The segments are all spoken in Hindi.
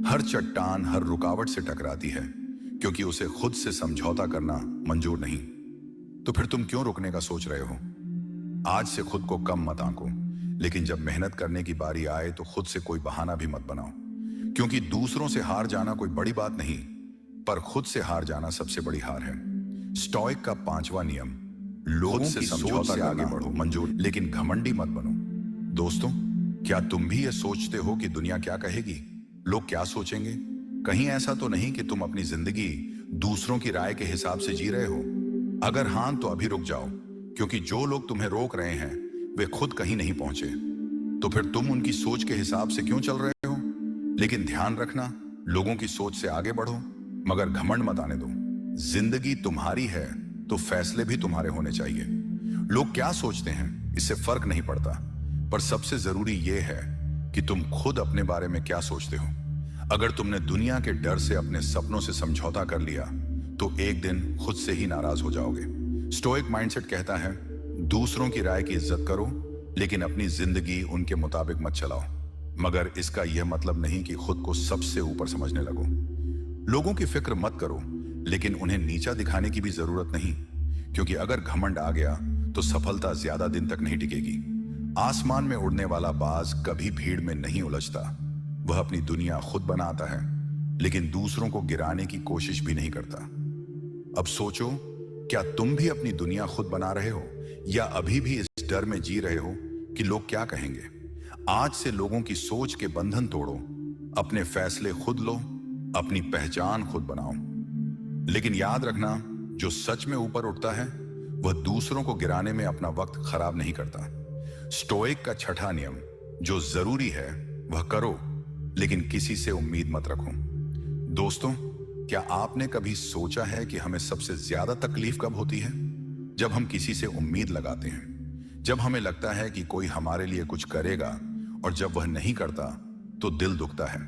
हर चट्टान हर रुकावट से टकराती है क्योंकि उसे खुद से समझौता करना मंजूर नहीं। तो फिर तुम क्यों रुकने का सोच रहे हो? आज से खुद को कम मत आंको, लेकिन जब मेहनत करने की बारी आए तो खुद से कोई बहाना भी मत बनाओ, क्योंकि दूसरों से हार जाना कोई बड़ी बात नहीं, पर खुद से हार जाना सबसे बड़ी हार है। स्टोइक का 5वां नियम, लोगों से समझौता से आगे बढ़ो मंजूर, लेकिन घमंडी मत बनो। दोस्तों, क्या तुम भी ये सोचते हो कि दुनिया क्या कहेगी, लोग क्या सोचेंगे? कहीं ऐसा तो नहीं कि तुम अपनी जिंदगी दूसरों की राय के हिसाब से जी रहे हो? अगर हां तो अभी रुक जाओ, क्योंकि जो लोग तुम्हें रोक रहे हैं वे खुद कहीं नहीं पहुंचे। तो फिर तुम उनकी सोच के हिसाब से क्यों चल रहे हो? लेकिन ध्यान रखना, लोगों की सोच से आगे बढ़ो, मगर घमंड मत आने दो। जिंदगी तुम्हारी है तो फैसले भी तुम्हारे होने चाहिए। लोग क्या सोचते हैं इससे फर्क नहीं पड़ता, पर सबसे जरूरी यह है कि तुम खुद अपने बारे में क्या सोचते हो। अगर तुमने दुनिया के डर से अपने सपनों से समझौता कर लिया तो एक दिन खुद से ही नाराज हो जाओगे। स्टोइक माइंडसेट कहता है, दूसरों की राय की इज्जत करो, लेकिन अपनी जिंदगी उनके मुताबिक मत चलाओ। मगर इसका यह मतलब नहीं कि खुद को सबसे ऊपर समझने लगो। लोगों की फिक्र मत करो, लेकिन उन्हें नीचा दिखाने की भी जरूरत नहीं, क्योंकि अगर घमंड आ गया तो सफलता ज्यादा दिन तक नहीं टिकेगी। आसमान में उड़ने वाला बाज कभी भीड़ में नहीं उलझता, वह अपनी दुनिया खुद बनाता है, लेकिन दूसरों को गिराने की कोशिश भी नहीं करता। अब सोचो, क्या तुम भी अपनी दुनिया खुद बना रहे हो, या अभी भी इस डर में जी रहे हो कि लोग क्या कहेंगे? आज से लोगों की सोच के बंधन तोड़ो, अपने फैसले खुद लो, अपनी पहचान खुद बनाओ। लेकिन याद रखना, जो सच में ऊपर उठता है वह दूसरों को गिराने में अपना वक्त खराब नहीं करता। स्टोइक का 6वां नियम, जो जरूरी है वह करो, लेकिन किसी से उम्मीद मत रखो। दोस्तों, क्या आपने कभी सोचा है कि हमें सबसे ज्यादा तकलीफ कब होती है? जब हम किसी से उम्मीद लगाते हैं, जब हमें लगता है कि कोई हमारे लिए कुछ करेगा, और जब वह नहीं करता तो दिल दुखता है।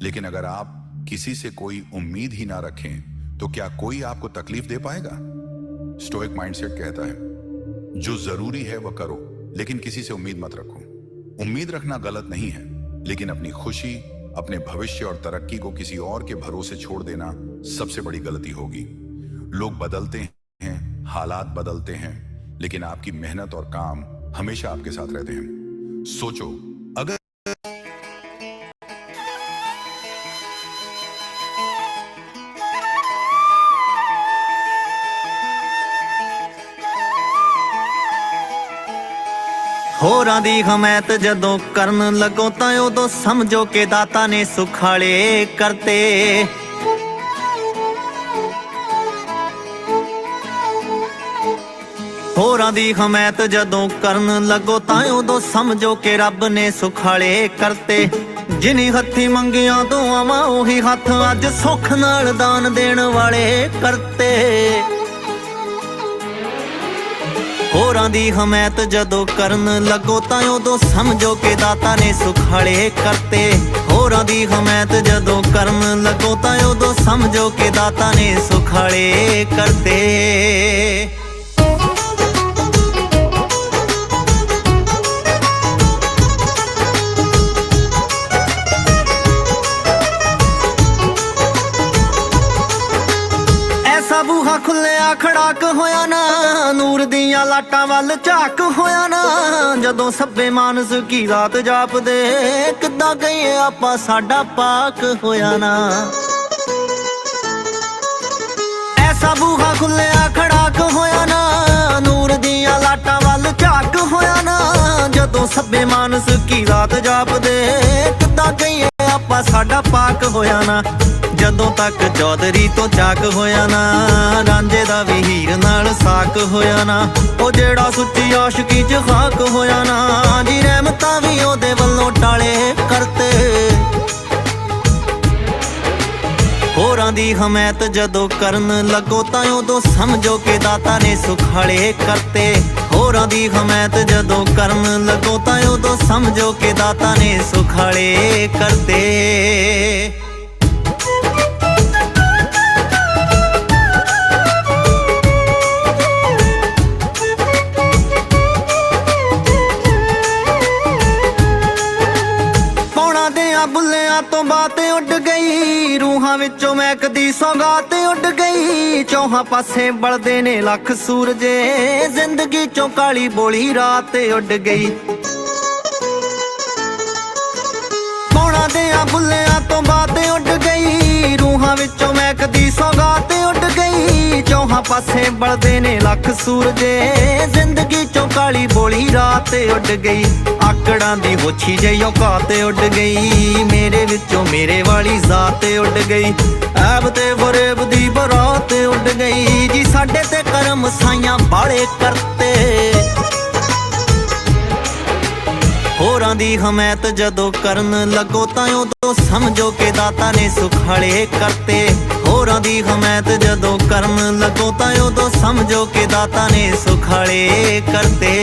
लेकिन अगर आप किसी से कोई उम्मीद ही ना रखें तो क्या कोई आपको तकलीफ दे पाएगा? स्टोइक माइंडसेट कहता है, जो जरूरी है वह करो, लेकिन किसी से उम्मीद मत रखो। उम्मीद रखना गलत नहीं है, लेकिन अपनी खुशी, अपने भविष्य और तरक्की को किसी और के भरोसे छोड़ देना सबसे बड़ी गलती होगी। लोग बदलते हैं, हालात बदलते हैं, लेकिन आपकी मेहनत और काम हमेशा आपके साथ रहते हैं। सोचो, अगर होरां दी हमैत जदों करन लगो तां उदों समझो के दाता ने सुखाले करते। होरां दी हमैत जदों करन लगो तां उदों समझो के रब ने सुखाले करते। जिन्नी हत्थी मंगियां दुआवां ओही हत्थ अज सुख नाल दान देण वाले करते। होरां दी हमैत जदों करन लगो तां उदों समझो के दाता ने सुखाले करते। होरां दी हमैत जदों करन लगो तां उदों समझो के दाता ने सुखाले करते। बूहा खुलिया खड़ाक होया ना, नूर दियां लाटां वल झाक होया ना। जदों सब्बे मानस की रात जापदे, किद्दां गए आपां साडा पाक होया ना। ऐसा बूहा खुलिया खड़ाक होया ना, नूर दियां लाटां वल झाक होया ना। जदों सब्बे मानस की रात जापदे, किद्दां गए आपां साडा पाक होया ना। जदों तक चौधरी तो चाक होया ना, रांझे दा भी हीर नाल साक होया ना। ओ जेड़ा सुच्ची आशिकी च खाक होया ना, जी रहमतां भी ओदे वल्लों टाले करते। होरां दी हमैत जदों करन लगो तां उदों समझो के दाता ने सुखाले करते। होरां दी हमैत जदों करन लगो तां उदों समझो के दाता ने सुखाले करते। बुल्लियां तो ਤੋਂ ਬਾਤ ਉੱਡ ਗਈ, ਰੂਹਾਂ ਵਿੱਚੋਂ ਮਹਿਕਦੀ ਸੌਗਾਤ ਉੱਡ ਗਈ। ਚੌਹਾਂ ਪਾਸੇ ਬਲਦੇ ਨੇ ਲੱਖ ਸੂਰਜੇ, ਜ਼ਿੰਦਗੀ ਚੋਂ ਕਾਲੀ ਬੋਲੀ ਰਾਤ ਉੱਡ ਗਈ। ਮੌਣਾ ਦਿਆਂ ਬੁੱਲਿਆਂ ਤੋਂ ਬਾਤ ਉੱਡ ਗਈ, ਰੂਹਾਂ ਵਿੱਚੋਂ ਮਹਿਕਦੀ ਸੌਗਾਤ ਉੱਡ ਗਈ। ਚੌਹਾਂ ਪਾਸੇ ਬਲਦੇ ਨੇ ਲੱਖ ਸੂਰਜੇ, ਜ਼ਿੰਦਗੀ ਚੋਂ ਕਾਲੀ ਬੋਲੀ ਰਾਤ ਉੱਡ ਗਈ। ਆਕੜਾਂ ਦੀ ਹੋਛੀ ਜਿਹੀ ਔਕਾਤ ਉੱਡ ਗਈ, ਮੇਰੇ ਵਿੱਚੋਂ ਮੇਰੇ ਵਾਲੀ ਜ਼ਾਤ ਉੱਡ ਗਈ। ਐਬ ਤੇ ਫਰੇਬ ਦੀ ਬਰਾਤ ਉੱਡ ਗਈ ਜੀ, ਸਾਡੇ ਤੇ ਕਰਮ ਸਾਈਆਂ ਬਾਲੇ ਕਰਤੇ। ਹੋਰਾਂ ਦੀ ਹਮਾਇਤ ਜਦੋਂ ਕਰਨ ਲੱਗੋ ਤਾਂ ਉਦੋਂ ਸਮਝੋ ਕਿ ਦਾਤਾ ਨੇ ਸੁਖਾਲੇ ਕਰਤੇ। ਹੋਰਾਂ ਦੀ ਹਮਾਇਤ ਜਦੋਂ ਕਰਨ ਲੱਗੋ ਤਾਂ ਉਦੋਂ ਸਮਝੋ ਕਿ ਦਾਤਾ ਨੇ ਸੁਖਾਲੇ ਕਰਤੇ।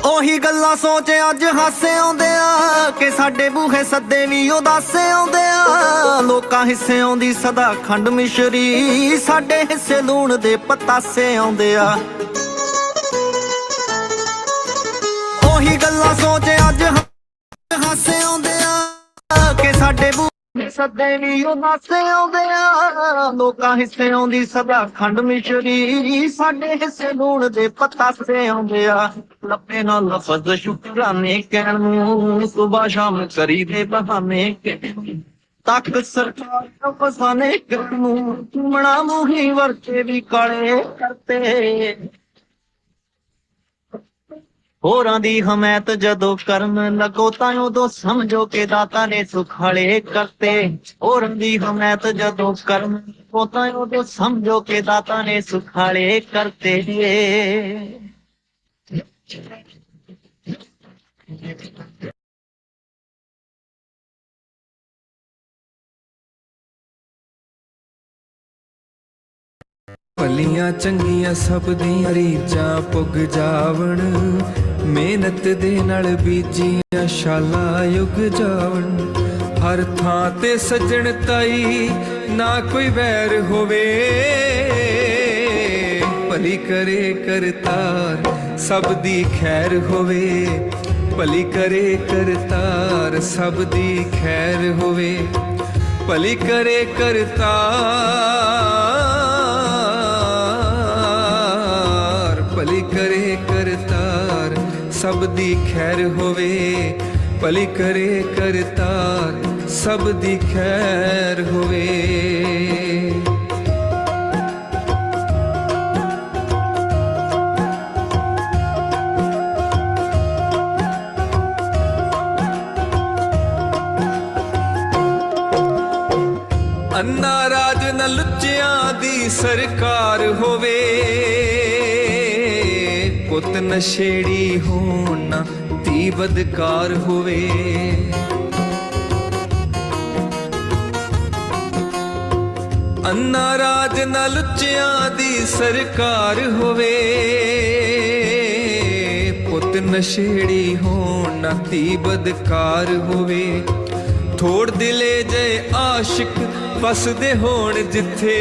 ਉਹੀ ਗੱਲਾਂ ਸੋਚ ਅੱਜ ਹਾਸੇ ਆਉਂਦੇ ਆ, ਕਿ ਸਾਡੇ ਬੂਹੇ ਸੱਦੇ ਵੀ ਉਦਾਸੇ ਆਉਂਦੇ ਆ। ਲੋਕਾਂ ਹਿੱਸੇ ਆਉਂਦੀ ਸਦਾ ਖੰਡ ਮਿਸ਼ਰੀ, ਸਾਡੇ ਹਿੱਸੇ ਲੂਣ ਦੇ ਪਤਾਸੇ ਆਉਂਦੇ ਆ। ਉਹੀ ਗੱਲਾਂ ਸੋਚ ਅੱਜ ਹਾਸੇ ਆਉਂਦੇ ਆ, ਕਿ ਸਾਡੇ ਬੂਹੇ ਸੱਦੇ ਵੀ ਉਦਾਸੇ ਆਉਂਦੇ ਆ। ਲੋਕਾਂ ਹਿੱਸੇ ਆਉਂਦੀ ਸਦਾ ਖੰਡ ਮਿਸ਼ਰੀ, ਸਾਡੇ ਹਿੱਸੇ ਲੂਣ ਦੇ ਪਤਾਸੇ ਆਉਂਦੇ ਆ। ਲੱਭੇ ਨਾ ਲਫ਼ਜ਼ ਸ਼ੁਕਰਾਨੇ ਕਹਿਣ ਨੂੰ, ਸੁਬਾ ਸ਼ਾਮ ਕਰੀ ਦੇ ਬਹਾਨੇ ਤੱਕ ਸਰਕਾਰ ਫਸਾਨੇ ਕਰਨ ਨੂੰ। ਚੁੰਮਣਾ ਮੂੰਹੀ ਵਰਤੇ ਵੀ ਕਾਲੇ ਕਰਤੇ। ਹੋਰਾਂ ਦੀ ਹਮਾਇਤ ਜਦੋਂ ਕਰਨ ਲੱਗੋ ਤਾਂ ਉਦੋਂ ਸਮਝੋ ਕਿ ਦਾਤਾ ਨੇ ਸੁਖਾਲੇ ਕਰਤੇ। ਹੋਰਾਂ ਦੀ ਹਮਾਇਤ ਜਦੋਂ ਕਰਨ ਲੱਗੋ ਤਾਂ ਉਦੋਂ ਸਮਝੋ ਕਿ ਦਾਤਾ ਨੇ ਸੁਖਾਲੇ ਕਰਤੇ। ਭਲੀਆਂ ਚੰਗੀਆਂ ਸਭ ਦੀਆਂ ਰੀਝਾਂ ਪੁੱਗ ਜਾਵਣ, ਮਿਹਨਤ ਦੇ ਨਾਲ ਬੀਜੀਆਂ ਸ਼ਾਲਾਂ ਯੁੱਗ ਜਾਵਣ। ਹਰ ਥਾਂ ਤੇ ਸੱਜਣ ਤਾਈ ਨਾ ਕੋਈ ਵੈਰ ਹੋਵੇ, ਭਲੀ ਕਰੇ ਕਰਤਾਰ ਸਭ ਦੀ ਖੈਰ ਹੋਵੇ। ਭਲੀ ਕਰੇ ਕਰਤਾਰ ਸਭ ਦੀ ਖੈਰ ਹੋਵੇ, ਭਲੀ ਕਰੇ ਕਰਤਾਰ, ਭਲੀ ਕਰੇ ਕਰਤਾਰ ਸਭ ਦੀ ਖੈਰ ਹੋਵੇ। ਭਲੀ ਕਰੇ ਕਰਤਾਰ ਸਭ ਦੀ ਖੈਰ ਹੋਵੇ। ਅੰਨਾ ਰਾਜ ਨਾ ਲੁੱਚਿਆਂ ਦੀ ਸਰਕਾਰ ਹੋਵੇ, ਪੁੱਤ ਨਸ਼ੇੜੀ ਹੋਣ ਨਾ ਧੀ ਬਦਕਾਰ ਹੋਵੇ। ਅੰਨਾ ਰਾਜ ਨਾ ਲੁੱਚਿਆਂ ਦੀ ਸਰਕਾਰ ਹੋਵੇ, ਪੁੱਤ ਨਸ਼ੇੜੀ ਹੋਣ ਨਾ ਧੀ ਬਦਕਾਰ ਹੋਵੇ। ਥੋੜ ਦਿਲੇ ਜੇ ਆਸ਼ਿਕ ਵਸਦੇ ਹੋਣ ਜਿੱਥੇ,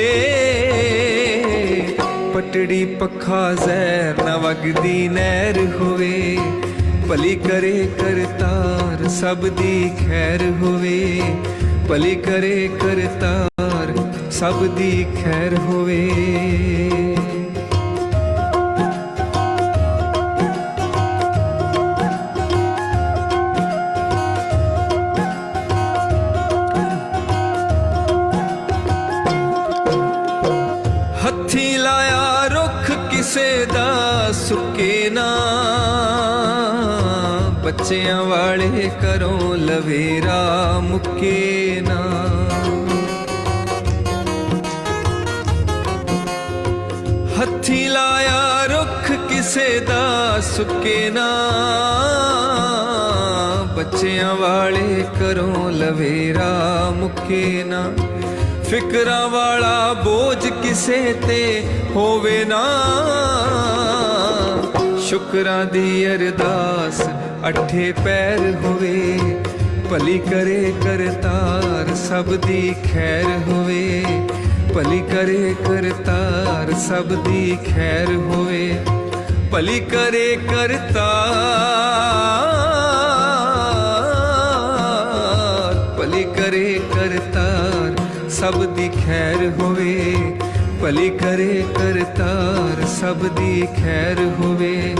ਪਟੜੀ ਪੱਖਾ ਜ਼ਹਿਰ ਨਾ ਵਗਦੀ ਨਹਿਰ ਹੋਵੇ। ਭਲੀ ਕਰੇ ਕਰਤਾਰ ਸਭ ਦੀ ਖੈਰ ਹੋਵੇ, ਭਲੀ ਕਰੇ ਕਰਤਾਰ ਸਭ ਦੀ ਖੈਰ ਹੋਵੇ। ਹੱਥੀ ਲਾਇਆ ਰੁੱਖ ਕਿਸੇ ਦਾ ਸੁੱਕੇ ਨਾ, ਬੱਚਿਆਂ ਵਾਲੇ ਘਰੋਂ ਲਵੇਰਾ ਮੁੱਕੇ ਨਾ। ਹੱਥੀ ਲਾਇਆ ਰੁੱਖ ਕਿਸੇ ਦਾ ਸੁੱਕੇ ਨਾ, ਬੱਚਿਆਂ ਵਾਲੇ ਘਰੋਂ ਲਵੇਰਾ ਮੁੱਕੇ ਨਾ। ਫਿਕਰਾਂ ਵਾਲਾ ਬੋਝ ਕਿਸੇ ਤੇ ਹੋਵੇ ਨਾ, ਸ਼ੁਕਰਾਂ ਦੀ ਅਰਦਾਸ ਅੱਠੇ ਪੈਰ ਹੋਵੇ। ਭਲੀ ਕਰੇ ਕਰਤਾਰ ਸਭ ਦੀ ਖੈਰ ਹੋਵੇ, ਭਲੀ ਕਰੇ ਕਰਤਾਰ ਸਭ ਦੀ ਖੈਰ ਹੋਵੇ, ਭਲੀ ਕਰੇ ਕਰਤਾਰ, ਭਲੀ ਕਰੇ ਕਰਤਾਰ ਸਭ ਦੀ ਖੈਰ ਹੋਵੇ, ਭਲੀ ਕਰੇ ਕਰਤਾਰ ਸਭ ਦੀ ਖੈਰ ਹੋਵੇ।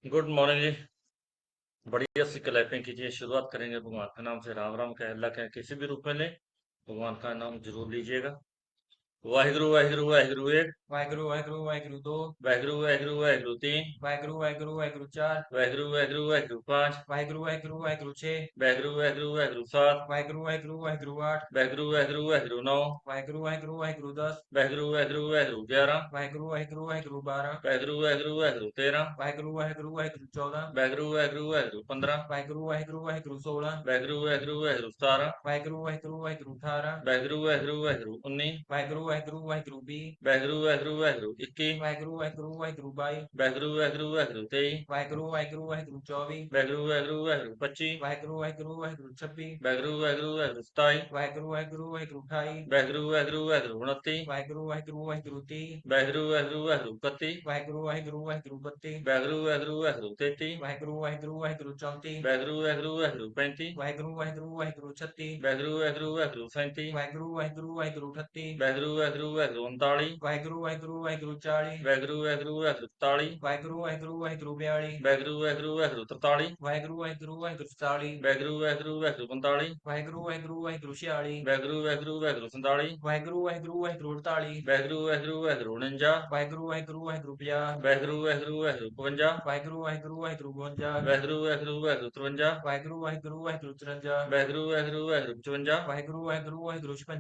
गुड मॉर्निंग जी। बढ़िया सी क्लैपिंग कीजिए। शुरुआत करेंगे भगवान के नाम से। राम राम कह अल्लाह कह किसी भी रूप में लें, भगवान का नाम जरूर लीजिएगा। वाहिगुरु वाहिगुरु वाहिगुरु एक, ਵਾਹਿਗੁਰੂ ਵਾਹਿਗੁਰੂ ਵਾਹਿਗੁਰੂ ਦੋ, वाहिगुरु वाहिगुरु वाहिगुरु तीन, ਵਾਹਿਗੁਰੂ ਵਾਹਿਗੁਰੂ ਵਾਹਿਗੁਰੂ ਚਾਰ, वाहिगुरु वाहिगुरु वाहिगुरु पाँच, ਵਾਹਿਗੁਰੂ ਵਾਹਿਗੁਰੂ ਵਾਹਿਗੁਰੂ ਛੇ, वाहिगुरु वाहिगुरु वाहिगुरु सात, ਵਾਹਿਗੁਰੂ ਵਾਹਿਗੁਰੂ ਵਾਹਿਗੁਰੂ ਅੱਠ, वाहिगुरु वाहिगुरु वाहिगुरु नौ, ਵਾਹਿਗੁਰੂ ਵਾਹਿਗੁਰੂ ਵਾਹਿਗੁਰੂ 10, वाहिगुरु वाहिगुरु वाहिगुरु 11, ਵਾਹਿਗੁਰੂ ਵਾਹਿਗੁਰੂ ਵਾਹਿਗੁਰੂ 12, वाहिगुरु वाहिगुरु वाहिगुरु 13, ਵਾਹਿਗੁਰੂ ਵਾਹਿਗੁਰੂ ਵਾਹਿਗੁਰੂ 14, वाहिगुरु वाहिगुरु वाहिगुरु 15, ਵਾਹਿਗੁਰੂ ਵਾਹਿਗੁਰੂ ਵਾਹਿਗੁਰੂ 16, वाहिगुरु वाहिगुरु वाहिगुरु 17, ਵਾਹਿਗੁਰੂ ਵਾਹਿਗੁਰੂ ਵਾਹਿਗੁਰੂ 18, वाहिगुरु वाहिगुरु वाहिगुरु 19, ਵਾਹਿਗੁਰੂ ਵਾਹਿਗੁਰੂ ਵਾਹਿਗੁਰੂ 20, वाहिगुरु वाहिगुरु वाहिगुरु 21, ਵਾਹਿਗੁਰੂ ਵਾਹਿਗੁਰੂ ਵਾਹਿਗੁਰੂ 22, वाहिगुरु वाहिगुरु वाहिगुरु 23, ਵਾਹਿਗੁਰੂ ਵਾਹਿਗੁਰੂ ਵਾਹਿਗੁਰੂ 24, वाहिगुरु वाहिगुरु वाहिगुरु 25, ਵਾਹਿਗੁਰੂ ਵਾਹਿਗੁਰੂ ਵਾਹਿਗੁਰੂ 26, वाहिगुरु वाहिगुरु वाहिगुरु 27, ਵਾਹਿਗੁਰੂ ਵਾਹਿਗੁਰੂ ਵਾਹਿਗੁਰੂ 28, वाहिगुरु वाहिगुरु वाहिगुरु 29, ਵਾਹਿਗੁਰੂ ਵਾਹਿਗੁਰੂ ਵਾਹਿਗੁਰੂ 30, वाहिगुरु वाहिगुरु वाहिगुरु 31, ਵਾਹਿਗੁਰੂ ਵਾਹਿਗੁਰੂ ਵਾਹਿਗੁਰੂ 32, वाहिगुरु वाहिगुरु वाहिगुरु 33, ਵਾਹਿਗੁਰੂ ਵਾਹਿਗੁਰੂ ਵਾਹਿਗੁਰੂ 34, वाहिगुरु वाहिगुरु वाहिगुरु 35, ਵਾਹਿਗੁਰੂ ਵਾਹਿਗੁਰੂ ਵਾਹਿਗੁਰੂ 36, वाहिगुरु वाहिगुरु वाहिगुरु 37, ਵਾਹਿਗੁਰੂ ਵਾਹਿਗੁਰੂ ਵਾਹਿਗੁਰੂ 38, वाहिगुरु वाहिगुरु वाहिगुरु 39, ਵਾਹਿਗੁਰੂ ਵਾਹਿਗੁਰੂ ਵਾਹਿਗੁਰੂ 40, वाहिगुरु वाहिगुरु वाहिगुरु 43, ਵਾਹਿਗੁਰੂ ਵਾਹਿਗੁਰੂ ਵਾਹਿਗੁਰੂ 42, वाहिगुरु वाहिगुरु वाहिगुरु 43, ਵਾਹਿਗੁਰੂ ਵਾਹਿਗੁਰੂ ਵਾਹਿਗੁਰੂ 44, वाहिगुरु वाहिगुरु वाहिगुरु 45, ਵਾਹਿਗੁਰੂ ਵਾਹਿਗੁਰੂ ਵਾਹਿਗੁਰੂ 46, वाहिगुरु वाहिगुरु वाहिगुरु 47, ਵਾਹਿਗੁਰੂ ਵਾਹਿਗੁਰੂ ਵਾਹਿਗੁਰੂ 48, वाहिगुरु वाहिगुरु वाहिगुरु 49, ਵਾਹਿਗੁਰੂ ਵਾਹਿਗੁਰੂ ਵਾਹਿਗੁਰੂ 50, वाहिगुरु वाहिगुरु वाहिगुरु 52, ਵਾਹਿਗੁਰੂ ਵਾਹਿਗੁਰੂ ਵਾਹਿਗੁਰੂ 52, वाहिगुरु वाहिगुरु वाहिगुरु 53, ਵਾਹਿਗੁਰੂ ਵਾਹਿਗੁਰੂ ਵਾਹਿਗੁਰੂ 53, वाहिगुरु वाहिगुरु वाहिगुरु 54, ਵਾਹਿਗੁਰੂ ਵਾਹਿਗੁਰੂ ਵਾਹਿਗੁਰੂ 56, वाहिगुरु वाहिगुरु वाहिगुरु 57, ਵਾਹਿਗੁਰੂ ਵਾਹਿਗੁਰੂ ਵਾਹਿਗੁਰੂ 58, वाहिगुरु वाहिगुरु वाहिगुरु 59, ਵਾਹਿਗੁਰੂ ਵਾਹਿਗੁਰੂ ਵਾਹਿਗੁਰੂ 60,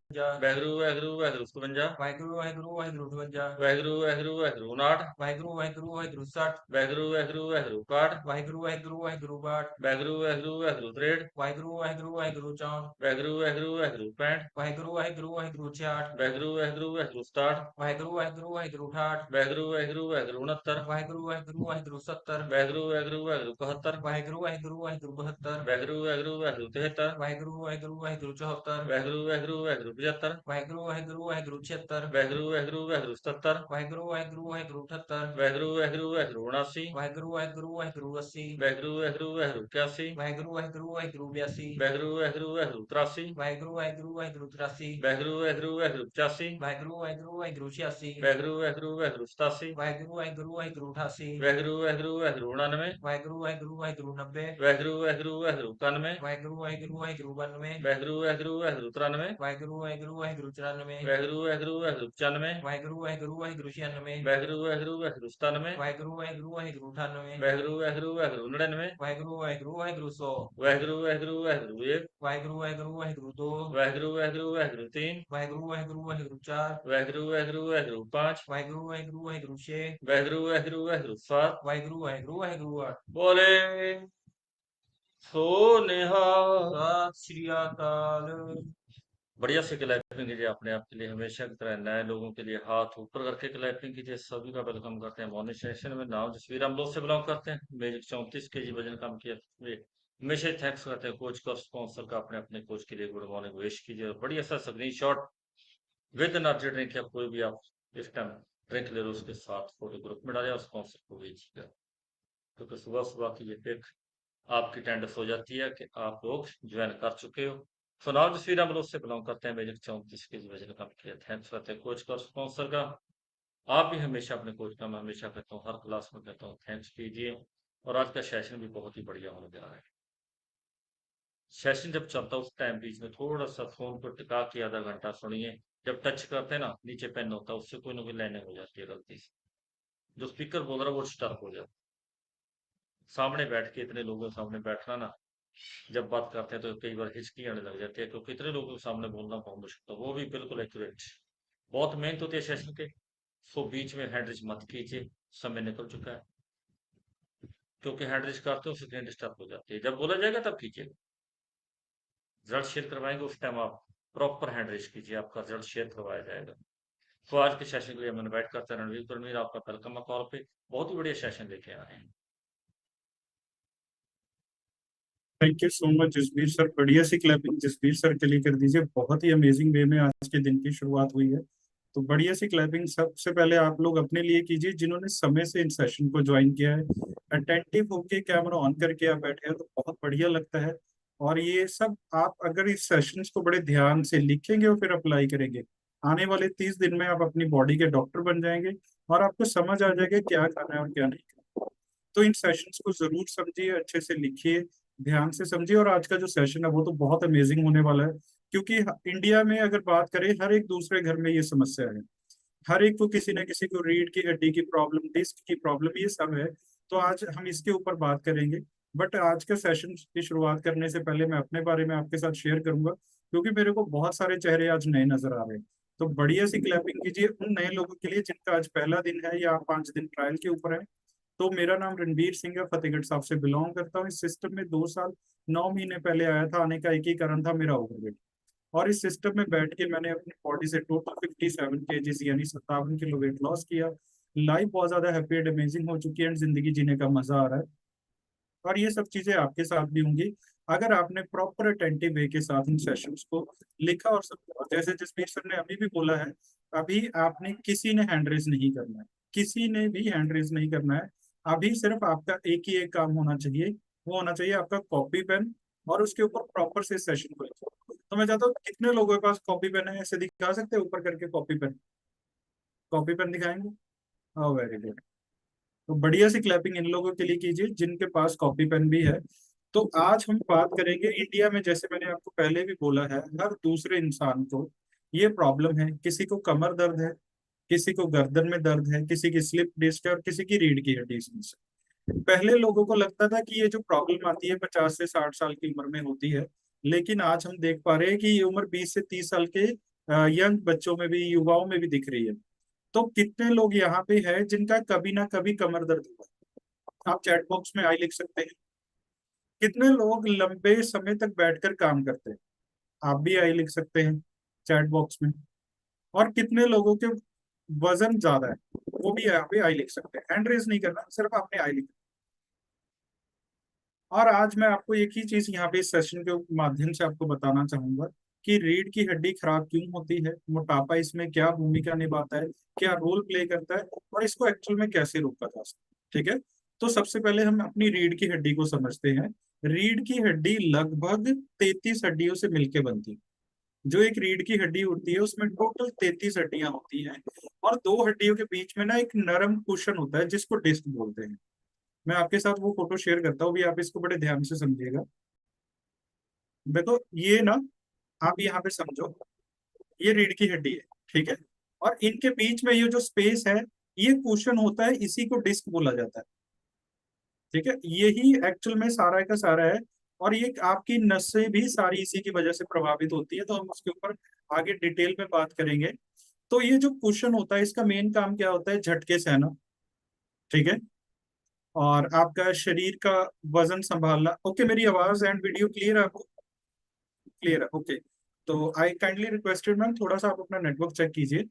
वाहिगुरु वाहिगुरु वाहिगुरु 61, ਵਾਹਿਗੁਰੂ ਵਾਹਿਗੁਰੂ ਵਾਹਿਗੁਰੂ 62, वाहिगुरु वाहिगुरु वाहिगुरु 63, ਵਾਹਿਗੁਰੂ ਵਾਹਿਗੁਰੂ ਵਾਹਿਗੁਰੂ 64, वाहिगुरु वाहिगुरु वाहिगुरु 65, ਵਾਹਿਗੁਰੂ ਵਾਹਿਗੁਰੂ ਵਾਹਿਗੁਰੂ 66, वाहिगुरु वाहिगुरु वाहिगुरु 67, ਵਾਹਿਗੁਰੂ ਵਾਹਿਗੁਰੂ ਵਾਹਿਗੁਰੂ 68, वाहिगुरु वाहिगुरु वाहिगुरु 69, ਵਾਹਿਗੁਰੂ ਵਾਹਿਗੁਰੂ ਵਾਹਿਗੁਰੂ 70, वाहिगुरु वाहिगुरु वाहिगुरु 71, ਵਾਹਿਗੁਰੂ ਵਾਹਿਗੁਰੂ ਵਾਹਿਗੁਰੂ 72, वाहिगुरु वाहिगुरु वाहिगुरु 73, ਵਾਹਿਗੁਰੂ ਵਾਹਿਗੁਰੂ ਵਾਹਿਗੁਰੂ 74, वाहिगुरु वाहिगुरु वाहिगुरु 75, ਵਾਹਿਗੁਰੂ ਵਾਹਿਗੁਰੂ ਵਾਹਿਗੁਰੂ 76, वाहिगुरु वाहिगुरु वाहिगुरु 77, ਵਾਹਿਗੁਰੂ ਵਾਹਿਗੁਰੂ ਵਾਹਿਗੁਰੂ 78, वाहिगुरु वाहिगुरु वाहिगुरु 79, ਵਾਹਿਗੁਰੂ ਵਾਹਿਗੁਰੂ ਵਾਹਿਗੁਰੂ 80, वाहिगुरु वाहिगुरु वाहिगुरु 81, ਵਾਹਿਗੁਰੂ ਵਾਹਿਗੁਰੂ ਵਾਹਿਗੁਰੂ 82, वाहिगुरु वाहिगुरु वाहिगुरु 83, ਵਾਹਿਗੁਰੂ ਵਾਹਿਗੁਰੂ ਵਾਹਿਗੁਰੂ 83, वाहिगुरु वाहिगुरु वाहिगुरु 85, ਵਾਹਿਗੁਰੂ ਵਾਹਿਗੁਰੂ ਵਾਹਿਗੁਰੂ 86, वाहिगुरु वाहिगुरु वाहिगुरु 87, ਵਾਹਿਗੁਰੂ ਵਾਹਿਗੁਰੂ ਵਾਹਿਗੁਰੂ 88, वाहिगुरु वाहिगुरु वाहिगुरु 99, ਵਾਹਿਗੁਰੂ ਵਾਹਿਗੁਰੂ ਵਾਹਿਗੁਰੂ 90, वाहिगुरु वाहिगुरु वाहिगुरु 91, ਵਾਹਿਗੁਰੂ ਵਾਹਿਗੁਰੂ ਵਾਹਿਗੁਰੂ 92, वाहिगुरु वाहिगुरु वाहिगुरु 93, ਵਾਹਿਗੁਰੂ ਵਾਹਿਗੁਰੂ ਵਾਹਿਗੁਰੂ 94, वाहिगुरु वाहिगुरु वाहिगुरु 95, ਵਾਹਿਗੁਰੂ ਵਾਹਿਗੁਰੂ ਵਾਹਿਗੁਰੂ 96, वाहिगुरु वाहिगुरु वाहिगुरु 97, ਵਾਹਿਗੁਰੂ ਵਾਹਿਗੁਰੂ ਵਾਹਿਗੁਰੂ 98, वाहिगुरु वाहिगुरु वाहिगुरु 99, ਵਾਹਿਗੁਰੂ ਵਾਹਿਗੁਰੂ ਵਾਹਿਗੁਰੂ 100, वाहिगुरु वाहिगुरु वाहिगुरु 1, ਵਾਹਿਗੁਰੂ ਵਾਹਿਗੁਰੂ ਵਾਹਿਗੁਰੂ 2, वाहिगुरु वाहिगुरु वाहिगुरु 3, ਵਾਹਿਗੁਰੂ ਵਾਹਿਗੁਰੂ ਵਾਹਿਗੁਰੂ 4, वाहिगुरु वाहिगुरु वाहिगुरु 5, ਵਾਹਿਗੁਰੂ ਵਾਹਿਗੁਰੂ ਵਾਹਿਗੁਰੂ 6, वाहिगुरु वाहिगुरु वाहिगुरु 7, ਵਾਹਿਗੁਰੂ ਵਾਹਿਗੁਰੂ ਵਾਹਿਗੁਰੂ 8। बोले सो निहाल। ਸਤਿ ਸ਼੍ਰੀ ਅਕਾਲ। बढ़िया से क्लैपिंग कीजिए अपने आप के लिए। हमेशा की तरह नए लोगों के लिए हाथ ऊपर करके क्लैपिंग कीजिए। सभी का वेलकम करते हैं मॉर्निंग सेशन में। नाम जसवीर हम लोग से बिलोंग करते हैं। मेरे 34 kg वजन कम किया। हमेशा थैंक्स करते हैं कोच का, स्पॉन्सर का। अपने अपने कोच के लिए गुड मॉर्निंग विश कीजिए। बढ़िया सा screen shot with energy drink या कोई भी आप इस टाइम ड्रिंक ले लो, उसके साथ फोटो ग्रुप में डालें और स्पॉन्सर को भेजिएगा, क्योंकि सुबह सुबह की ये पिक आपकी टेंडस हो जाती है कि आप लोग ज्वाइन कर चुके हो। सो नाम जसवीर हम लोग से बिलोंग करते हैं। मेरे 34 kg वजन कम किया। थैंक्स करते हैं कोच का और स्पॉन्सर का। आप भी हमेशा अपने कोच का, मैं हमेशा कहता हूँ, हर क्लास में कहता हूँ, थैंक्स कीजिए। और आज का सेशन भी बहुत ही बढ़िया होने जा रहा है। सेशन जब चलता है उस टाइम बीच में थोड़ा सा फोन पर टिका के आधा घंटा सुनिए। जब टच करते हैं ना, नीचे पेन होता है, उससे कोई ना कोई लाइनें हो जाती है गलती से। जो स्पीकर बोल रहा है वो डिस्टर्ब हो जाता है। सामने बैठ के इतने लोगों के सामने बैठना ना, जब बात करते हैं तो कई बार हिचकी आने लग जाती है, क्योंकि इतने लोगों के सामने बोलना बहुत मुश्किल है, वो भी बिल्कुल एक्यूरेट। बहुत मेहनत होती है सेशन के। सो बीच में हैंडरिच मत कीजिए, समय निकल चुका है। क्योंकि हैंड रेज़ करते हो स्क्रीन डिस्टर्ब हो जाती है। जब बोला जाएगा तब कीजिएगा। रिजल्ट शेयर करवाएँगे उस टाइम आप प्रॉपर हैंड रेज़ कीजिए, आपका रिजल्ट शेयर करवाया जाएगा। तो आज के सेशन के लिए हम इनवाइट करते हैं रणवीर, आपका वेलकम है कॉल पे। बहुत ही बढ़िया सेशन लेके आए हैं। Thank you so much Jasbir sir, बढ़िया सी क्लैपिंग जसबीर सर के लिए कर दीजिए। बहुत ही अमेजिंग वे में आज के दिन की शुरुआत हुई है, तो बढ़िया सी क्लैपिंग सबसे पहले आप लोग अपने लिए कीजिए जिन्होंने समय से इन सेशन को ज्वाइन किया है। अटेंटिव होके कैमरा ऑन करके आप बैठे हैं तो बहुत बढ़िया लगता है। और ये सब आप अगर इस सेशंस को बड़े ध्यान से लिखेंगे और फिर अप्लाई करेंगे, आने वाले 30 दिन में आप अपनी बॉडी के डॉक्टर बन जाएंगे और आपको समझ आ जाएगा क्या खाना है और क्या नहीं खाना। तो इन सेशंस को जरूर समझिए, अच्छे से लिखिए, ध्यान से समझिए। और आज का जो सेशन है वो तो बहुत अमेजिंग होने वाला है, क्योंकि इंडिया में अगर बात करें हर एक दूसरे घर में ये समस्या है। हर एक को किसी न किसी को रीढ़ की हड्डी की प्रॉब्लम, डिस्क की प्रॉब्लम, ये सब है। तो आज हम इसके ऊपर बात करेंगे। बट आज के सेशन की शुरुआत करने से पहले मैं अपने बारे में आपके साथ शेयर करूंगा, क्योंकि मेरे को बहुत सारे चेहरे आज नए नजर आ रहे हैं। तो बढ़िया सी क्लैपिंग कीजिए उन नए लोगों के लिए जिनका आज पहला दिन है या 5 दिन ट्रायल के ऊपर है। तो मेरा नाम रणबीर सिंह है, फतेहगढ़ साहब से बिलोंग करता हूँ। इस सिस्टम में 2 साल 9 महीने पहले आया था। आने का एक ही कारण था, मेरा ओवरवेट। और इस सिस्टम में बैठ के मैंने अपनी बॉडी से टोटल 57 kg यानी 57 किलो वेट लॉस किया। लाइफ बहुत ज्यादा हैप्पी एंड अमेजिंग हो चुकी है एंड जिंदगी जीने का मजा आ रहा है। और ये सब चीजें आपके साथ भी होंगी अगर आपने प्रॉपर अटेंटिव वे के साथ इन सेशंस को लिखा और समझा। और जैसे जसबीर सर ने अभी भी बोला है, अभी आपने किसी ने हैंड रेज नहीं करना है, किसी ने भी हैंड रेज नहीं करना है। अभी सिर्फ आपका एक ही एक काम होना चाहिए, वो होना चाहिए आपका कॉपी पेन, और उसके ऊपर प्रॉपर से सेशन को लिखो। तो मैं चाहता हूँ कितने लोगों के पास कॉपी पेन है, ऐसे दिखा सकते हैं ऊपर करके कॉपी पेन? कॉपी पेन दिखाएंगे? हाँ, वेरी गुड। तो बढ़िया सी क्लैपिंग इन लोगों के लिए कीजिए जिनके पास कॉपी पेन भी है। तो आज हम बात करेंगे इंडिया में, जैसे मैंने आपको पहले भी बोला है, हर दूसरे इंसान को ये प्रॉब्लम है। किसी को कमर दर्द है, किसी को गर्दन में दर्द है, किसी की स्लिप डिस्क है और किसी की रीढ़ की हड्डी समस्या। पहले लोगों को लगता था कि ये जो प्रॉब्लम आती है 50 से 60 साल की उम्र में होती है, लेकिन आज हम देख पा रहे हैं कि ये उम्र 20 से 30 साल के यंग बच्चों में भी, युवाओं में भी दिख रही है। तो कितने लोग यहाँ पे है जिनका कभी ना कभी कमर दर्द हुआ है? आप चैट बॉक्स में आई लिख सकते हैं। कितने लोग लंबे समय तक बैठकर काम करते हैं? आप भी आई लिख सकते हैं चैट बॉक्स में। और कितने लोगों के वजन ज्यादा है, वो भी यहाँ पे आई लिख सकते हैं। हैंड रेज नहीं करना, सिर्फ आपने आई लिखना। और आज मैं आपको एक ही चीज यहाँ पे इस सेशन के माध्यम से आपको बताना चाहूंगा कि रीढ़ की हड्डी खराब क्यों होती है, मोटापा इसमें क्या भूमिका निभाता है, क्या रोल प्ले करता है, और इसको एक्चुअल में कैसे रोका जा सकता है। ठीक है, तो सबसे पहले हम अपनी रीढ़ की हड्डी को समझते हैं। रीढ़ की हड्डी लगभग 33 हड्डियों से मिलकर बनती है। जो एक रीढ़ की हड्डी होती है उसमें टोटल 33 हड्डियां होती हैं, और 2 हड्डियों के बीच में ना एक नरम कुशन होता है जिसको डिस्क बोलते हैं। मैं आपके साथ वो फोटो शेयर करता हूँ भी, आप इसको बड़े ध्यान से समझिएगा। देखो ये ना, आप यहाँ पे समझो, ये रीढ़ की हड्डी है, ठीक है, और इनके बीच में ये जो स्पेस है, ये कुशन होता है, इसी को डिस्क बोला जाता है। ठीक है, यही एक्चुअल में सारा का सारा है। और ये आपकी नसें भी सारी इसी की वजह से प्रभावित होती है, तो हम उसके ऊपर आगे डिटेल में बात करेंगे। तो ये जो कुशन होता है, इसका मेन काम क्या होता है? झटके सहना, ठीक है, और आपका शरीर का वजन संभालना। ओके, मेरी आवाज एंड वीडियो क्लियर है आपको? क्लियर है, ओके। तो आई काइंडली रिक्वेस्टेड मैम, थोड़ा सा आप अपना नेटवर्क चेक कीजिए।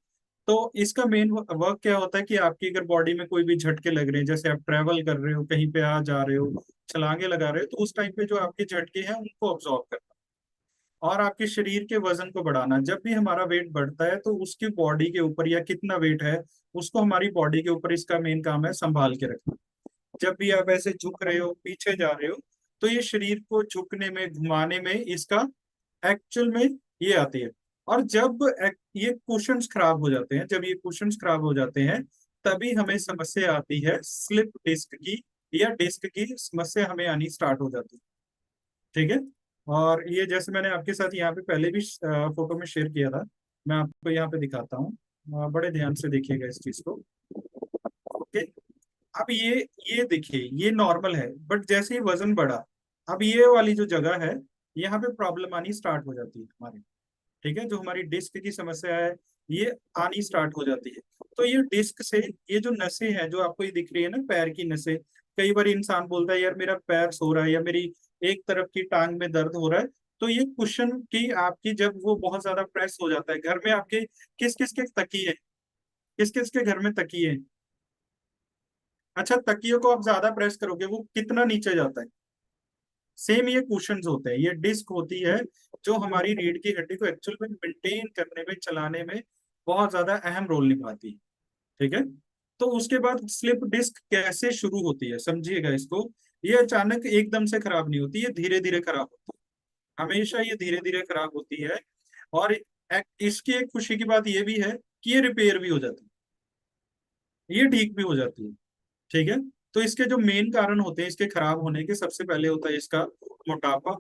तो इसका मेन वर्क क्या होता है कि आपकी अगर बॉडी में कोई भी झटके लग रहे हैं, जैसे आप ट्रेवल कर रहे हो, कहीं पे आ जा रहे हो, छलांगे लगा रहे हो, तो उस टाइम पे जो आपके झटके हैं उनको ऑब्जॉर्व करना और आपके शरीर के वजन को बढ़ाना। जब भी हमारा वेट बढ़ता है तो उसकी बॉडी के ऊपर, या कितना वेट है उसको हमारी बॉडी के ऊपर, इसका मेन काम है संभाल के रखना। जब भी आप ऐसे झुक रहे हो, पीछे जा रहे हो, तो ये शरीर को झुकने में, घुमाने में इसका एक्चुअल में ये आती है। और जब ये कुशन्स खराब हो जाते हैं, जब ये कुशन्स खराब हो जाते हैं, तभी हमें समस्या आती है स्लिप डिस्क की, या डिस्क की समस्या हमें आनी स्टार्ट हो जाती है। ठीक है, और ये जैसे मैंने आपके साथ यहाँ पे पहले भी फोटो में शेयर किया था, मैं आपको यहाँ पे दिखाता हूँ। बड़े ध्यान से देखिएगा इस चीज को। ओके, अब ये देखिए, ये नॉर्मल है, बट जैसे ही वजन बढ़ा, अब ये वाली जो जगह है, यहाँ पे प्रॉब्लम आनी स्टार्ट हो जाती है हमारी। ठीक है, जो हमारी डिस्क की समस्या है ये आनी स्टार्ट हो जाती है। तो ये डिस्क से, ये जो नसें हैं जो आपको ये दिख रही है ना, पैर की नसें, कई बार इंसान बोलता है यार मेरा पैर सो रहा है या मेरी एक तरफ की टांग में दर्द हो रहा है, तो ये कुशन की आपकी जब वो बहुत ज्यादा प्रेस हो जाता है, घर में आपके किस किस के तकिए, किस किस के घर में तकिए हैं? अच्छा, तकिए को आप ज्यादा प्रेस करोगे वो कितना नीचे जाता है? सेम ये कुशन्स होते हैं, ये डिस्क होती है जो हमारी रीढ़ की हड्डी को एक्चुअल में मेंटेन करने में, चलाने में बहुत ज्यादा अहम रोल निभाती है। ठीक है, तो उसके बाद स्लिप डिस्क कैसे शुरू होती है, समझिएगा इसको। ये अचानक एकदम से खराब नहीं होती, ये धीरे धीरे खराब होती है, हमेशा ये धीरे धीरे खराब होती है। और इसकी एक खुशी की बात ये भी है कि ये रिपेयर भी हो जाती है, ये ठीक भी हो जाती है। ठीक है, तो इसके जो मेन कारण होते हैं इसके खराब होने के, सबसे पहले होता है इसका मोटापा,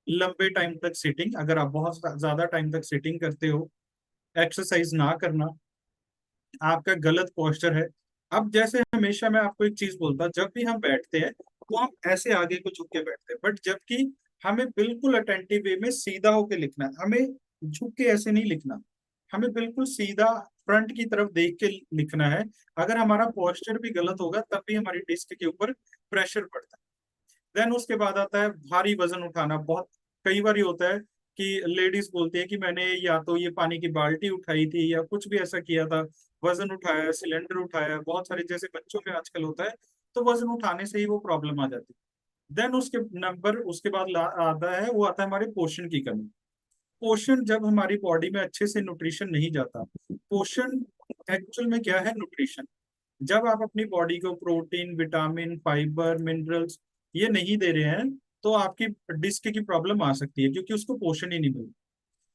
लंबे टाइम तक सिटिंग, अगर आप बहुत ज्यादा टाइम तक सिटिंग करते हो, एक्सरसाइज ना करना, आपका गलत पोस्चर है। अब जैसे हमेशा मैं आपको एक चीज बोलता, जब भी हम बैठते हैं तो हम ऐसे आगे को झुक के बैठते हैं, बट जबकि हमें बिल्कुल अटेंटिव वे में सीधा होके लिखना है, हमें झुक के ऐसे नहीं लिखना, हमें बिल्कुल सीधा फ्रंट की तरफ देख के लिखना है। अगर हमारा पोस्चर भी गलत होगा तब भी हमारी डिस्क के ऊपर प्रेशर पड़ता है। देन उसके बाद आता है भारी वजन उठाना। बहुत कई बार ये होता है कि लेडीज बोलती है कि मैंने या तो ये पानी की बाल्टी उठाई थी या कुछ भी ऐसा किया था, वजन उठाया, सिलेंडर उठाया, बहुत सारे जैसे बच्चों में आजकल होता है, तो वजन उठाने से ही वो प्रॉब्लम आ जाती है। देन उसके बाद आता है, वो आता है हमारे पोषण की कमी। पोषण जब हमारी बॉडी में अच्छे से न्यूट्रिशन नहीं जाता, पोषण एक्चुअल में क्या है, न्यूट्रिशन। जब आप अपनी बॉडी को प्रोटीन, विटामिन, फाइबर, मिनरल्स ये नहीं दे रहे हैं तो आपकी डिस्क की प्रॉब्लम आ सकती है, क्योंकि उसको पोषण ही नहीं मिल।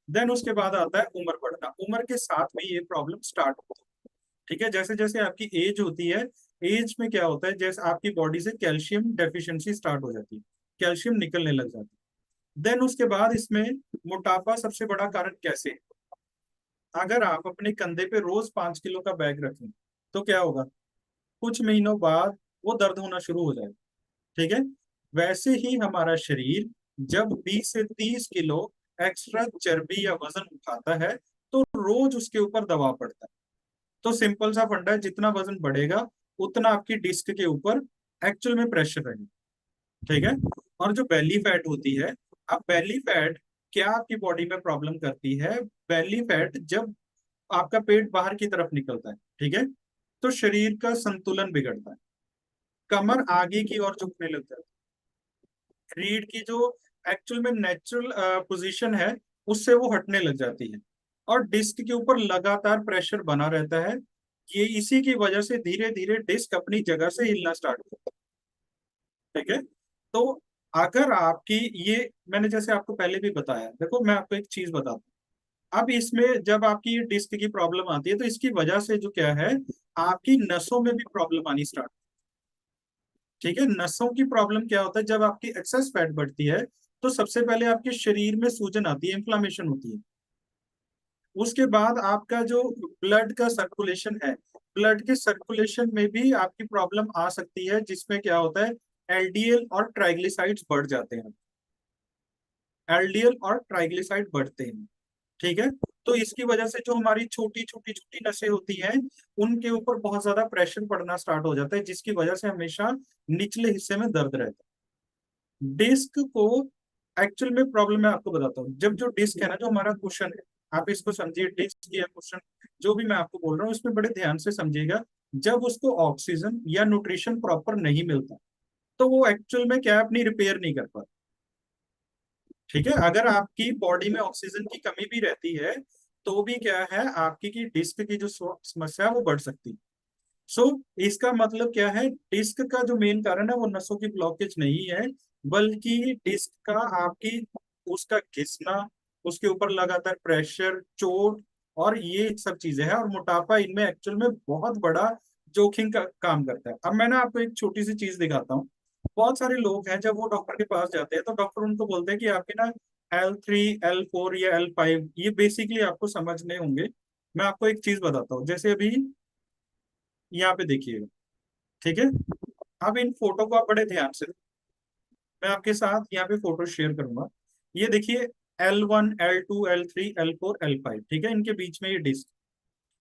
देन उसके बाद आता है उम्र बढ़ना, उम्र के साथ में ये प्रॉब्लम स्टार्ट होती है। ठीक है, जैसे जैसे आपकी एज होती है, एज में क्या होता है, जैसे आपकी बॉडी से कैल्शियम डेफिशिएंसी स्टार्ट हो जाती है, कैल्शियम निकलने लग जाती है। देन उसके बाद इसमें मोटापा सबसे बड़ा कारण कैसे है? अगर आप अपने कंधे पे रोज 5 किलो का बैग रखें तो क्या होगा, कुछ महीनों बाद वो दर्द होना शुरू हो जाएगा। ठीक है, वैसे ही हमारा शरीर जब 20 से 30 किलो एक्स्ट्रा चर्बी या वजन उठाता है तो रोज उसके ऊपर दबाव पड़ता है। तो सिंपल सा फंडा है, जितना वजन बढ़ेगा उतना आपकी डिस्क के ऊपर एक्चुअल में प्रेशर रहेगा। ठीक है, और जो बेली फैट होती है, अब बेली फैट क्या आपकी बॉडी में प्रॉब्लम करती है? बेली फैट जब आपका पेट बाहर की तरफ निकलता है, ठीक है, तो शरीर का संतुलन बिगड़ता है, कमर आगे की ओर झुकने लग जाती है, रीढ़ की जो एक्चुअल में नेचुरल पोजीशन है उससे वो हटने लग जाती है, और डिस्क के ऊपर लगातार प्रेशर बना रहता है। ये इसी की वजह से धीरे धीरे डिस्क अपनी जगह से हिलना स्टार्ट होता है। ठीक है, तो अगर आपकी ये, मैंने जैसे आपको पहले भी बताया, देखो मैं आपको एक चीज बताता हूँ। अब इसमें जब आपकी ये डिस्क की प्रॉब्लम आती है तो इसकी वजह से जो क्या है, आपकी नसों में भी प्रॉब्लम आनी स्टार्ट। ठीक है, नसों की प्रॉब्लम क्या होता है, जब आपकी एक्सेस फैट बढ़ती है तो सबसे पहले आपके शरीर में सूजन आती है, इन्फ्लामेशन होती है। उसके बाद आपका जो ब्लड का सर्कुलेशन है, ब्लड के सर्कुलेशन में भी आपकी प्रॉब्लम आ सकती है, जिसमें क्या होता है, एलडीएल और ट्राइग्लिसराइड्स बढ़ जाते हैं, एलडीएल और ट्राइग्लिसराइड बढ़ते हैं। ठीक है, तो इसकी वजह से जो हमारी छोटी छोटी छोटी नसें होती हैं उनके ऊपर बहुत ज्यादा प्रेशर पड़ना स्टार्ट हो जाता है, जिसकी वजह से हमेशा निचले हिस्से में दर्द रहता है। डिस्क को एक्चुअल में प्रॉब्लम मैं आपको बताता हूँ, जब जो डिस्क है ना, जो हमारा कुशन है, आप इसको समझिए, डिस्क या कुशन जो भी मैं आपको बोल रहा हूँ इसमें बड़े ध्यान से समझिएगा। जब उसको ऑक्सीजन या न्यूट्रिशन प्रॉपर नहीं मिलता तो वो एक्चुअल में क्या है, अपनी रिपेयर नहीं कर पाता। ठीक है, अगर आपकी बॉडी में ऑक्सीजन की कमी भी रहती है तो भी क्या है, आपकी की डिस्क की जो समस्या है वो बढ़ सकती है। सो इसका मतलब क्या है, डिस्क का जो मेन कारण है वो नसों की ब्लॉकेज नहीं है, बल्कि डिस्क का आपकी उसका घिसना, उसके ऊपर लगातार प्रेशर, चोट, और ये सब चीजें हैं। और मोटापा इनमें एक्चुअल में बहुत बड़ा जोखिम का काम करता है। अब मैं ना आपको एक छोटी सी चीज दिखाता हूँ। बहुत सारे लोग हैं, जब वो डॉक्टर के पास जाते हैं तो डॉक्टर उनको बोलते हैं कि आपके ना L3, L4 या L5, ये बेसिकली आपको समझने होंगे। मैं आपको एक चीज बताता हूँ, जैसे अभी यहाँ पे देखिएगा। ठीक है, अब इन फोटो को आप बड़े ध्यान से, मैं आपके साथ यहाँ पे फोटो शेयर करूंगा। ये देखिए, L1, L2, L3, L4, L5, ठीक है, इनके बीच में ये डिस्क,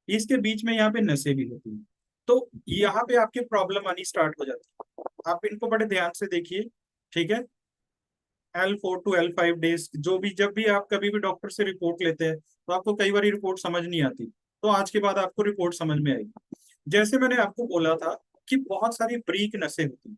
इसके बीच में यहाँ पे नसें भी होती हैं। तो यहाँ पे आपकी प्रॉब्लम आनी स्टार्ट हो जाती है। आप इनको बड़े ध्यान से देखिए, ठीक है। L4 to L5 डेज, जो भी जब भी आप कभी भी डॉक्टर से रिपोर्ट लेते हैं तो आपको कई बार रिपोर्ट समझ नहीं आती, तो आज के बाद आपको रिपोर्ट समझ में आएगी। जैसे मैंने आपको बोला था कि बहुत सारी ब्रीक नसें होती हैं।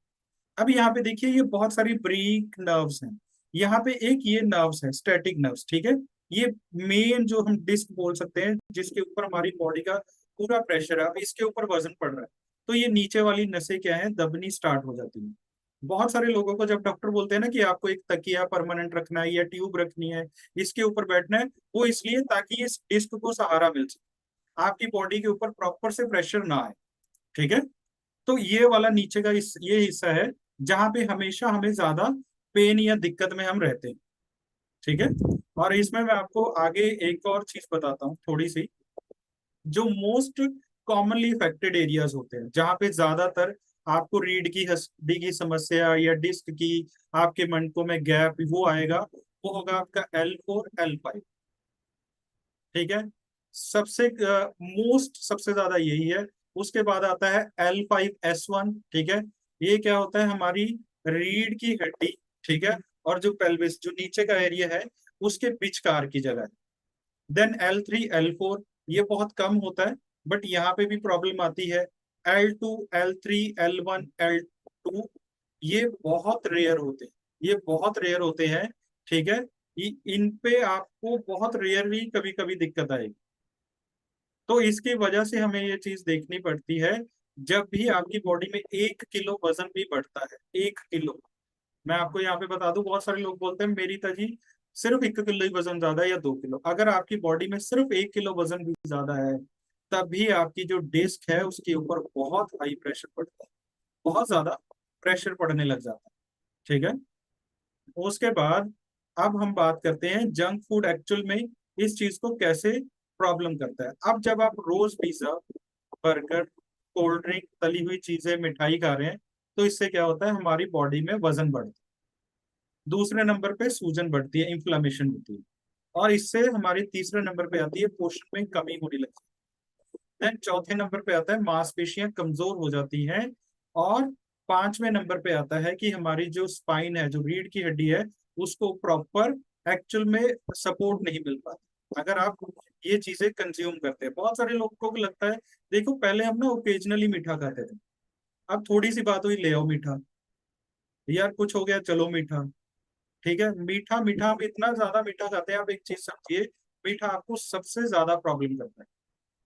अब यहाँ पे देखिए, ये बहुत सारी ब्रीक नर्व्स हैं। यहाँ पे एक ये नर्व्स है, स्टैटिक नर्व्स, ठीक है। ये मेन जो हम डिस्क बोल सकते हैं, जिसके ऊपर हमारी बॉडी का पूरा प्रेशर है, अब इसके ऊपर वजन पड़ रहा है, तो ये नीचे वाली नसें क्या है, दबनी स्टार्ट हो जाती है। बहुत सारे लोगों को जब डॉक्टर बोलते हैं ना कि आपको एक तकिया परमानेंट रखना है या ट्यूब रखनी है, इसके ऊपर बैठना है, वो इसलिए ताकि इस डिस्क को सहारा मिल सके, आपकी बॉडी के ऊपर प्रॉपर से प्रेशर ना आए, ठीक है। तो ये वाला नीचे का ये हिस्सा है जहां पे हमेशा हमें ज्यादा पेन या दिक्कत में हम रहते हैं, ठीक है। और इसमें मैं आपको आगे एक और चीज बताता हूँ थोड़ी सी, जो मोस्ट कॉमनली इफेक्टेड एरियाज होते हैं, जहां पे ज्यादातर आपको रीढ़ की हड्डी की समस्या या डिस्क की, आपके मनकों में गैप वो आएगा, वो होगा आपका L4 L5, ठीक है। सबसे मोस्ट सबसे ज्यादा यही है। उसके बाद आता है L5S1, ठीक है। ये क्या होता है, हमारी रीढ़ की हड्डी, ठीक है, और जो पेल्विस जो नीचे का एरिया है उसके बीचकार की जगह है। देन L3 L4, ये बहुत कम होता है, बट यहाँ पे भी प्रॉब्लम आती है। L2 L3 L1 L2, ये बहुत रेयर होते हैं, ये बहुत रेयर होते हैं, ठीक है। इन पे आपको बहुत रेयरली कभी कभी दिक्कत आएगी। तो इसकी वजह से हमें ये चीज देखनी पड़ती है, जब भी आपकी बॉडी में 1 किलो वजन भी बढ़ता है, 1 किलो। मैं आपको यहाँ पे बता दूं, बहुत सारे लोग बोलते हैं मेरी तजी सिर्फ 1 किलो ही वजन ज्यादा है या 2 किलो। अगर आपकी बॉडी में सिर्फ 1 किलो वजन भी ज्यादा है, तभी आपकी जो डिस्क है उसके ऊपर बहुत हाई प्रेशर पड़ता है, बहुत ज्यादा प्रेशर पड़ने लग जाता है, ठीक है। उसके बाद अब हम बात करते हैं जंक फूड एक्चुअल में इस चीज को कैसे प्रॉब्लम करता है। अब जब आप रोज पिज्जा, बर्गर, कोल्ड ड्रिंक, तली हुई चीजें, मिठाई खा रहे हैं, तो इससे क्या होता है, हमारी बॉडी में वजन बढ़ता है। दूसरे नंबर पे सूजन बढ़ती है, इन्फ्लामेशन होती है, और इससे हमारी तीसरे नंबर पे आती है पोषण में कमी होने लगती है। देन चौथे नंबर पे आता है मांसपेशियां कमजोर हो जाती हैं, और पांचवें नंबर पे आता है कि हमारी जो स्पाइन है, जो रीढ़ की हड्डी है, उसको प्रॉपर एक्चुअल में सपोर्ट नहीं मिल पाता अगर आप ये चीजें कंज्यूम करते हैं। बहुत सारे लोगों को लगता है, देखो पहले हम ना ओकेजनली मीठा खाते थे, अब थोड़ी सी बात हुई ले आओ मीठा, यार कुछ हो गया चलो मीठा, ठीक है। मीठा मीठा आप इतना ज्यादा मीठा खाते हैं, आप एक चीज समझिए, मीठा आपको सबसे ज्यादा प्रॉब्लम करता है।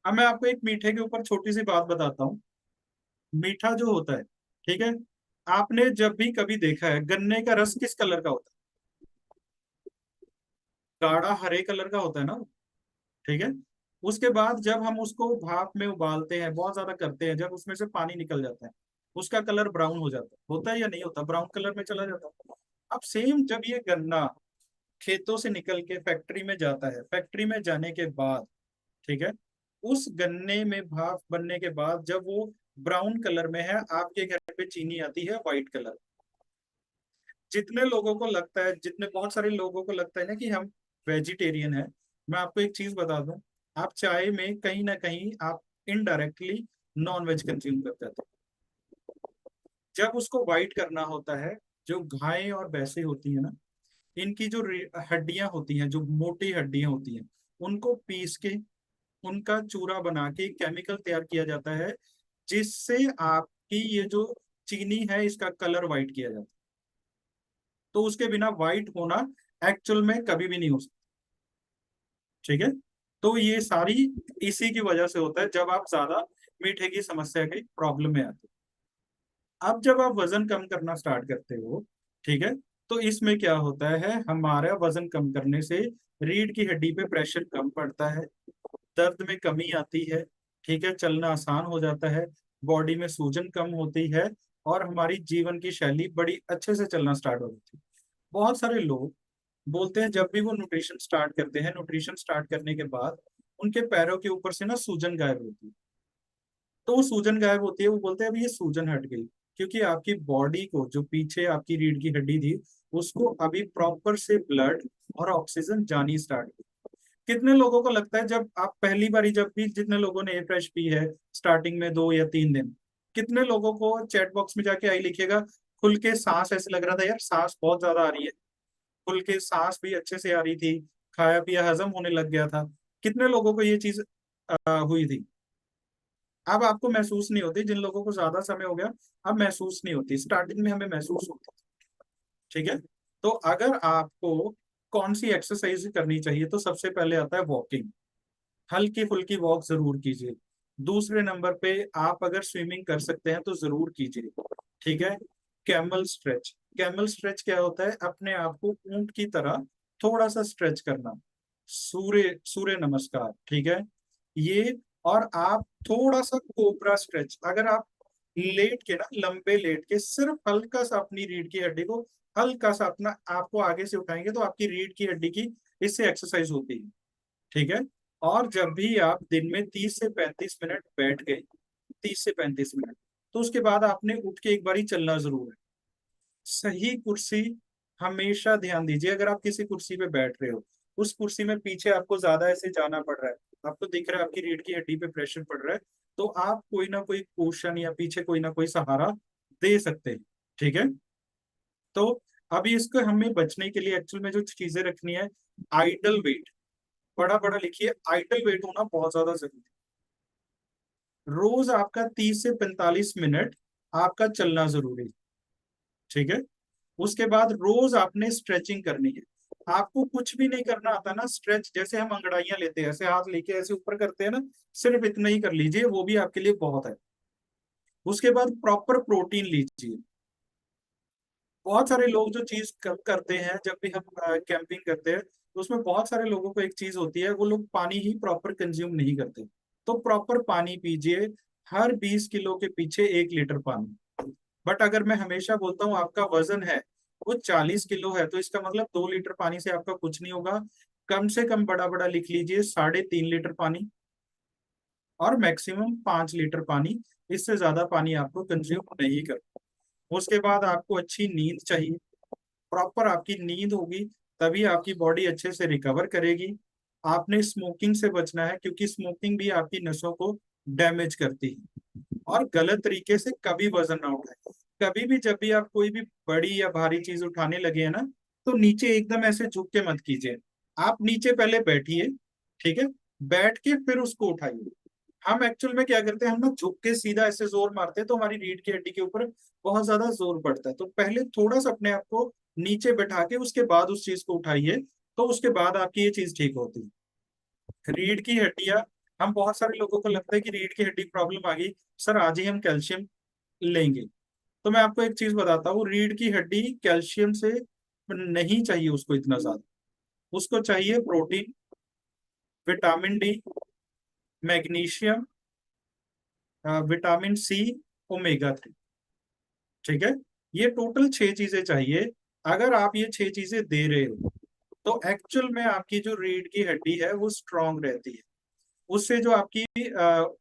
अब मैं आपको एक मीठे के ऊपर छोटी सी बात बताता हूँ। मीठा जो होता है, ठीक है, आपने जब भी कभी देखा है गन्ने का रस किस कलर का होता है, गाढ़ा हरे कलर का होता है ना, ठीक है। उसके बाद जब हम उसको भाप में उबालते हैं, बहुत ज्यादा करते हैं, जब उसमें से पानी निकल जाता है, उसका कलर ब्राउन हो जाता है, होता है या नहीं होता, ब्राउन कलर में चला जाता है। अब सेम जब ये गन्ना खेतों से निकल के फैक्ट्री में जाता है, फैक्ट्री में जाने के बाद, ठीक है, उस गन्ने में भाप बनने के बाद जब वो ब्राउन कलर में है, आपके घर पे चीनी आती है व्हाइट कलर। जितने लोगों को लगता है, जितने बहुत सारे लोगों को लगता है ना कि हम वेजिटेरियन है, मैं आपको एक चीज बता दूं, आप चाय में कहीं ना कहीं आप इनडायरेक्टली नॉन वेज कंज्यूम करते थे। जब उसको व्हाइट करना होता है, जो गायें और भैंसें होती है ना, इनकी जो हड्डियां होती हैं, जो मोटी हड्डियां होती हैं, उनको पीस के उनका चूरा बना के केमिकल तैयार किया जाता है, जिससे आपकी ये जो चीनी है इसका कलर व्हाइट किया जाता है। तो उसके बिना व्हाइट होना एक्चुअल में कभी भी नहीं हो सकता, ठीक है। तो ये सारी इसी की वजह से होता है जब आप ज्यादा मीठे की समस्या की प्रॉब्लम में आते हो। अब जब आप वजन कम करना स्टार्ट करते हो, ठीक है, तो इसमें क्या होता है, हमारा वजन कम करने से रीढ़ की हड्डी पे प्रेशर कम पड़ता है, दर्द में कमी आती है, ठीक है, चलना आसान हो जाता है, बॉडी में सूजन कम होती है, और हमारी जीवन की शैली बड़ी अच्छे से चलना स्टार्ट हो जाती है। बहुत सारे लोग बोलते हैं जब भी वो न्यूट्रिशन स्टार्ट करते हैं, न्यूट्रिशन स्टार्ट करने के बाद उनके पैरों के ऊपर से ना सूजन गायब होती है। तो वो सूजन गायब होती है, वो बोलते हैं अभी ये सूजन हट गई, क्योंकि आपकी बॉडी को, जो पीछे आपकी रीढ़ की हड्डी थी, उसको अभी प्रॉपर से ब्लड और ऑक्सीजन जानी स्टार्ट हुई। कितने लोगों को लगता है जब आप पहली बारी, जब भी जितने लोगों ने ए फ्रेश पी है स्टार्टिंग में 2 या 3 दिन, कितने लोगों को चैट बॉक्स में जाके आई लिखिएगा, खुल के सांस ऐसे लग रहा था यार, सांस बहुत ज्यादा आ रही है, खुल के सांस भी अच्छे से आ रही थी, खाया पिया हजम होने लग गया था। कितने लोगों को ये चीज हुई थी? अब आपको महसूस नहीं होती, जिन लोगों को ज्यादा समय हो गया अब महसूस नहीं होती, स्टार्टिंग में हमें महसूस होती। ठीक है, तो अगर आपको कौन सी एक्सरसाइज करनी चाहिए, तो सबसे पहले आता है वॉकिंग। हल्की फुल्की वॉक जरूर कीजिए। दूसरे नंबर पे आप अगर स्विमिंग कर सकते हैं तो जरूर कीजिए। ठीक है, कैमल स्ट्रेच। कैमल स्ट्रेच क्या होता है? अपने आप को ऊंट की तरह थोड़ा सा स्ट्रेच करना। सूर्य सूर्य नमस्कार। ठीक है, ये। और आप थोड़ा सा कोबरा स्ट्रेच, अगर आप लेट के ना, लंबे लेट के सिर्फ हल्का सा अपनी रीढ़ की हड्डी को हल्का सा अपना आपको आगे से उठाएंगे तो आपकी रीढ़ की हड्डी की इससे एक्सरसाइज होती है। ठीक है, और जब भी आप दिन में 30 से 35 मिनट बैठ गए, 30 से 35 मिनट, तो उसके बाद आपने उठ के एक बारी चलना जरूर है। सही कुर्सी, हमेशा ध्यान दीजिए, अगर आप किसी कुर्सी पे बैठ रहे हो, उस कुर्सी में पीछे आपको ज्यादा ऐसे जाना पड़ रहा है, आपको दिख रहा है आपकी रीढ़ की हड्डी पे प्रेशर पड़ रहा है, तो आप कोई ना कोई कुशन या पीछे कोई ना कोई सहारा दे सकते हैं। ठीक है, तो अभी इसको हमें बचने के लिए एक्चुअल में जो चीजें रखनी है, आइडल वेट, बड़ा बड़ा लिखिए, आइडल वेट होना बहुत ज्यादा जरूरी है। रोज आपका 30 से 45 मिनट आपका चलना जरूरी है। ठीक है, उसके बाद रोज आपने स्ट्रेचिंग करनी है। आपको कुछ भी नहीं करना आता ना, स्ट्रेच जैसे हम अंगड़ाइयां लेते हैं, ऐसे हाथ लेके ऐसे ऊपर करते हैं ना, सिर्फ इतना ही कर लीजिए, वो भी आपके लिए बहुत है। उसके बाद प्रॉपर प्रोटीन लीजिए। बहुत सारे लोग जो चीज करते हैं, जब भी हम कैंपिंग करते हैं, तो उसमें बहुत सारे लोगों को एक चीज होती है, वो लोग पानी ही प्रॉपर कंज्यूम नहीं करते। तो प्रॉपर पानी पीजिए, हर 20 किलो के पीछे 1 लीटर पानी। बट अगर मैं हमेशा बोलता हूँ आपका वजन है वो 40 किलो है, तो इसका मतलब 2 लीटर पानी से आपका कुछ नहीं होगा। कम से कम बड़ा बड़ा लिख लीजिए, 3.5 लीटर पानी और मैक्सिमम 5 लीटर पानी, इससे ज्यादा पानी आपको कंज्यूम नहीं करना। उसके बाद आपको अच्छी नींद चाहिए। प्रॉपर आपकी नींद होगी तभी आपकी बॉडी अच्छे से रिकवर करेगी। आपने स्मोकिंग से बचना है, क्योंकि स्मोकिंग भी आपकी नसों को डैमेज करती है। और गलत तरीके से कभी वजन ना उठाए। कभी भी जब भी आप कोई भी बड़ी या भारी चीज उठाने लगे हैं ना, तो नीचे एकदम ऐसे झुक के मत कीजिए। आप नीचे पहले बैठिए। ठीक है, बैठ के फिर उसको उठाइए। हम एक्चुअल में क्या करते हैं, हम ना झुक के सीधा ऐसे जोर मारते हैं, तो हमारी रीढ़ की हड्डी के ऊपर बहुत ज्यादा जोर पड़ता है। तो पहले थोड़ा सा अपने आप को नीचे बैठा के उसके बाद उस चीज को उठाइए, तो उसके बाद आपकी ये चीज ठीक होती है। रीढ़ की हड्डियां, हम बहुत सारे लोगों को लगता है कि रीढ़ की हड्डी प्रॉब्लम आ गई सर, आज ही हम कैल्शियम लेंगे। तो मैं आपको एक चीज बताता हूँ, रीढ़ की हड्डी कैल्शियम से नहीं चाहिए उसको इतना ज्यादा। उसको चाहिए protein, vitamin D, magnesium, vitamin C, omega 3। ठीक है, ये टोटल 6 चीजें चाहिए। अगर आप ये 6 चीजें दे रहे हो, तो एक्चुअल में आपकी जो रीढ़ की हड्डी है वो स्ट्रांग रहती है। उससे जो आपकी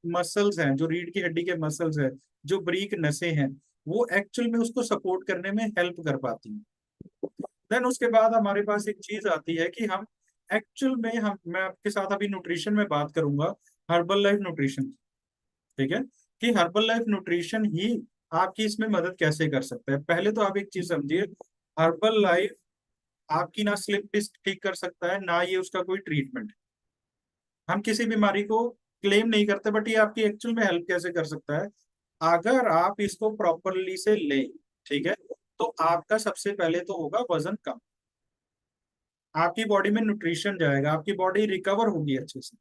मसल्स हैं, जो रीढ़ की हड्डी के मसल्स हैं, जो ब्रीक नसें हैं, वो एक्चुअल में उसको सपोर्ट करने में हेल्प कर पाती हैं। देन उसके बाद हमारे पास एक चीज आती है कि हम एक्चुअल में, हम मैं आपके साथ अभी न्यूट्रिशन में बात करूंगा, हर्बल लाइफ न्यूट्रिशन। ठीक है, कि हर्बल लाइफ न्यूट्रिशन ही आपकी इसमें मदद कैसे कर सकता है। पहले तो आप एक चीज समझिए, हर्बल लाइफ आपकी ना स्लिप डिस्क ठीक कर सकता है, ना ये उसका कोई ट्रीटमेंट। हम किसी बीमारी को क्लेम नहीं करते, बट ये आपकी एक्चुअल में हेल्प कैसे कर सकता है, अगर आप इसको प्रॉपरली से लें। ठीक है, तो आपका सबसे पहले तो होगा वजन कम, आपकी बॉडी में न्यूट्रिशन जाएगा, आपकी बॉडी रिकवर होगी अच्छे से।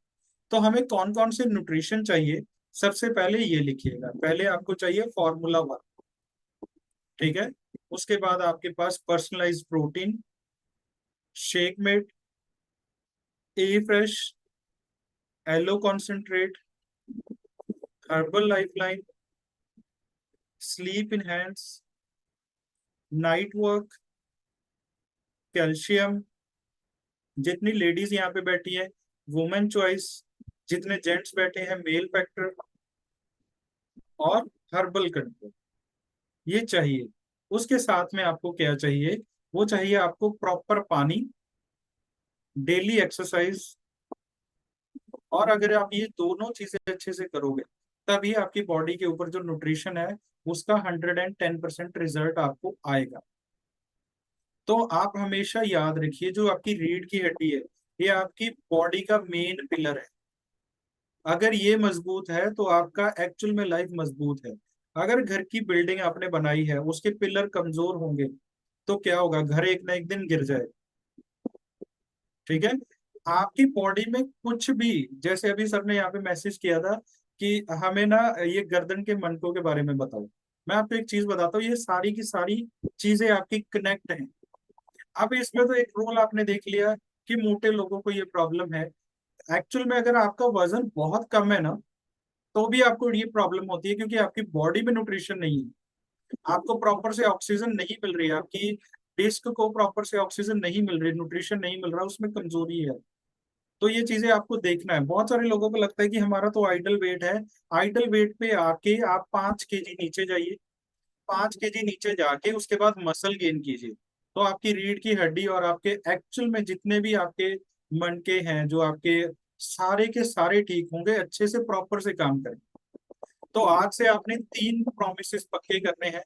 तो हमें कौन कौन से न्यूट्रिशन चाहिए, सबसे पहले ये लिखिएगा। पहले आपको चाहिए Formula 1। ठीक है, उसके बाद आपके पास personalise protein, shakemate, afresh, aloe concentrate, Herbalifeline, sleep enhance, night work, calcium, जितनी लेडीज यहाँ पे बैठी है वुमेन चॉइस, जितने जेंट्स बैठे हैं मेल फैक्टर, और हर्बल कंट्रोल, ये चाहिए। उसके साथ में आपको क्या चाहिए, वो चाहिए आपको प्रॉपर पानी, डेली एक्सरसाइज, और अगर आप ये दोनों चीजें अच्छे से करोगे तभी आपकी बॉडी के ऊपर जो न्यूट्रिशन है उसका 110% रिजल्ट आपको आएगा। तो आप हमेशा याद रखिए जो आपकी रीढ़ की हड्डी है ये आपकी बॉडी का मेन पिलर है। अगर ये मजबूत है तो आपका एक्चुअल में लाइफ मजबूत है। अगर घर की बिल्डिंग आपने बनाई है उसके पिलर कमजोर होंगे तो क्या होगा, घर एक ना एक दिन गिर जाए। ठीक है। आपकी बॉडी में कुछ भी, जैसे अभी सर ने यहाँ पे मैसेज किया था कि हमें ना ये गर्दन के मनकों के बारे में बताओ। मैं आपको एक चीज बताता हूँ, ये सारी की सारी चीजें आपकी कनेक्ट हैं। अब इसमें तो एक रोल आपने देख लिया कि मोटे लोगों को ये प्रॉब्लम है। एक्चुअल में अगर आपका वजन बहुत कम है ना तो भी आपको ये प्रॉब्लम होती है क्योंकि आपकी बॉडी में न्यूट्रिशन नहीं है। आपको प्रॉपर से ऑक्सीजन नहीं मिल रही है, आपकी डिस्क को प्रॉपर से ऑक्सीजन नहीं मिल रही, न्यूट्रिशन नहीं मिल रहा, उसमें कमजोरी है। तो ये चीजें आपको देखना है। बहुत सारे लोगों को लगता है कि हमारा तो आइडल वेट है, आइडल वेट पे आके आप 5 kg नीचे जाइए, 5 kg नीचे जाके उसके बाद मसल गेन कीजिए। तो आपकी रीढ़ की हड्डी और आपके एक्चुअल में जितने भी आपके मनके हैं जो आपके सारे के सारे ठीक होंगे, अच्छे से प्रॉपर से काम करें। तो आज से आपने 3 प्रॉमिसेस पक्के करने हैं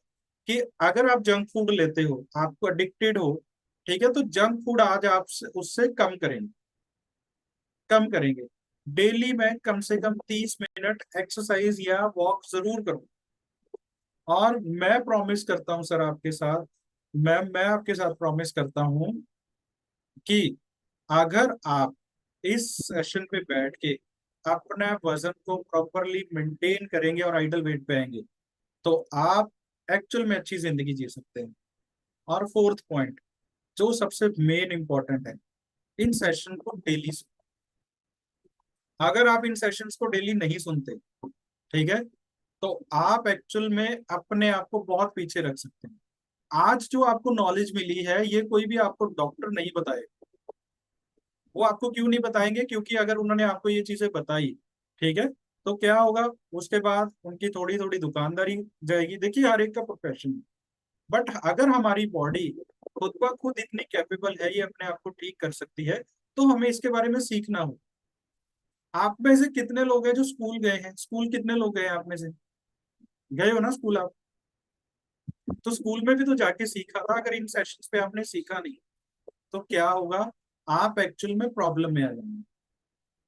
कि अगर आप जंक फूड लेते हो, आपको एडिक्टेड हो, ठीक है, तो जंक फूड आज आप उससे कम करेंगे, कम करेंगे। डेली में कम से कम 30 मिनट एक्सरसाइज या वॉक जरूर करो। और मैं प्रॉमिस करता हूं सर आपके साथ, मैं आपके साथ प्रॉमिस करता हूं कि अगर आप इस सेशन पे बैठ के अपना वजन को प्रॉपरली मेंटेन करेंगे और आइडल वेट पे आएंगे तो आप एक्चुअल में अच्छी जिंदगी जी सकते हैं। और फोर्थ पॉइंट जो सबसे मेन इंपॉर्टेंट है, इन सेशन को डेली। अगर आप इन सेशंस को डेली नहीं सुनते, ठीक है, तो आप एक्चुअल में अपने आप को बहुत पीछे रख सकते हैं। आज जो आपको नॉलेज मिली है ये कोई भी आपको डॉक्टर नहीं बताए। वो आपको क्यों नहीं बताएंगे, क्योंकि अगर उन्होंने आपको ये चीजें बताई, ठीक है, तो क्या होगा उसके बाद उनकी थोड़ी थोड़ी दुकानदारी जाएगी। देखिए हर एक का प्रोफेशन, बट अगर हमारी बॉडी खुद ब खुद इतनी कैपेबल है, ये अपने आप को ठीक कर सकती है, तो हमें इसके बारे में सीखना हो। आप में से कितने लोग हैं जो स्कूल गए हैं? स्कूल कितने लोग गए हैं आप में से? गए हो ना स्कूल आप? तो स्कूल में भी तो जाके सीखा था। अगर इन सेशंस पे आपने सीखा नहीं तो क्या होगा, आप एक्चुअल में प्रॉब्लम में आ जाएंगे।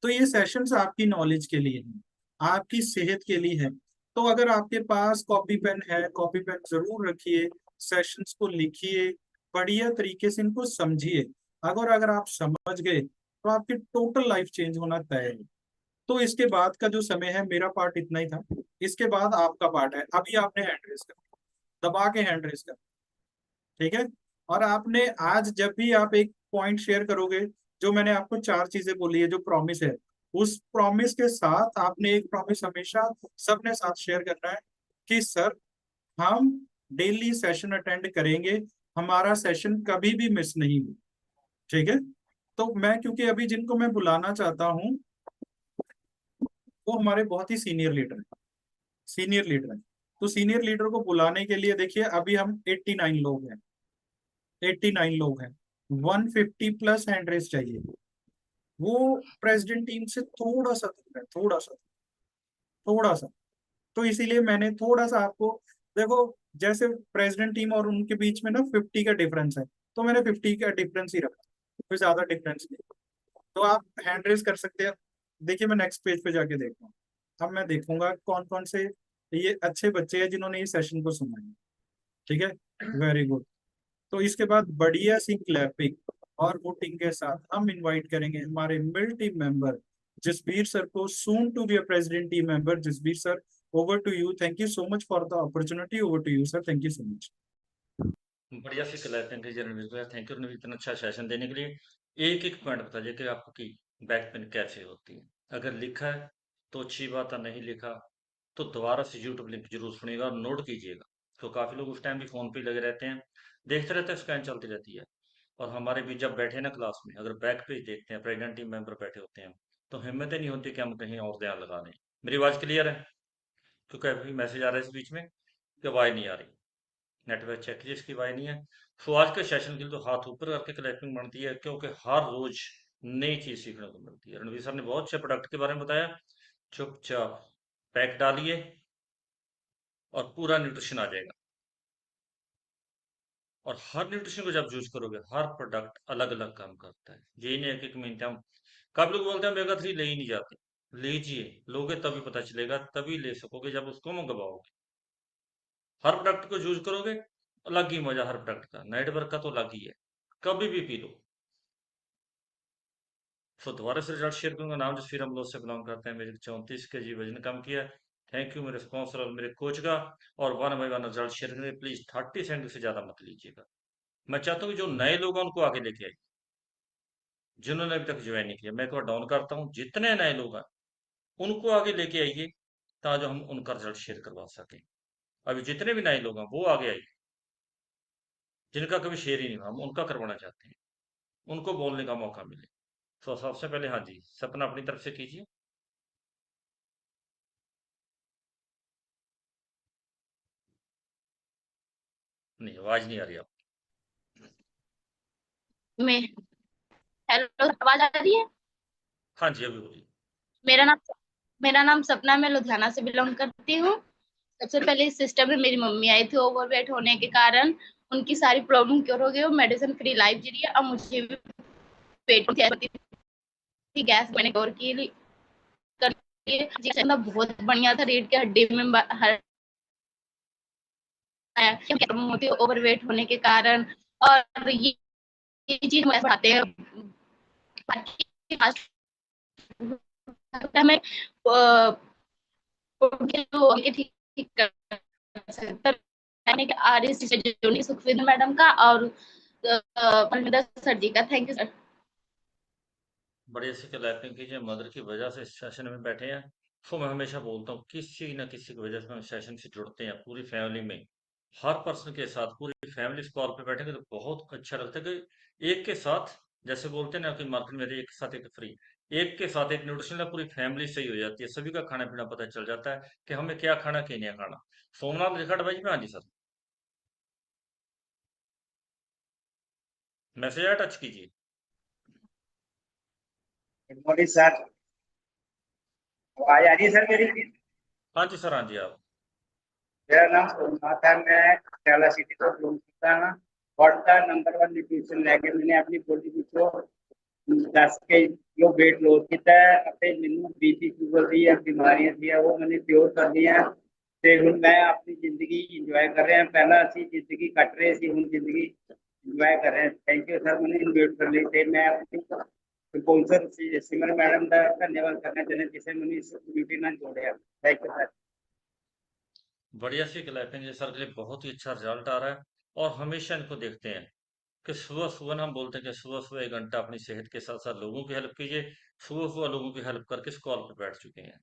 तो ये सेशंस आपकी नॉलेज के लिए हैं, आपकी सेहत के लिए है। तो अगर आपके पास कॉपी पेन है, कॉपी पेन जरूर रखिए, सेशंस को लिखिए, बढ़िया तरीके से इनको समझिए। अगर अगर आप समझ गए तो आपकी टोटल लाइफ चेंज होना तय है। तो इसके बाद का जो समय है, मेरा पार्ट इतना ही था, इसके बाद आपका पार्ट है। अभी आपने हैंड रेस कर, दबा के हैंड रेस कर, ठीक है। और आपने आज जब भी आप एक पॉइंट शेयर करोगे, जो मैंने आपको 4 चीजें बोली है जो प्रॉमिस है, उस प्रॉमिस के साथ आपने एक प्रॉमिस हमेशा सबने साथ शेयर करना है कि सर हम डेली सेशन अटेंड करेंगे, हमारा सेशन कभी भी मिस नहीं हो। ठीक है। तो मैं क्योंकि अभी जिनको मैं बुलाना चाहता हूँ वो हमारे बहुत ही सीनियर लीडर है, सीनियर लीडर है। तो सीनियर लीडर को बुलाने के लिए देखिए अभी हम 89 लोग हैं, 89 लोग हैं, 150 प्लस हैंड रेस चाहिए। वो प्रेसिडेंट टीम से थोड़ा सा दूर है, थोड़ा सा, थोड़ा सा। तो इसीलिए मैंने थोड़ा सा आपको, देखो जैसे प्रेसिडेंट टीम और उनके बीच में ना 50 का डिफरेंस है, तो मैंने 50 का डिफरेंस ही रखा, कोई ज्यादा डिफरेंस नहीं। तो आप हैंड रेस कर सकते हैं। देखिए मैं नेक्स्ट पेज पे जाके देखता हूँ। अब मैं देखूंगा कौन कौन से ये अच्छे बच्चे हैं जिन्होंने ये सेशन को सुना है। ठीक है, वेरी गुड। तो इसके बाद बढ़िया सी क्लैपिंग और वोटिंग के साथ हम इनवाइट करेंगे हमारे मिल टीम मेंबर जसबीर सर को, soon to be a president team member. Jasbir sir, over to you. Thank you so much for the opportunity. Over to you sir, thank you so much. बढ़िया सी क्लैपिंग कीजिए रणवीर भैया, थैंक यू रणवीर इतना अच्छा सेशन देने के लिए। एक एक पॉइंट बताइए कि आपकी बैक पेन कैसे होती है। अगर लिखा है तो अच्छी बात है, नहीं लिखा तो दोबारा से यूट्यूब लिंक जरूर सुनिएगा और नोट कीजिएगा। तो काफी लोग उस टाइम भी फोन पे लगे रहते हैं, देखते रहते हैं, स्कैन चलती रहती है। और हमारे भी जब बैठे ना क्लास में, अगर बैक पेज देखते हैं, प्रेग्नेंट टीम मेंबर बैठे होते हैं, तो हिम्मत ही नहीं होती कि हम कहीं और ध्यान लगा लें। मेरी आवाज क्लियर है? क्योंकि अभी मैसेज आ रहा है इस बीच में कि आवाज नहीं आ रही। नेटवर्क चेक कीजिए, इसकी आवाज नहीं है। तो आज के सेशन के लिए तो हाथ ऊपर करके क्लैपिंग बनती है, क्योंकि हर रोज नई चीज सीखने को मिलती है। रणवीर सर ने बहुत अच्छे प्रोडक्ट के बारे में बताया। चुपचाप पैक डालिए और पूरा न्यूट्रिशन आ जाएगा। और हर न्यूट्रिशन को जब यूज करोगे, हर प्रोडक्ट अलग अलग काम करता है। यही नहीं है कि मिनट हम, काफी लोग बोलते हैं ओमेगा 3 ले ही नहीं जाते। लीजिए, लोगे तभी पता चलेगा, तभी ले सकोगे जब उसको मंगवाओगे। हर प्रोडक्ट को यूज करोगे, अलग ही मजा हर प्रोडक्ट का। नाइट वर्क का तो अलग ही है, कभी भी पी लो। सो दोबारा से रिजल्ट शेयर करूंगा। नाम जसवीर हम लोग से बिलोंग करते हैं। मेरे 34 kg वजन कम किया। थैंक यू मेरे स्पॉन्सर और मेरे कोच का। और one by one result share करेंगे। प्लीज 30 सेकंड से ज्यादा मत लीजिएगा। मैं चाहता हूँ कि जो नए लोग हैं उनको आगे लेके आइए, जिन्होंने अभी तक ज्वाइन नहीं किया। मैं एक बार डाउन करता हूँ, जितने नए लोग हैं उनको आगे लेके आइए, ताकि हम उनका रिजल्ट शेयर करवा सकें। अभी जितने भी नए लोग हैं वो आगे आइए, जिनका कभी शेयर ही नहीं हुआ, हम उनका करवाना चाहते हैं, उनको बोलने का मौका मिले। तो सबसे पहले हाँ जी, सपना अपनी तरफ से कीजिए। नहीं, आवाज नहीं आ रही आप। मैं हेलो, आवाज आ रही है? हाँ जी, अभी बोलिए। मेरा नाम मेरा नाम सपना, मैं लुधियाना से बिलोंग करती हूँ। सबसे पहले इस सिस्टम में मेरी मम्मी आई थी। ओवरवेट होने के कारण उनकी सारी प्रॉब्लम क्योर हो गई, वो मेडिसिन फ्री लाइफ जी रही है। अब मुझे भी पेट की गैस मैंने और की कर लिए। जिसका बहुत बढ़िया था, रेट के हड्डी में हर होती है ओवरवेट होने के कारण। और ये चीज मैं बताते हैं हमें ठीक ठीक कर सकते हैं। आर्यस टीचर सुखविंदर मैडम का और परमिता सर जी का। Thank you sir. बड़े से क्लैपिंग कीजिए। मदर की वजह से इस सेशन में बैठे हैं। सो मैं हमेशा बोलता हूँ, किसी न किसी की वजह से हम सेशन से जुड़ते हैं। पूरी फैमिली में हर पर्सन के साथ पूरी फैमिली इस कॉल पे बैठेंगे तो बहुत अच्छा लगता है कि एक के साथ, जैसे बोलते हैं ना कि मार्केट में एक के साथ एक फ्री, एक के साथ एक न्यूट्रिशन पूरी फैमिली सही हो जाती है। सभी का खाना पीना पता चल जाता है कि हमें क्या खाना क्या नहीं खाना। सोमनाथ रिखट भाई में, हाँ जी सर, मैसेज आया, टच कीजिए। Good morning sir. आवाज आ रही है सर मेरी? हाँ जी सर, हाँ जी आप। मेरा नाम सोमनाथ है, मैं पटियाला सिटी ਤੋਂ ਬਿਲੋਂਗ ਕਰਦਾ ਹਾਂ। वर्ल्ड का नंबर 1 न्यूट्रिशन लेके मैंने अपनी बॉडी ਵਿੱਚੋਂ 10 के जो वेट लॉस ਕੀਤਾ ਹੈ ਅਤੇ ਮੈਨੂੰ ਬੀਪੀ ਸ਼ੂਗਰ ਦੀ ਬਿਮਾਰੀਆਂ ਸੀ ਉਹ मैंने प्योर कर दी है। ਤੇ ਹੁਣ मैं अपनी जिंदगी इंजॉय कर रहे हैं। पहला ਅਸੀਂ जिंदगी ਕੱਟ ਰਹੇ ਸੀ, ਹੁਣ जिंदगी इंजॉय कर रहे हैं। थैंक यू सर मैंने इनवाइट कर ਲਈ। ਤੇ मैं अपनी स्पॉन्सर सिमर मैडम का धन्यवाद करना चाहते जिसे मैंने इस कम्युनिटी ਨਾਲ जोड़ਿਆ। Thank you sir. बढ़िया सी क्लैपिंग है सर के लिए, बहुत ही अच्छा रिजल्ट आ रहा है। और हमेशा इनको देखते हैं कि सुबह सुबह हम बोलते हैं कि सुबह सुबह 1 घंटा अपनी सेहत के साथ साथ लोगों की हेल्प कीजिए। सुबह सुबह लोगों की हेल्प करके इस कॉल पर बैठ चुके हैं।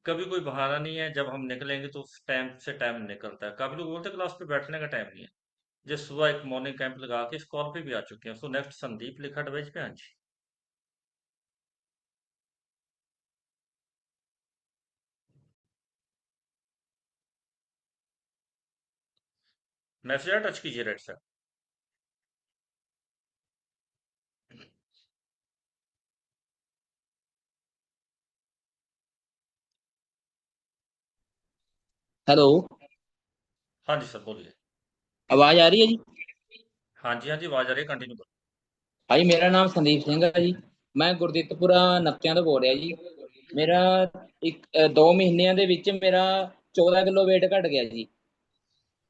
कभी कोई बहाना नहीं है, जब हम निकलेंगे तो उस टाइम से टाइम निकलता है। काफी लोग बोलते हैं क्लास पे बैठने का टाइम नहीं है। जो सुबह एक मॉर्निंग कैंप लगा के इस कॉल पे भी आ चुके हैं। सो नेक्स्ट संदीप लिखा वेज पे, हाँ जी। मैसेज टच कीजिए राइट सर। हेलो, हाँ जी सर, बोलिए। आवाज आ रही है जी? हाँ जी, हाँ जी, आवाज आ रही है, कंटिन्यू करो। भाई मेरा नाम संदीप सिंह है जी। मैं ਗੁਰਦਿੱਤਪੁਰਾ ਨੱਤਿਆਂ ਤੋਂ ਬੋਲ ਰਿਹਾ ਜੀ। ਮੇਰਾ 2 ਮਹੀਨਿਆਂ ਦੇ ਵਿੱਚ ਮੇਰਾ 14 ਕਿਲੋ weight ਘਟ ਗਿਆ ਜੀ।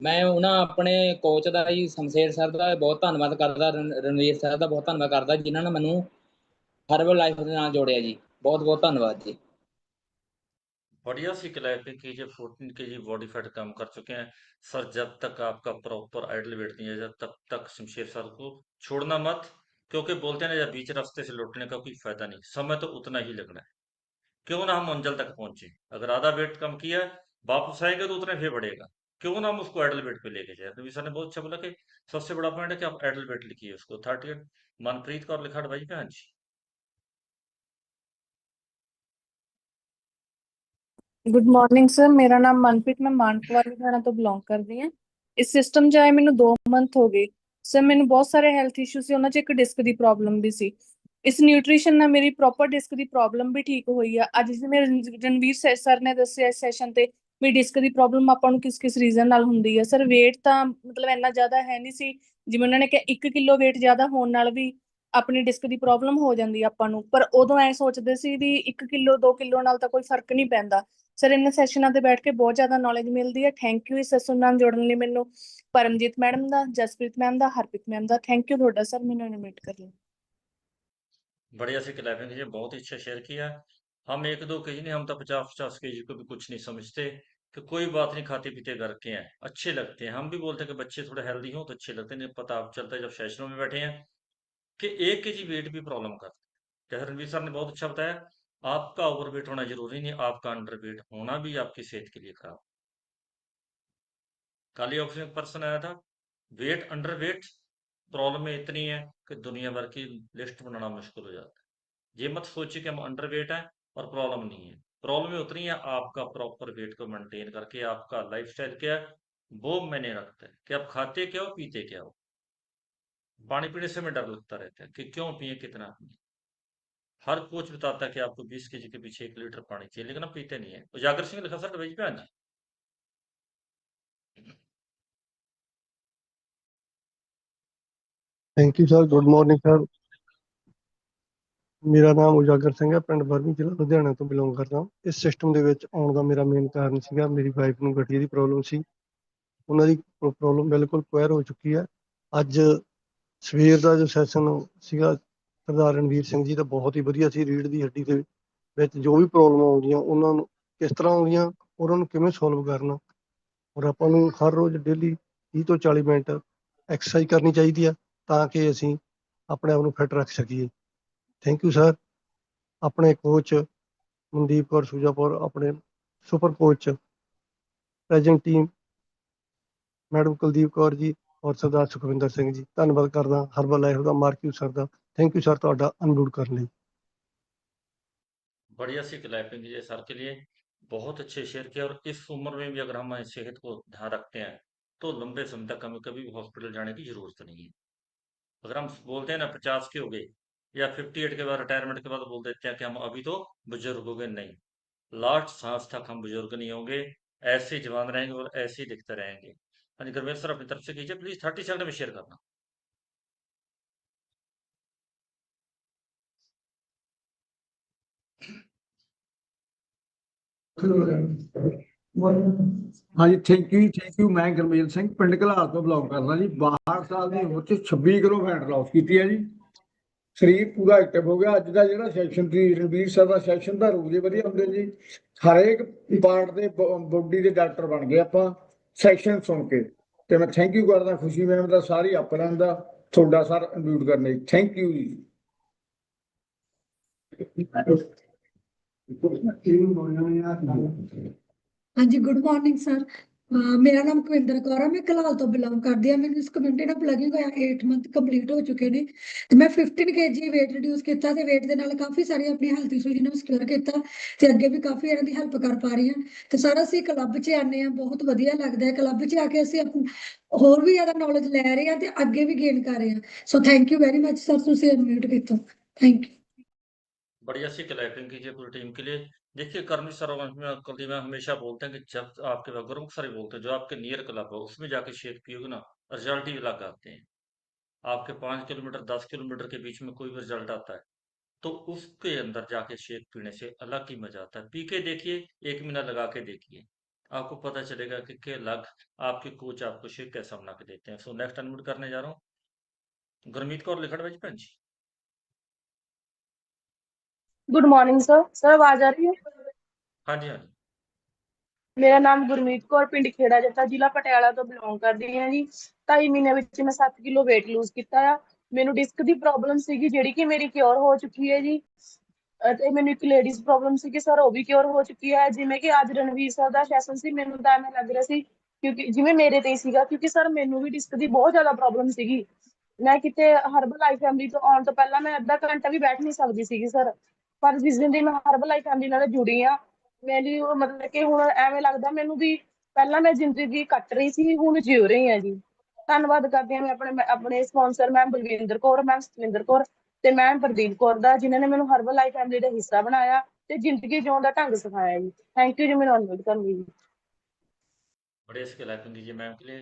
ਮੈਂ ਉਹਨਾਂ ਆਪਣੇ ਕੋਚ ਦਾ ਜੀ, ਸ਼ਮਸ਼ੇਰ ਸਰ ਦਾ ਬਹੁਤ ਧੰਨਵਾਦ ਕਰਦਾ, ਰਣਵੀਰ ਸਰ ਦਾ ਬਹੁਤ ਧੰਨਵਾਦ ਕਰਦਾ, ਜਿਨ੍ਹਾਂ ਨੇ ਮੈਨੂੰ ਹਰਬਲ ਲਾਈਫ ਦੇ ਨਾਲ ਜੋੜਿਆ ਜੀ। ਬਹੁਤ ਬਹੁਤ ਧੰਨਵਾਦ जी। बढ़िया सी क्लैपिंग कीजिए। 14 kg बॉडी फैट कम कर चुके हैं सर। जब तक आपका प्रॉपर आइडल वेट नहीं है, जब तब तक शमशेर सर को छोड़ना मत। क्योंकि बोलते हैं ना, जब बीच रास्ते से लौटने का कोई फायदा नहीं, समय तो उतना ही लगना है। क्यों ना हम मंजिल तक पहुंचे। अगर आधा वेट कम किया है, वापस आएगा तो उतना फिर बढ़ेगा। क्यों ना हम उसको आइडल वेट पे लेके जाए। रवि सर ने बहुत अच्छा बोला कि सबसे बड़ा पॉइंट है कि आप आइडल वेट लिखिए उसको। 38 मनप्रीत कौर लिखा भाई पे, हाँ जी। ਗੁੱਡ ਮਾਰਨਿੰਗ ਸਰ, ਮੇਰਾ ਨਾਮ ਮਨਪ੍ਰੀਤ, ਮੈਂ ਮਾਨਕਵਾਲ ਲੁਧਿਆਣਾ ਤੋਂ ਬਿਲੋਂਗ ਕਰਦੀ ਹਾਂ। ਇਸ ਸਿਸਟਮ 'ਚ ਆਏ ਮੈਨੂੰ 2 ਮੰਥ ਹੋ ਗਏ ਸਰ। ਮੈਨੂੰ ਬਹੁਤ ਸਾਰੇ ਹੈਲਥ ਇਸ਼ੂ ਸੀ, ਉਹਨਾਂ 'ਚ ਇੱਕ ਡਿਸਕ ਦੀ ਪ੍ਰੋਬਲਮ ਵੀ ਸੀ। ਇਸ ਨਿਊਟ੍ਰੀਸ਼ਨ ਨਾਲ ਮੇਰੀ ਪ੍ਰੋਪਰ ਡਿਸਕ ਦੀ ਪ੍ਰੋਬਲਮ ਵੀ ਠੀਕ ਹੋਈ ਆ। ਅੱਜ ਜਿਵੇਂ ਰਣਵੀਰ ਸਰ ਨੇ ਦੱਸਿਆ ਇਸ ਸੈਸ਼ਨ ਤੇ ਵੀ ਡਿਸਕ ਦੀ ਪ੍ਰੋਬਲਮ ਆਪਾਂ ਨੂੰ ਕਿਸ ਰੀਜ਼ਨ ਨਾਲ ਹੁੰਦੀ ਆ। ਸਰ ਵੇਟ ਤਾਂ ਮਤਲਬ ਇੰਨਾ ਜ਼ਿਆਦਾ ਹੈ ਨਹੀਂ ਸੀ, ਜਿਵੇਂ ਉਹਨਾਂ ਨੇ ਕਿਹਾ 1 ਕਿਲੋ ਵੇਟ ਜ਼ਿਆਦਾ ਹੋਣ ਨਾਲ ਵੀ ਆਪਣੀ ਡਿਸਕ ਦੀ ਪ੍ਰੋਬਲਮ ਹੋ ਜਾਂਦੀ ਆ ਆਪਾਂ ਨੂੰ, ਪਰ ਉਦੋਂ ਐ ਸੋਚਦੇ ਸੀ ਵੀ 1 ਕਿਲੋ 2 ਕਿਲੋ ਨਾਲ ਤਾਂ ਕੋਈ ਫਰਕ ਨਹੀਂ ਪੈਂਦਾ। ਸਰ ਇਹਨਾਂ ਸੈਸ਼ਨਾਂ ਤੇ ਬੈਠ ਕੇ ਬਹੁਤ ਜ਼ਿਆਦਾ ਨੌਲੇਜ ਮਿਲਦੀ ਹੈ। ਥੈਂਕ ਯੂ ਇਸ ਸੈਸ਼ਨ ਨਾਲ ਜੁੜਨ ਲਈ ਮੈਨੂੰ, ਪਰਮਜੀਤ ਮੈਡਮ ਦਾ, जसप्रीत मैम ਦਾ, ਹਰਪ੍ਰੀਤ ਮੈਮ ਦਾ ਥੈਂਕ ਯੂ ਤੁਹਾਡਾ ਸਰ ਮੈਨੂੰ ਇਨਵਾਈਟ ਕਰਨ ਲਈ। बढ़िया सी क्लैपिंग कीजिए, बहुत ही अच्छा शेयर किया। हम 1-2 केजी नहीं, हम तो 50-50 केजी को भी कुछ नहीं समझते कि कोई बात नहीं, खाते पीते घर के हैं, अच्छे लगते हैं। हम भी बोलते हैं कि बच्चे थोड़े हेल्दी हों तो अच्छे लगते हैं। नहीं पता अब चलता है जब सेशनों में बैठे हैं कि 1 केजी वेट भी प्रॉब्लम करता है। जैसे रणवीर सर ने बहुत अच्छा बताया, आपका ओवरवेट होना जरूरी नहीं, आपका अंडरवेट होना भी आपकी सेहत के लिए खराब। कल ही ऑफिस में एक पर्सन आया था, वेट अंडरवेट प्रॉब्लम में इतनी है कि दुनिया भर की लिस्ट बनाना मुश्किल हो जाता है। ये मत सोचिए कि हम अंडरवेट हैं और प्रॉब्लम नहीं है। प्रॉब्लम उतनी है, आपका प्रॉपर वेट को मेंटेन करके आपका लाइफस्टाइल क्या है वो मैंने रखता है कि आप खाते क्या हो, पीते क्या हो। पानी पीने से हमें डर लगता रहता है कि क्यों पिए, कितना पिए। हर कोच बताता है कि आपको 20 केजी के पीछे 1 लीटर पानी चाहिए, लेकिन हम पीते नहीं है। उजागर सिंह लिखा सर भेज पे। हाँ जी, thank you sir, good morning sir. ਮੇਰਾ ਨਾਮ ਉਜਾਗਰ ਸਿੰਘ ਹੈ, ਪਿੰਡ ਬਰਮੀ, ਜ਼ਿਲ੍ਹਾ ਲੁਧਿਆਣਾ ਤੋਂ ਬਿਲੋਂਗ ਕਰਦਾ। ਇਸ ਸਿਸਟਮ ਦੇ ਵਿੱਚ ਆਉਣ ਦਾ ਮੇਰਾ ਮੇਨ ਕਾਰਨ ਸੀਗਾ, ਮੇਰੀ ਵਾਈਫ ਨੂੰ ਗਠੀਏ ਦੀ ਪ੍ਰੋਬਲਮ ਸੀ। ਉਹਨਾਂ ਦੀ ਪ੍ਰੋਬਲਮ ਬਿਲਕੁਲ ਕੁਐਰ ਹੋ ਚੁੱਕੀ ਹੈ। ਅੱਜ ਸਵੇਰ ਦਾ ਜੋ ਸੈਸ਼ਨ ਸੀਗਾ ਸਰਦਾਰ ਰਣਵੀਰ ਸਿੰਘ ਜੀ ਦਾ ਬਹੁਤ ਹੀ ਵਧੀਆ ਸੀ। ਰੀੜ੍ਹ ਦੀ ਹੱਡੀ ਦੇ ਵਿੱਚ ਜੋ ਵੀ ਪ੍ਰੋਬਲਮ ਆਉਂਦੀਆਂ ਉਹਨਾਂ ਨੂੰ ਕਿਸ ਤਰ੍ਹਾਂ ਆਉਂਦੀਆਂ, ਉਹਨਾਂ ਨੂੰ ਕਿਵੇਂ ਸੋਲਵ ਕਰਨਾ, ਔਰ ਆਪਾਂ ਨੂੰ ਹਰ ਰੋਜ਼ ਡੇਲੀ 30 ਤੋਂ 40 ਮਿੰਟ ਐਕਸਰਸਾਈਜ਼ ਕਰਨੀ ਚਾਹੀਦੀ ਆ ਤਾਂ ਕਿ ਅਸੀਂ ਆਪਣੇ ਆਪ ਨੂੰ ਫਿੱਟ ਰੱਖ ਸਕੀਏ। Thank you sir. ਆਪਣੇ ਕੋਚ ਮਨਦੀਪ ਕੌਰ ਸੁਜਾਪੁਰ, ਆਪਣੇ super coach present team madam Kuldeep Kaur ji ਔਰ ਸਰਦਾਰ ਸੁਖਵਿੰਦਰ ਸਿੰਘ ਜੀ, ਧੰਨਵਾਦ ਕਰਦਾ ਹਰਬਲ ਲਾਈਫ ਦਾ, ਮਾਰਕੀਊ ਸਰ ਦਾ। ਥੈਂਕ ਯੂ ਸਰ ਤੁਹਾਡਾ ਅਨਮਿਊਟ ਕਰਨ ਲਈ। बढ़िया सी क्लैपिंग कीजिए सर के लिए, बहुत अच्छे शेयर किया। और इस उम्र में भी अगर हम सेहत को ध्यान रखते हैं तो लंबे समय तक हमें कभी भी हॉस्पिटल जाने की जरूरत नहीं है। अगर हम बोलते हैं ना 50 के हो गए या 58 के बाद, रिटायरमेंट के बाद बोल देते हैं कि हम अभी तो बुजुर्ग हो गए, नहीं, लास्ट सांस तक हम बुजुर्ग नहीं होंगे, ऐसे ही जवान रहेंगे और ऐसे ही दिखते रहेंगे। हाँ जी, गुरमेल सर अपनी तरफ से कीजिए प्लीज, 30 सेकंड में शेयर करना। ਹਾਂਜੀ, ਥੈਂਕ ਯੂ। ਮੈਂ ਗੁਰਮੇਲ ਸਿੰਘ, ਪਿੰਡ ਘਲਾਲ ਤੋਂ ਬਿਲੋਂਗ ਕਰਦਾ ਜੀ। 62 ਸਾਲ ਦੀ ਉਮਰ 'ਚ 26 ਕਿਲੋ ਫੈਟ ਲਾਸ ਕੀਤੀ ਹੈ ਜੀ। ਸਰੀਰ ਪੂਰਾ ਐਕਟਿਵ ਹੋ ਗਿਆ। ਅੱਜ ਦਾ ਜਿਹੜਾ ਸੈਸ਼ਨ ਸੀ ਰਣਵੀਰ ਸਰ ਦਾ ਸੈਸ਼ਨ ਤਾਂ ਰੋਜ਼ ਹੀ ਵਧੀਆ ਹੁੰਦੇ ਜੀ। ਹਰੇਕ ਪਾਰਟ ਦੇ ਬੋਡੀ ਦੇ ਡਾਕਟਰ ਬਣ ਗਏ ਆਪਾਂ ਸੈਸ਼ਨ ਸੁਣ ਕੇ। ਤੇ ਮੈਂ ਥੈਂਕ ਯੂ ਕਰਦਾ ਖੁਸ਼ੀ ਮੈਮ ਦਾ, ਸਾਰੀ ਅਪਲਾਈਨ ਦਾ, ਤੁਹਾਡਾ ਸਰ ਅਨਮਿਊਟ ਕਰਨ ਲਈ। ਥੈਂਕ ਯੂ ਜੀ। ਹਾਂਜੀ, ਗੁੱਡ ਮਾਰਨਿੰਗ ਸਰ। ਮੇਰਾ ਨਾਮ ਕੁਵਿੰਦਰ ਕੌਰ ਆ, ਮੈਂ ਕਲਾਲ ਤੋਂ ਬਿਲੋਂਗ ਕਰਦੀ ਆ। ਮੈਨੂੰ ਇਸ ਕਮਿਊਨਿਟੀ ਨਾਲ ਪਲੱਗਿੰਗ ਹੋਇਆ 8 ਮੰਥ ਕੰਪਲੀਟ ਹੋ ਚੁੱਕੇ ਨੇ ਤੇ ਮੈਂ 15 kg weight ਰਿਡਿਊਸ ਕੀਤਾ ਤੇ weight ਦੇ ਨਾਲ ਕਾਫੀ ਸਾਰੀ ਆਪਣੀ ਹੈਲਥ ਇਸ਼ੂਜ਼ ਨੂੰ ਸਿਕਿਉਰ ਕੀਤਾ ਤੇ ਅੱਗੇ ਵੀ ਕਾਫੀ ਇਹਨਾਂ ਦੀ ਹੈਲਪ ਕਰ ਪਾ ਰਹੀ ਹਾਂ। ਤੇ ਸਰ ਅਸੀਂ ਕਲੱਬ 'ਚ ਆਉਂਦੇ ਆ, ਬਹੁਤ ਵਧੀਆ ਲੱਗਦਾ ਹੈ। ਕਲੱਬ 'ਚ ਆ ਕੇ ਅਸੀਂ ਹੋਰ ਵੀ ਜ਼ਿਆਦਾ ਨੌਲੇਜ ਲੈ ਰਹੇ ਹਾਂ ਤੇ ਅੱਗੇ ਵੀ ਗੇਨ ਕਰ ਰਹੇ ਹਾਂ। So thank you very much sir, ਤੁਸੀਂ ਅਨਮਿਊਟ ਕੀਤਾ। Thank you. बढ़िया सी क्लैपिंग कीजिए पूरी टीम के लिए। देखिए कर्मवीर सर और कुलदीप मैम हमेशा बोलते हैं कि जब आपके गुरुमुख सर भी बोलते हैं, जो आपके नियर क्लब है उसमें जाके शेक पियोगे ना, रिजल्ट ही अलग आते हैं। आपके 5 किलोमीटर 10 किलोमीटर के बीच में कोई भी रिजल्ट आता है तो उसके अंदर जाके शेक पीने से अलग ही मजा आता है। पी के देखिए, 1 महीना लगा के देखिए, आपको पता चलेगा कि अलग आपके कोच आपको शेक कैसा बना के देते हैं। सो नेक्स्ट अनम्यूट करने जा रहा हूँ गुरमीत कौर लिखड़ भाई जी। Good morning sir. सर आवाज आ रही है? हाँ जी, हाँ जी। ਮੇਰਾ ਨਾਮ ਗੁਰਮੀਤ ਕੌਰ, ਪਿੰਡ ਖੇੜਾ ਜੱਟਾ, ਜ਼ਿਲ੍ਹਾ ਪਟਿਆਲਾ ਤੋਂ ਬਿਲੋਂਗ ਕਰਦੀ ਹਾਂ ਜੀ। 2.5 ਮਹੀਨਿਆਂ ਵਿੱਚ ਮੈਂ 7 ਕਿਲੋ weight lose ਕੀਤਾ ਆ। ਮੈਨੂੰ ਡਿਸਕ ਦੀ ਪ੍ਰੋਬਲਮ ਸੀਗੀ ਜਿਹੜੀ ਕਿ ਮੇਰੀ ਕਿਉਰ ਹੋ ਚੁੱਕੀ ਹੈ ਜੀ। ਤੇ ਮੈਨੂੰ ਇੱਕ ਲੇਡੀਜ਼ ਪ੍ਰੋਬਲਮ ਸੀਗੀ ਸਰ, ਉਹ ਵੀ ਕਿਉਰ ਹੋ ਚੁੱਕੀ ਹੈ। ਜਿਵੇਂ ਕਿ ਅੱਜ ਰਣਵੀਰ ਸਰ ਦਾ ਸੈਸ਼ਨ ਸੀ, ਮੈਨੂੰ ਤਾਂ ਐਵੇਂ ਲੱਗ ਰਿਹਾ ਸੀ ਕਿਉਂਕਿ ਜਿਵੇਂ ਮੇਰੇ ਤੇ ਹੀ ਸੀਗਾ, ਕਿਉਂਕਿ ਸਰ ਮੈਨੂੰ ਵੀ ਡਿਸਕ ਦੀ ਬਹੁਤ ਜ਼ਿਆਦਾ ਪ੍ਰੋਬਲਮ ਸੀਗੀ। ਮੈਂ ਕਿਤੇ ਹਰਬਲ ਲਾਈਫ ਫੈਮਿਲੀ ਤੋਂ ਆਉਣ ਤੋਂ ਪਹਿਲਾਂ ਮੈਂ ਅੱਧਾ ਘੰਟਾ ਵੀ ਬੈਠ ਨਹੀਂ ਸਕਦੀ ਸੀਗੀ ਸਰ, ਪਰ ਜਿਸ ਦਿਨ ਦੀ ਮੈਂ ਹਰਬਲ ਲਾਈਫ ਫੈਮਿਲੀ ਨਾਲ ਜੁੜੀ ਆ, ਮੇਰੀ ਮਤਲਬ ਕਿ ਹੁਣ ਐਵੇਂ ਲੱਗਦਾ ਮੈਨੂੰ ਵੀ ਪਹਿਲਾਂ ਮੈਂ ਜ਼ਿੰਦਗੀ ਕੱਟ ਰਹੀ ਸੀ, ਹੁਣ ਜਿਉ ਰਹੀ ਹਾਂ ਜੀ। ਧੰਨਵਾਦ ਕਰਦੀ ਹਾਂ ਮੈਂ ਆਪਣੇ ਆਪਣੇ sponsor ma'am Balwinder Kaur, ma'am Satinder Kaur ਤੇ ਮੈਮ ਪ੍ਰਦੀਪ ਕੌਰ ਦਾ, ਜਿਨ੍ਹਾਂ ਨੇ ਮੈਨੂੰ ਹਰਬਲ ਲਾਈਫ ਫੈਮਿਲੀ ਦਾ ਹਿੱਸਾ ਬਣਾਇਆ ਤੇ ਜ਼ਿੰਦਗੀ ਜਿਉਣ ਦਾ ਢੰਗ ਸਿਖਾਇਆ ਜੀ। ਥੈਂਕ ਯੂ ਜੀ, ਮੈਨੂੰ ਅਨਮਿਊਟ ਕਰਨ ਲਈ ਜੀ। बढ़िया इसके लाइफ कीजिए मैम के लिए।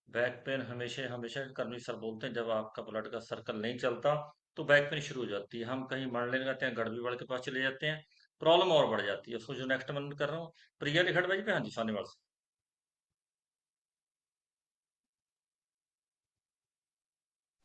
बैक पेन हमेशा हमेशा कर्मवीर सर बोलते हैं, जब आपका ब्लड का सर्कल नहीं चलता तो बैक पेन शुरू हो जाती है। हम कहीं मरने लगाते हैं, गड़बी वाले के पास चले जाते हैं, प्रॉब्लम और बढ़ जाती है। उसको जो नेक्स्ट मंथ कर रहा हूँ, प्रिया लिखट भाई पे, हाँ जी सानेवाल से।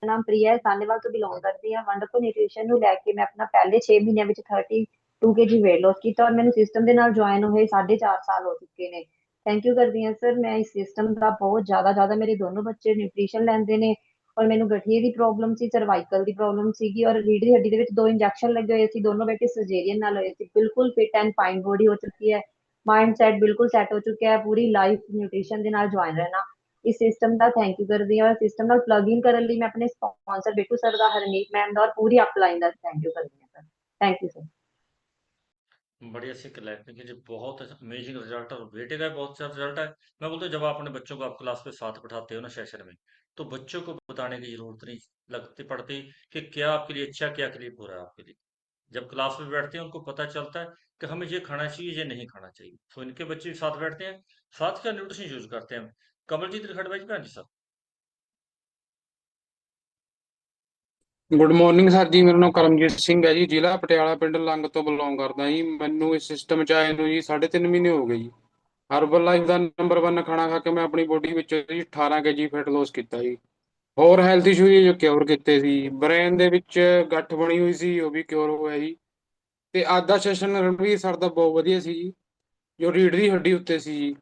ਨਾਮ ਪ੍ਰਿਆ ਹੈ, ਸਾਨੇਵਾਲ ਤੋਂ ਬਿਲੋਂਗ ਕਰਦੀ ਹਾਂ। ਵੰਡਰਫੁਲ ਨਿਊਟ੍ਰੀਸ਼ਨ ਨੂੰ ਲੈ ਕੇ ਮੈਂ ਆਪਣਾ ਪਹਿਲੇ 6 ਮਹੀਨਿਆਂ ਵਿੱਚ 32 kg weight loss ਕੀਤਾ ਔਰ ਮੈਨੂੰ ਸਿਸਟਮ ਦੇ ਨਾਲ ਜੁਆਇਨ ਹੋਏ 4.5 ਸਾਲ ਹੋ ਚੁੱਕੇ ਨੇ। ਥੈਂਕ ਯੂ ਕਰਦੀ ਹਾਂ ਸਰ, ਮੈਂ ਇਸ ਸਿਸਟਮ ਦਾ ਬਹੁਤ ਜ਼ਿਆਦਾ ਮੇਰੇ ਦੋਨੋਂ ਬੱਚੇ ਨਿਊਟ੍ਰੀਸ਼ਨ ਲੈਂਦੇ ਨੇ ਔਰ ਮੈਨੂੰ ਗਠੀਏ ਦੀ ਪ੍ਰੋਬਲਮ ਸੀ, ਸਰਵਾਈਕਲ ਦੀ ਪ੍ਰੋਬਲਮ ਸੀਗੀ ਔਰ ਰੀੜ੍ਹ ਦੀ ਹੱਡੀ ਦੇ ਵਿੱਚ 2 ਇੰਜੈਕਸ਼ਨ ਲੱਗੇ ਹੋਏ ਸੀ। ਦੋਨੋਂ ਬੇਟੇ ਸਰਜਰੀਅਨ ਨਾਲ ਹੋਏ ਸੀ। ਬਿਲਕੁਲ ਫਿਟ ਐਂਡ ਫਾਈਨ ਬੋਡੀ ਹੋ ਚੁੱਕੀ ਹੈ, ਮਾइंड सेट ਬਿਲਕੁਲ ਸੈੱਟ ਹੋ ਚੁੱਕਿਆ ਹੈ। ਪੂਰੀ ਲਾਈਫ ਨਿਊਟ੍ਰੀਸ਼ਨ ਦੇ ਨਾਲ ਜੁਆਇਨ ਰਹਿਣਾ। ਇਸ ਸਿਸਟਮ ਦਾ ਥੈਂਕ ਯੂ ਕਰਦੀ ਹਾਂ ਔਰ ਸਿਸਟਮ ਨਾਲ ਪਲੱਗ ਇਨ ਕਰਨ ਲਈ ਮੈਂ ਆਪਣੇ ਸਪਾਂਸਰ ਬਿੱਟੂ ਸਰ ਦਾ, ਹਰਮੀਤ ਮੈਮ ਦਾ ਔਰ ਪੂਰੀ ਅਪਲਾਈਨ ਦਾ ਥੈਂਕ ਯੂ ਕਰਦੀ ਹਾਂ ਸਰ। Thank you sir. बढ़िया से लाइफ में कीजिए, बहुत अमेजिंग रिजल्ट है और बेटे का भी बहुत अच्छा रिजल्ट है। मैं बोलता हूँ जब आप अपने बच्चों को आप क्लास पे साथ बैठाते हो ना सेशन में, तो बच्चों को बताने की जरूरत नहीं लगती पड़ती कि क्या आपके लिए अच्छा, क्या के लिए बुरा है आपके लिए। जब क्लास में बैठते हैं उनको पता चलता है कि हमें ये खाना चाहिए, ये नहीं खाना चाहिए। तो इनके बच्चे भी साथ बैठते हैं, साथ का न्यूट्रिशन यूज करते हैं। कमलजीत रिखड़ भाई, जी सर। ਗੁੱਡ ਮਾਰਨਿੰਗ ਸਰ ਜੀ, ਮੇਰਾ ਨਾਮ ਕਰਮਜੀਤ ਸਿੰਘ ਹੈ ਜੀ, ਜ਼ਿਲ੍ਹਾ ਪਟਿਆਲਾ, ਪਿੰਡ ਲੰਗ ਤੋਂ ਬਿਲੋਂਗ ਕਰਦਾ ਜੀ। ਮੈਨੂੰ ਇਸ ਸਿਸਟਮ 'ਚ ਆਏ ਨੂੰ ਜੀ 3.5 ਮਹੀਨੇ ਹੋ ਗਏ ਜੀ। ਹਰਬਲ ਲਾਈਫ ਦਾ ਨੰਬਰ 1 ਖਾਣਾ ਖਾ ਕੇ ਮੈਂ ਆਪਣੀ ਬੋਡੀ ਵਿੱਚ ਜੀ 18 kg ਫੈਟ ਲੋਸ ਕੀਤਾ ਜੀ। ਹੋਰ ਹੈਲਥ ਇਸ਼ੂ ਜੀ ਜੋ ਕਿਉਰ ਕੀਤੇ ਸੀ। ਬ੍ਰੇਨ ਦੇ ਵਿੱਚ ਗੱਠ ਬਣੀ ਹੋਈ ਸੀ, ਉਹ ਵੀ ਕਿਉਰ ਹੋਇਆ ਜੀ। ਤੇ ਅੱਜ ਦਾ ਸੈਸ਼ਨ ਰਣਵੀਰ ਸਰ ਦਾ ਬਹੁਤ ਵਧੀਆ ਸੀ ਜੀ, ਜੋ ਰੀੜ੍ਹ ਦੀ ਹੱਡੀ ਉੱਤੇ ਸੀ ਜੀ।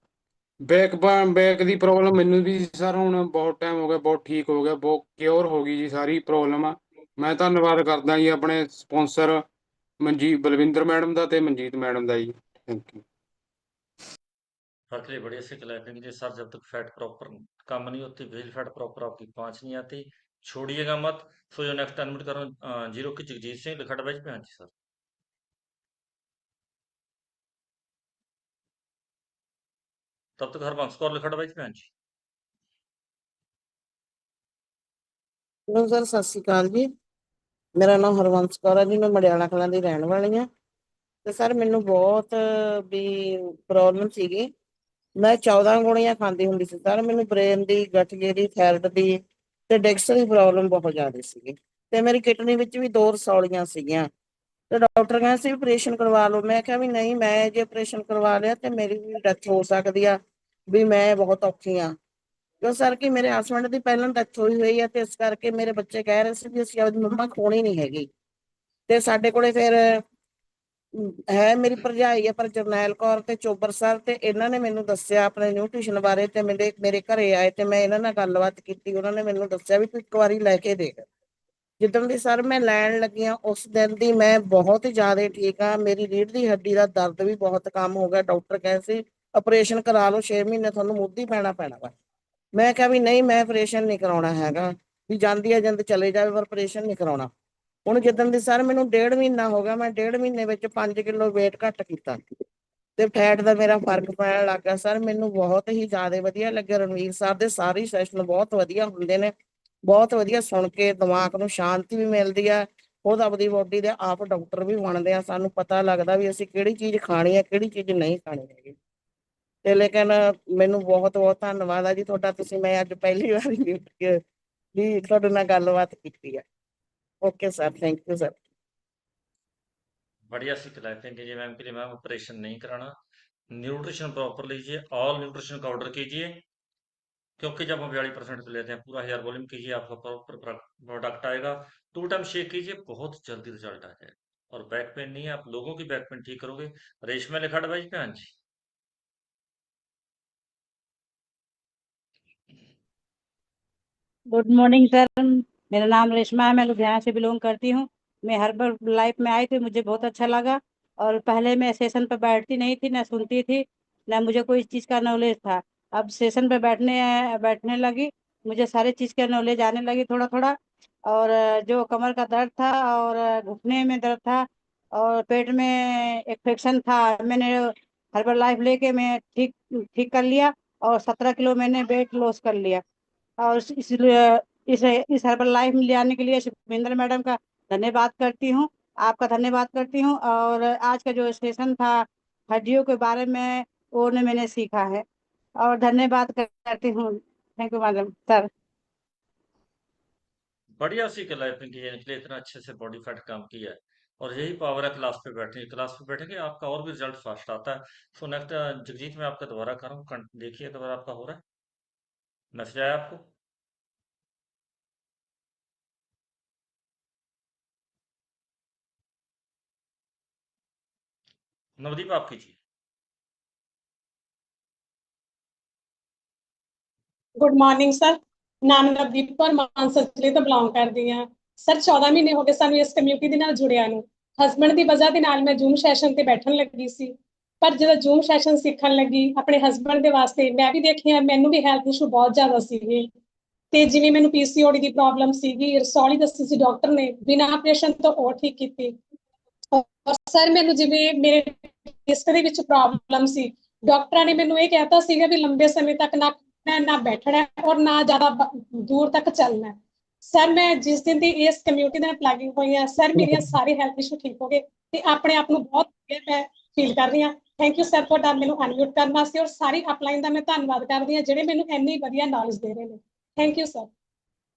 ਬੈਕ ਦੀ ਪ੍ਰੋਬਲਮ ਮੈਨੂੰ ਵੀ ਸਰ ਹੁਣ ਬਹੁਤ ਟਾਈਮ ਹੋ ਗਿਆ, ਬਹੁਤ ਠੀਕ ਹੋ ਗਿਆ, ਬਹੁਤ ਕਿਉਰ ਹੋ ਗਈ ਜੀ ਸਾਰੀ ਪ੍ਰੋਬਲਮ ਆ। ਮੈਂ ਧੰਨਵਾਦ ਕਰਦਾ ਜੀ ਆਪਣੇ ਸਪਾਂਸਰ ਮਨਜੀਤ ਬਲਵਿੰਦਰ ਮੈਡਮ ਦਾ ਤੇ ਮਨਜੀਤ ਮੈਡਮ ਦਾ ਜੀ। Thank you. फर्क लिए बढ़िया से क्लैपिंग कीजिए सर। जब तक फैट प्रॉपर कम नहीं होती, वेल फैट प्रॉपर आपकी 5 नहीं आती, छोड़िएगा मत। सो जो नेक्स्ट अनम्यूट कर रहा हूँ, जीरो की जगजीत सिंह लिखट भाई पे, हाँ जी सर। तब तक हरबंस कौर लिखट भाई पे, हाँ जी। ਹੈਲੋ ਸਰ, ਸਤਿ ਸ਼੍ਰੀ ਅਕਾਲ ਜੀ। ਮੇਰਾ ਨਾਮ ਹਰਵੰਸ ਕੌਰ ਹੈ ਜੀ, ਮੈਂ ਮੜਿਆਲਾ ਕਲਾਂ ਦੀ ਰਹਿਣ ਵਾਲੀ ਹਾਂ। ਤੇ ਸਰ ਮੈਨੂੰ ਬਹੁਤ ਵੀ ਪ੍ਰੋਬਲਮ ਸੀਗੀ। ਮੈਂ 14 ਗੋਲੀਆਂ ਖਾਂਦੀ ਹੁੰਦੀ ਸੀ ਸਰ। ਮੈਨੂੰ ਬ੍ਰੇਨ ਦੀ, ਗਠੀਏ ਦੀ, ਥਾਇਰਡ ਦੀ ਤੇ ਡਿਸਕ ਦੀ ਪ੍ਰੋਬਲਮ ਬਹੁਤ ਜ਼ਿਆਦਾ ਸੀਗੀ ਤੇ ਮੇਰੀ ਕਿਡਨੀ ਵਿੱਚ ਵੀ 2 ਰਸੌਲੀਆਂ ਸੀਗੀਆਂ। ਤੇ ਡਾਕਟਰ ਕਹਿੰਦੇ ਸੀ ਆਪਰੇਸ਼ਨ ਕਰਵਾ ਲਓ। ਮੈਂ ਕਿਹਾ ਵੀ ਨਹੀਂ, ਮੈਂ ਜੇ ਆਪਰੇਸ਼ਨ ਕਰਵਾ ਲਿਆ ਤੇ ਮੇਰੀ ਵੀ ਡੈਥ ਹੋ ਸਕਦੀ ਆ, ਵੀ ਮੈਂ ਬਹੁਤ ਔਖੀ ਆ। ਕਿਉਂ ਸਰ ਕਿ ਮੇਰੇ ਹਸਬੈਂਡ ਦੀ ਪਹਿਲਾਂ ਡੈਥ ਹੋਈ ਹੈ ਤੇ ਇਸ ਕਰਕੇ ਮੇਰੇ ਬੱਚੇ ਕਹਿ ਰਹੇ ਸੀ ਵੀ ਅਸੀਂ ਆਪਣੀ ਮੰਮਾ ਖੋਣੀ ਨਹੀਂ ਹੈਗੀ। ਤੇ ਸਾਡੇ ਕੋਲੇ ਫਿਰ ਹੈ ਮੇਰੀ ਭਰਜਾਈ ਹੈ ਪਰ ਜਰਨੈਲ ਕੌਰ ਤੇ ਚੋਬਰ ਸਰ, ਤੇ ਇਹਨਾਂ ਨੇ ਮੈਨੂੰ ਦੱਸਿਆ ਆਪਣੇ ਨਿਊਟ੍ਰੀਸ਼ਨ ਬਾਰੇ ਤੇ ਮੇਰੇ ਘਰੇ ਆਏ ਤੇ ਮੈਂ ਇਹਨਾਂ ਨਾਲ ਗੱਲਬਾਤ ਕੀਤੀ। ਉਹਨਾਂ ਨੇ ਮੈਨੂੰ ਦੱਸਿਆ ਵੀ ਤੂੰ ਇੱਕ ਵਾਰੀ ਲੈ ਕੇ ਦੇਖ। ਜਿੱਦਣ ਦੀ ਸਰ ਮੈਂ ਲੈਣ ਲੱਗੀ ਹਾਂ ਉਸ ਦਿਨ ਦੀ ਮੈਂ ਬਹੁਤ ਹੀ ਜ਼ਿਆਦਾ ਠੀਕ ਆ। ਮੇਰੀ ਰੀੜ੍ਹ ਦੀ ਹੱਡੀ ਦਾ ਦਰਦ ਵੀ ਬਹੁਤ ਕੰਮ ਹੋ ਗਿਆ। ਡਾਕਟਰ ਕਹੇ ਸੀ ਆਪਰੇਸ਼ਨ ਕਰਾ ਲਓ, 6 ਮਹੀਨੇ ਤੁਹਾਨੂੰ ਮੁੱਦੀ ਪੈਣਾ ਵਾ। ਮੈਂ ਕਿਹਾ ਵੀ ਨਹੀਂ, ਮੈਂ ਆਪਰੇਸ਼ਨ ਨਹੀਂ ਕਰਾਉਣਾ ਹੈਗਾ, ਵੀ ਜਾਂਦੀ ਹੈ ਜਿੰਦ ਚਲੇ ਜਾਵੇ ਪਰ ਆਪਰੇਸ਼ਨ ਨਹੀਂ ਕਰਾਉਣਾ। ਹੁਣ ਜਿੱਦਣ ਦੀ ਸਰ ਮੈਨੂੰ 1.5 ਮਹੀਨਾ ਹੋ ਗਿਆ, ਮੈਂ 1.5 ਮਹੀਨੇ ਵਿੱਚ 5 ਕਿਲੋ weight ਘੱਟ ਕੀਤਾ ਤੇ ਫੈਟ ਦਾ ਮੇਰਾ ਫਰਕ ਪੈਣ ਲੱਗ ਗਿਆ। ਸਰ ਮੈਨੂੰ ਬਹੁਤ ਹੀ ਜ਼ਿਆਦਾ ਵਧੀਆ ਲੱਗਿਆ। ਰਣਵੀਰ ਸਰ ਦੇ ਸਾਰੇ ਸੈਸ਼ਨ ਬਹੁਤ ਵਧੀਆ ਹੁੰਦੇ ਨੇ, ਬਹੁਤ ਵਧੀਆ। ਸੁਣ ਕੇ ਦਿਮਾਗ ਨੂੰ ਸ਼ਾਂਤੀ ਵੀ ਮਿਲਦੀ ਆ। ਖੁਦ ਆਪਦੀ ਬੋਡੀ ਦੇ ਆਪ ਡਾਕਟਰ ਵੀ ਬਣਦੇ ਆ। ਸਾਨੂੰ ਪਤਾ ਲੱਗਦਾ ਵੀ ਅਸੀਂ ਕਿਹੜੀ ਚੀਜ਼ ਖਾਣੀ ਹੈ, ਕਿਹੜੀ ਚੀਜ਼ ਨਹੀਂ ਖਾਣੀ ਹੈਗੀ। ਤੇ ਲੇਕਿਨ ਮੈਨੂੰ ਬਹੁਤ ਬਹੁਤ ਧੰਨਵਾਦ ਆ ਜੀ ਤੁਹਾਡਾ। ਤੁਸੀਂ ਮੈਂ ਅੱਜ ਪਹਿਲੀ ਵਾਰੀ ਵੀ ਤੁਹਾਡੇ ਨਾਲ ਗੱਲਬਾਤ ਕੀਤੀ ਹੈ। Okay sir, thank you sir. बढ़िया सी क्लैपिंग कीजिए मैम के लिए। मैम ऑपरेशन नहीं कराना, न्यूट्रिशन प्रॉपर लीजिए, ऑल न्यूट्रिशन का ऑर्डर कीजिए, क्योंकि जब हम 42% पे लेते हैं पूरा हेयर वॉल्यूम कीजिए, आपका प्रॉपर प्रोडक्ट आएगा। 2 टाइम शेक कीजिए, बहुत जल्दी रिजल्ट आ जाएगा। और बैक पेन नहीं है, आप लोगों की बैक पेन ठीक करोगे। रेशमा लिखा भाई पे, हाँ जी। गुड मॉर्निंग सर, मेरा नाम रेशमा है, मैं लुधियाना से बिलोंग करती हूँ। मैं हर्बल लाइफ में आई थी, मुझे बहुत अच्छा लगा। और पहले मैं सेशन पर बैठती नहीं थी, ना सुनती थी, ना मुझे कोई चीज़ का नॉलेज था। अब सेशन पर बैठने लगी, मुझे सारी चीज़ का नॉलेज आने लगी थोड़ा थोड़ा। और जो कमर का दर्द था और घुटने में दर्द था और पेट में इन्फेक्शन था, मैंने हर्बल लाइफ लेके मैं ठीक ठीक कर लिया और 17 किलो मैंने वेट लॉस कर लिया। और इस हर्बल लाइफ में ले आने के लिए सुखविंदर मैडम का धन्यवाद करती हूँ, आपका धन्यवाद करती हूँ। और आज का जो सेशन था हड्डियों के बारे में, वो ने मैंने सीखा है और धन्यवाद करती हूँ। Thank you madam sir. बढ़िया सीखा लाइफ में कि निकले इतना अच्छे से बॉडी फैट काम किया है। और यही पावर है क्लास पे बैठने की। क्लास पे बैठेंगे आपका और भी रिजल्ट फास्ट आता है। सो नेक्स्ट जगजीत मैं आपका दोबारा कर रहा हूँ, देखिए दोबारा आपका हो रहा है, मैसेज आया आपको? नवदीप आप कीजिए। Good morning sir. ਨਾਮ ਨਵਦੀਪ ਕੌਰ ਮਾਨਸਾ ਜ਼ਿਲ੍ਹੇ ਤੋਂ ਬਿਲੋਂਗ ਕਰਦੀ ਹਾਂ ਸਰ। 14 ਮਹੀਨੇ ਹੋ ਗਏ ਸਾਨੂੰ ਇਸ ਕਮਿਊਨਿਟੀ ਦੇ ਨਾਲ ਜੁੜਿਆ ਨੂੰ। ਹਸਬੰਡ ਦੀ ਵਜ੍ਹਾ ਦੇ ਨਾਲ ਮੈਂ ਜ਼ੂਮ ਸੈਸ਼ਨ ਤੇ ਬੈਠਣ ਲੱਗੀ ਸੀ, ਪਰ ਜਦੋਂ ਜ਼ੂਮ ਸੈਸ਼ਨ ਸਿੱਖਣ ਲੱਗੀ ਆਪਣੇ ਹਸਬੰਡ ਦੇ ਵਾਸਤੇ, ਮੈਂ ਵੀ ਦੇਖਿਆ ਮੈਨੂੰ ਵੀ ਹੈਲਥ ਇਸ਼ੂ ਬਹੁਤ ਜ਼ਿਆਦਾ ਸੀਗੇ। ਤੇ ਜਿਵੇਂ ਮੈਨੂੰ ਪੀਸੀਓਡੀ ਦੀ ਪ੍ਰੋਬਲਮ ਸੀਗੀ, ਰਸੌਲੀ ਦੱਸੀ ਸੀ ਡਾਕਟਰ ਨੇ, ਬਿਨਾਂ ਆਪਰੇਸ਼ਨ ਤੋਂ ਉਹ ਠੀਕ ਕੀਤੀ। ਔਰ ਸਰ ਮੈਨੂੰ ਜਿਵੇਂ ਮੇਰੇ ਡਿਸਕ ਦੇ ਵਿੱਚ ਪ੍ਰੋਬਲਮ ਸੀ, ਡਾਕਟਰਾਂ ਨੇ ਮੈਨੂੰ ਇਹ ਕਹਿਤਾ ਸੀਗਾ ਵੀ ਲੰਬੇ ਸਮੇਂ ਤੱਕ ਨਾ ਬੈਠਣਾ और ना ज्यादा दूर तक चलना है। सर मैं जिस दिन ਦੀ ਇਸ ਕਮਿਊਨਿਟੀ ਨਾਲ ਪਲੱਗਿੰਗ ਹੋਈ ਆ ਸਰ, ਮੇਰੀਆਂ ਸਾਰੇ ਹੈਲਥ ਇਸ਼ੂ ਠੀਕ ਹੋ ਗਏ ਤੇ ਆਪਣੇ ਆਪ ਨੂੰ ਬਹੁਤ ਮੈਂ ਫੀਲ ਕਰ ਰਹੀ ਹਾਂ। ਥੈਂਕ ਯੂ ਸਰ ਤੁਹਾਡਾ ਮੈਨੂੰ ਅਨਮਿਊਟ ਕਰਨ ਵਾਸਤੇ, ਔਰ ਸਾਰੀ ਅਪਲਾਈਨ ਦਾ ਮੈਂ ਧੰਨਵਾਦ ਕਰਦੀ ਹਾਂ ਜਿਹੜੇ ਮੈਨੂੰ ਇੰਨੀ ਵਧੀਆ ਨੌਲੇਜ ਦੇ ਰਹੇ ਨੇ। Thank you sir.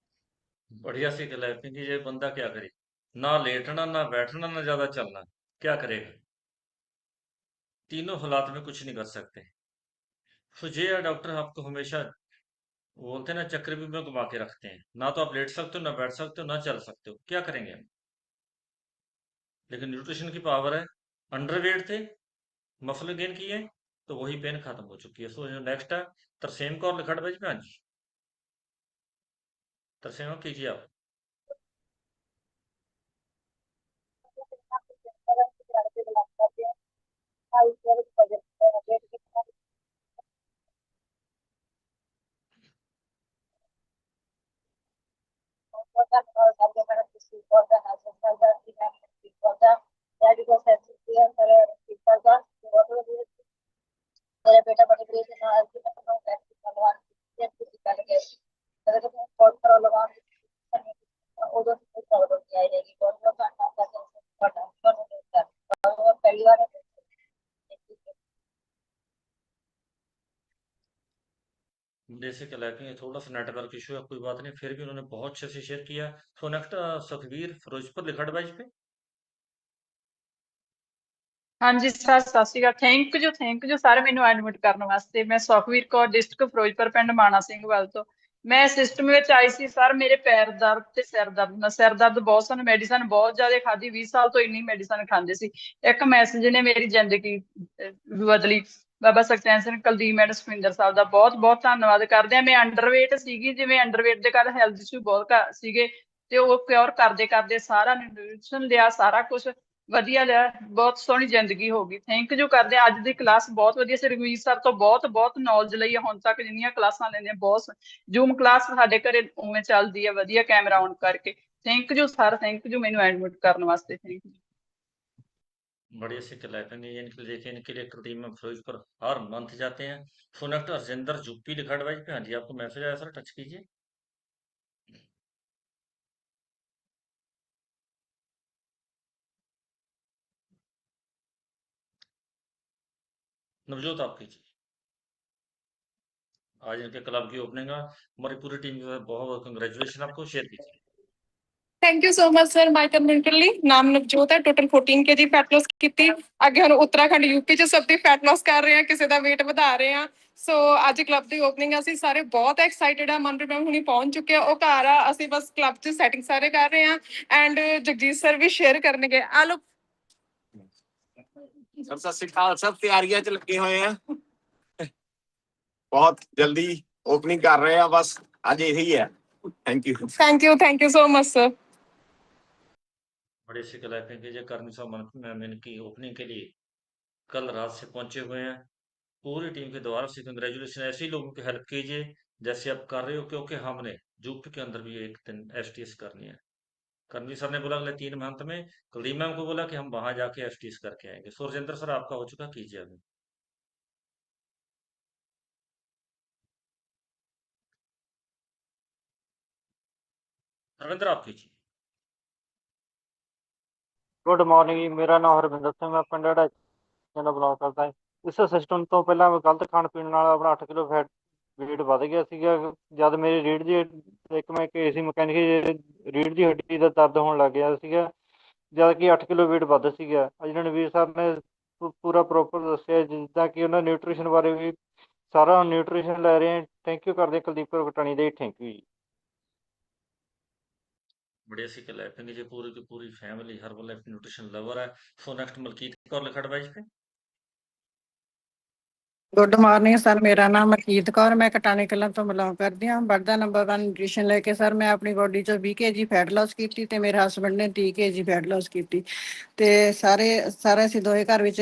बढ़िया सीखा लाइफ में कि ये बंदा क्या करे, ना लेटना ना बैठना ना ज्यादा चलना, क्या करेगा? तीनों हालात में कुछ नहीं कर सकते। तो ये है डॉक्टर आपको हमेशा बोलते हैं ना, चक्रव्यूह में घुमा के रखते हैं। ना तो आप लेट सकते हो, ना बैठ सकते हो, ना चल सकते हो, क्या करेंगे हम? लेकिन न्यूट्रिशन की पावर है। अंडरवेट थे, मसल गेन किए, तो वही पेन खत्म हो चुकी है। सो जो नेक्स्ट है तरसेम कौर लिखट भाई हाँ जी, तरसेम कीजिए आप। मेरा बेटा बड़ी देर से ना आज मैं भगवान उधर से प्रॉब्लम नहीं आएगी बहुत पहली बार जैसे कि लाइफ में थोड़ा सा नेटवर्क इशू है, कोई बात नहीं, फिर भी उन्होंने बहुत अच्छे से शेयर किया। सो नेक्स्ट सुखबीर फिरोजपुर लिखट भाई पे। ਹਾਂਜੀ ਸਰ ਸਤਿ ਸ਼੍ਰੀ ਅਕਾਲ। ਥੈਂਕ ਯੂ ਸਰ ਮੈਨੂੰ ਐਡਮਿਟ ਕਰਨ ਵਾਸਤੇ। ਮੈਂ ਸੁਖਵੀਰ ਕੌਰ, ਡਿਸਟ੍ਰਿਕਟ ਫਿਰੋਜ਼ਪੁਰ, ਪਿੰਡ ਮਾਣਾ ਸਿੰਘ ਵੱਲ ਤੋਂ। ਮੈਂ ਸਿਸਟਮ ਵਿੱਚ ਆਈ ਸੀ ਸਰ, ਮੇਰੇ ਪੈਰ ਦਰਦ ਤੇ ਸਿਰ ਦਰਦ ਬਹੁਤ ਸਨ। ਮੈਡੀਸਨ ਬਹੁਤ ਜ਼ਿਆਦਾ ਖਾਧੀ, 20 ਸਾਲ ਤੋਂ ਇੰਨੀ ਮੈਡੀਸਨ ਖਾਂਦੇ ਸੀ। ਇੱਕ ਮੈਸੇਜ ਨੇ ਮੇਰੀ ਜ਼ਿੰਦਗੀ ਬਦਲੀ। ਬਾਬਾ ਸੁਖਚੈਨ ਸਿੰਘ, ਕੁਲਦੀਪ ਮੈਡਮ, ਸੁਖਵਿੰਦਰ ਸਾਹਿਬ ਦਾ ਬਹੁਤ ਬਹੁਤ ਧੰਨਵਾਦ ਕਰਦੇ ਆ। ਮੈਂ ਅੰਡਰਵੇਟ ਸੀਗੀ, ਜਿਵੇਂ ਅੰਡਰਵੇਟ ਦੇ ਕਾਰਨ ਹੈਲਥ ਇਸ਼ੂ ਬਹੁਤ ਸੀਗੇ, ਤੇ ਉਹ ਕਿਉਰ ਕਰਦੇ ਕਰਦੇ ਸਾਰਾ ਨਿਊਟ੍ਰੀਸ਼ਨ ਲਿਆ, ਸਾਰਾ ਕੁਝ ਵਧੀਆ ਲਿਆ, ਬਹੁਤ ਸੋਹਣੀ ਜ਼ਿੰਦਗੀ ਹੋ ਗਈ। ਥੈਂਕ ਯੂ ਕਰਦੇ ਆ। ਅੱਜ ਦੀ ਕਲਾਸ ਬਹੁਤ ਵਧੀਆ ਸੀ, ਰਘਵੀਰ ਸਰ ਤੋਂ ਬਹੁਤ ਬਹੁਤ ਨੌਲੇਜ ਲਈ ਆ ਹੁਣ ਤੱਕ ਜਿੰਨੀਆਂ ਕਲਾਸਾਂ ਲੈਂਦੇ ਆ। ਬਹੁਤ ਜ਼ੂਮ ਕਲਾਸ ਸਾਡੇ ਘਰੇ ਉਵੇਂ ਚੱਲਦੀ ਆ ਵਧੀਆ, ਕੈਮਰਾ ਔਨ ਕਰਕੇ। Thank you sir, thank you ਮੈਨੂੰ ਐਡਮਿਟ ਕਰਨ ਵਾਸਤੇ। ਥੈਂक यू। बढ़िया से लाइफेंगे इनके लिए देखिए, इनके लिए एक टीम में फिरोजपुर हर मंथ जाते हैं। सो नेक्स्ट हरजिंदर जुप्पी लिखट भाई पे। हाँ जी, आपको मैसेज आया सर, टच कीजिए। नवजोत आप कीजिए। आज इनके क्लब की ओपनिंग है, हमारी पूरी टीम की बहुत बहुत कंग्रेचुलेशन आपको, शेयर कीजिए। Thank you so much sir my community ਲਈ। ਨਾਮ ਨਵਜੋਤ ਹੈ, ਟੋਟਲ 14 kg ਫੈਟ ਲਾਸ ਕੀਤੀ। ਅੱਗੇ ਹੁਣ ਉੱਤਰਾਖੰਡ ਯੂਪੀ ਚ ਸਭ ਦੀ ਫੈਟ ਲਾਸ ਕਰ ਰਹੇ ਆ, ਕਿਸੇ ਦਾ weight ਵਧਾ ਰਹੇ ਆ। ਸੋ ਅੱਜ ਕਲੱਬ ਦੀ ਓਪਨਿੰਗ ਆ, ਅਸੀਂ ਸਾਰੇ ਬਹੁਤ ਐਕਸਾਈਟਡ ਆ। ਮਨਪ੍ਰੀਤ ਮੈਮ ਹੁਣੀ ਪਹੁੰਚ ਚੁੱਕੇ ਆ, ਉਹ ਘਰ ਆ, ਅਸੀਂ ਬਸ ਕਲੱਬ ਚ ਸੈਟਿੰਗ ਸਾਰੇ ਕਰ ਰਹੇ ਆ। ਐਂਡ ਜਗਜੀਤ ਸਰ ਵੀ ਸ਼ੇਅਰ ਕਰਨਗੇ। ਆ ਲੋ ਸਰ ਸਤਿ ਸ਼੍ਰੀ ਅਕਾਲ। ਸਭ ਤਿਆਰੀਆਂ ਚ ਲੱਗੇ ਹੋਏ ਆ, ਬਹੁਤ ਜਲਦੀ ਓਪਨਿੰਗ ਕਰ ਰਹੇ ਆ, ਬਸ ਅੱਜ ਇਹੀ ਹੈ। Thank you so much sir. बड़े से लाइफें के कर्मी साहब मैम इनकी ओपनिंग के लिए कल रात से पहुंचे हुए हैं। पूरी टीम के द्वारा से कंग्रेचुलेशन। ऐसे ही लोगों की हेल्प कीजिए जैसे आप कर रहे हो, क्योंकि हमने यूपी के अंदर भी एक दिन एसटीएस करनी है। कर्मी सर ने बोला अगले 3 मंथ में, कुलदीप मैम को बोला कि हम वहां जाके एसटीएस करके आएंगे। सुरजेंद्र सर आपका हो चुका, कीजिए अभी। रविंद्र आप कीजिए। ਗੁੱਡ ਮਾਰਨਿੰਗ ਜੀ, ਮੇਰਾ ਨਾਮ ਹਰਵਿੰਦਰ ਸਿੰਘ, ਮੈਂ ਪਿੰਡ ਢਾਈਚਿਆਂ ਦਾ ਬਿਲੋਂਗ ਕਰਦਾ ਹਾਂ। ਇਸ ਸਿਸਟਮ ਤੋਂ ਪਹਿਲਾਂ ਮੈਂ ਗਲਤ ਖਾਣ ਪੀਣ ਨਾਲ ਆਪਣਾ 8 ਕਿਲੋ weight ਵੱਧ ਗਿਆ ਸੀਗਾ। ਜਦ ਮੇਰੀ ਰੀੜ੍ਹ ਦੀ ਮੈਂ ਇੱਕ ਏਸੀ ਮਕੈਨਿਕ ਰੀੜ੍ਹ ਦੀ ਹੱਡੀ ਦਾ ਦਰਦ ਹੋਣ ਲੱਗ ਗਿਆ ਸੀਗਾ, ਜਦ ਕਿ 8 ਕਿਲੋ weight ਵੱਧ ਸੀਗਾ। ਅੱਜ ਰਣਵੀਰ ਸਰ ਨੇ ਪੂਰਾ ਪ੍ਰੋਪਰ ਦੱਸਿਆ, ਜਿੱਦਾਂ ਕਿ ਉਹਨਾਂ ਨਿਊਟ੍ਰੀਸ਼ਨ ਬਾਰੇ ਵੀ ਸਾਰਾ ਨਿਊਟ੍ਰੀਸ਼ਨ ਲੈ ਰਹੇ। ਥੈਂਕ ਯੂ ਕਰਦੇ ਕੁਲਦੀਪ ਕੌਰ ਕਟਾਣੀ ਦੇ, ਥੈਂਕ ਯੂ ਜੀ। बढ़िया सी क्लैपिंग जी, पूरी की पूरी family Herbalife nutrition lover है। सो नेक्स्ट मलकीत कौर लिखड़ बाई पे। ਗੁੱਡ ਮਾਰਨਿੰਗ ਸਰ, ਮੇਰਾ ਨਾਮ ਮਲਕੀਤ ਕੌਰ, ਮੈਂ ਕਟਾਣੀ ਕਲਾਂ ਤੋਂ ਬਿਲੋਂਗ ਕਰਦੀ ਹਾਂ। ਬਰਦਾ ਨੰਬਰ 1 ਨਿਊਟ੍ਰੀਸ਼ਨ ਲੈ ਕੇ ਸਰ ਮੈਂ ਆਪਣੀ ਬੋਡੀ 'ਚੋਂ 20 kg ਫੈਟ ਲਾਸ ਕੀਤੀ ਤੇ ਮੇਰੇ ਹਸਬੈਂਡ ਨੇ 30 kg ਫੈਟ ਲਾਸ ਕੀਤੀ ਤੇ ਸਾਰੇ ਅਸੀਂ ਦੋਵੇਂ ਘਰ ਵਿੱਚ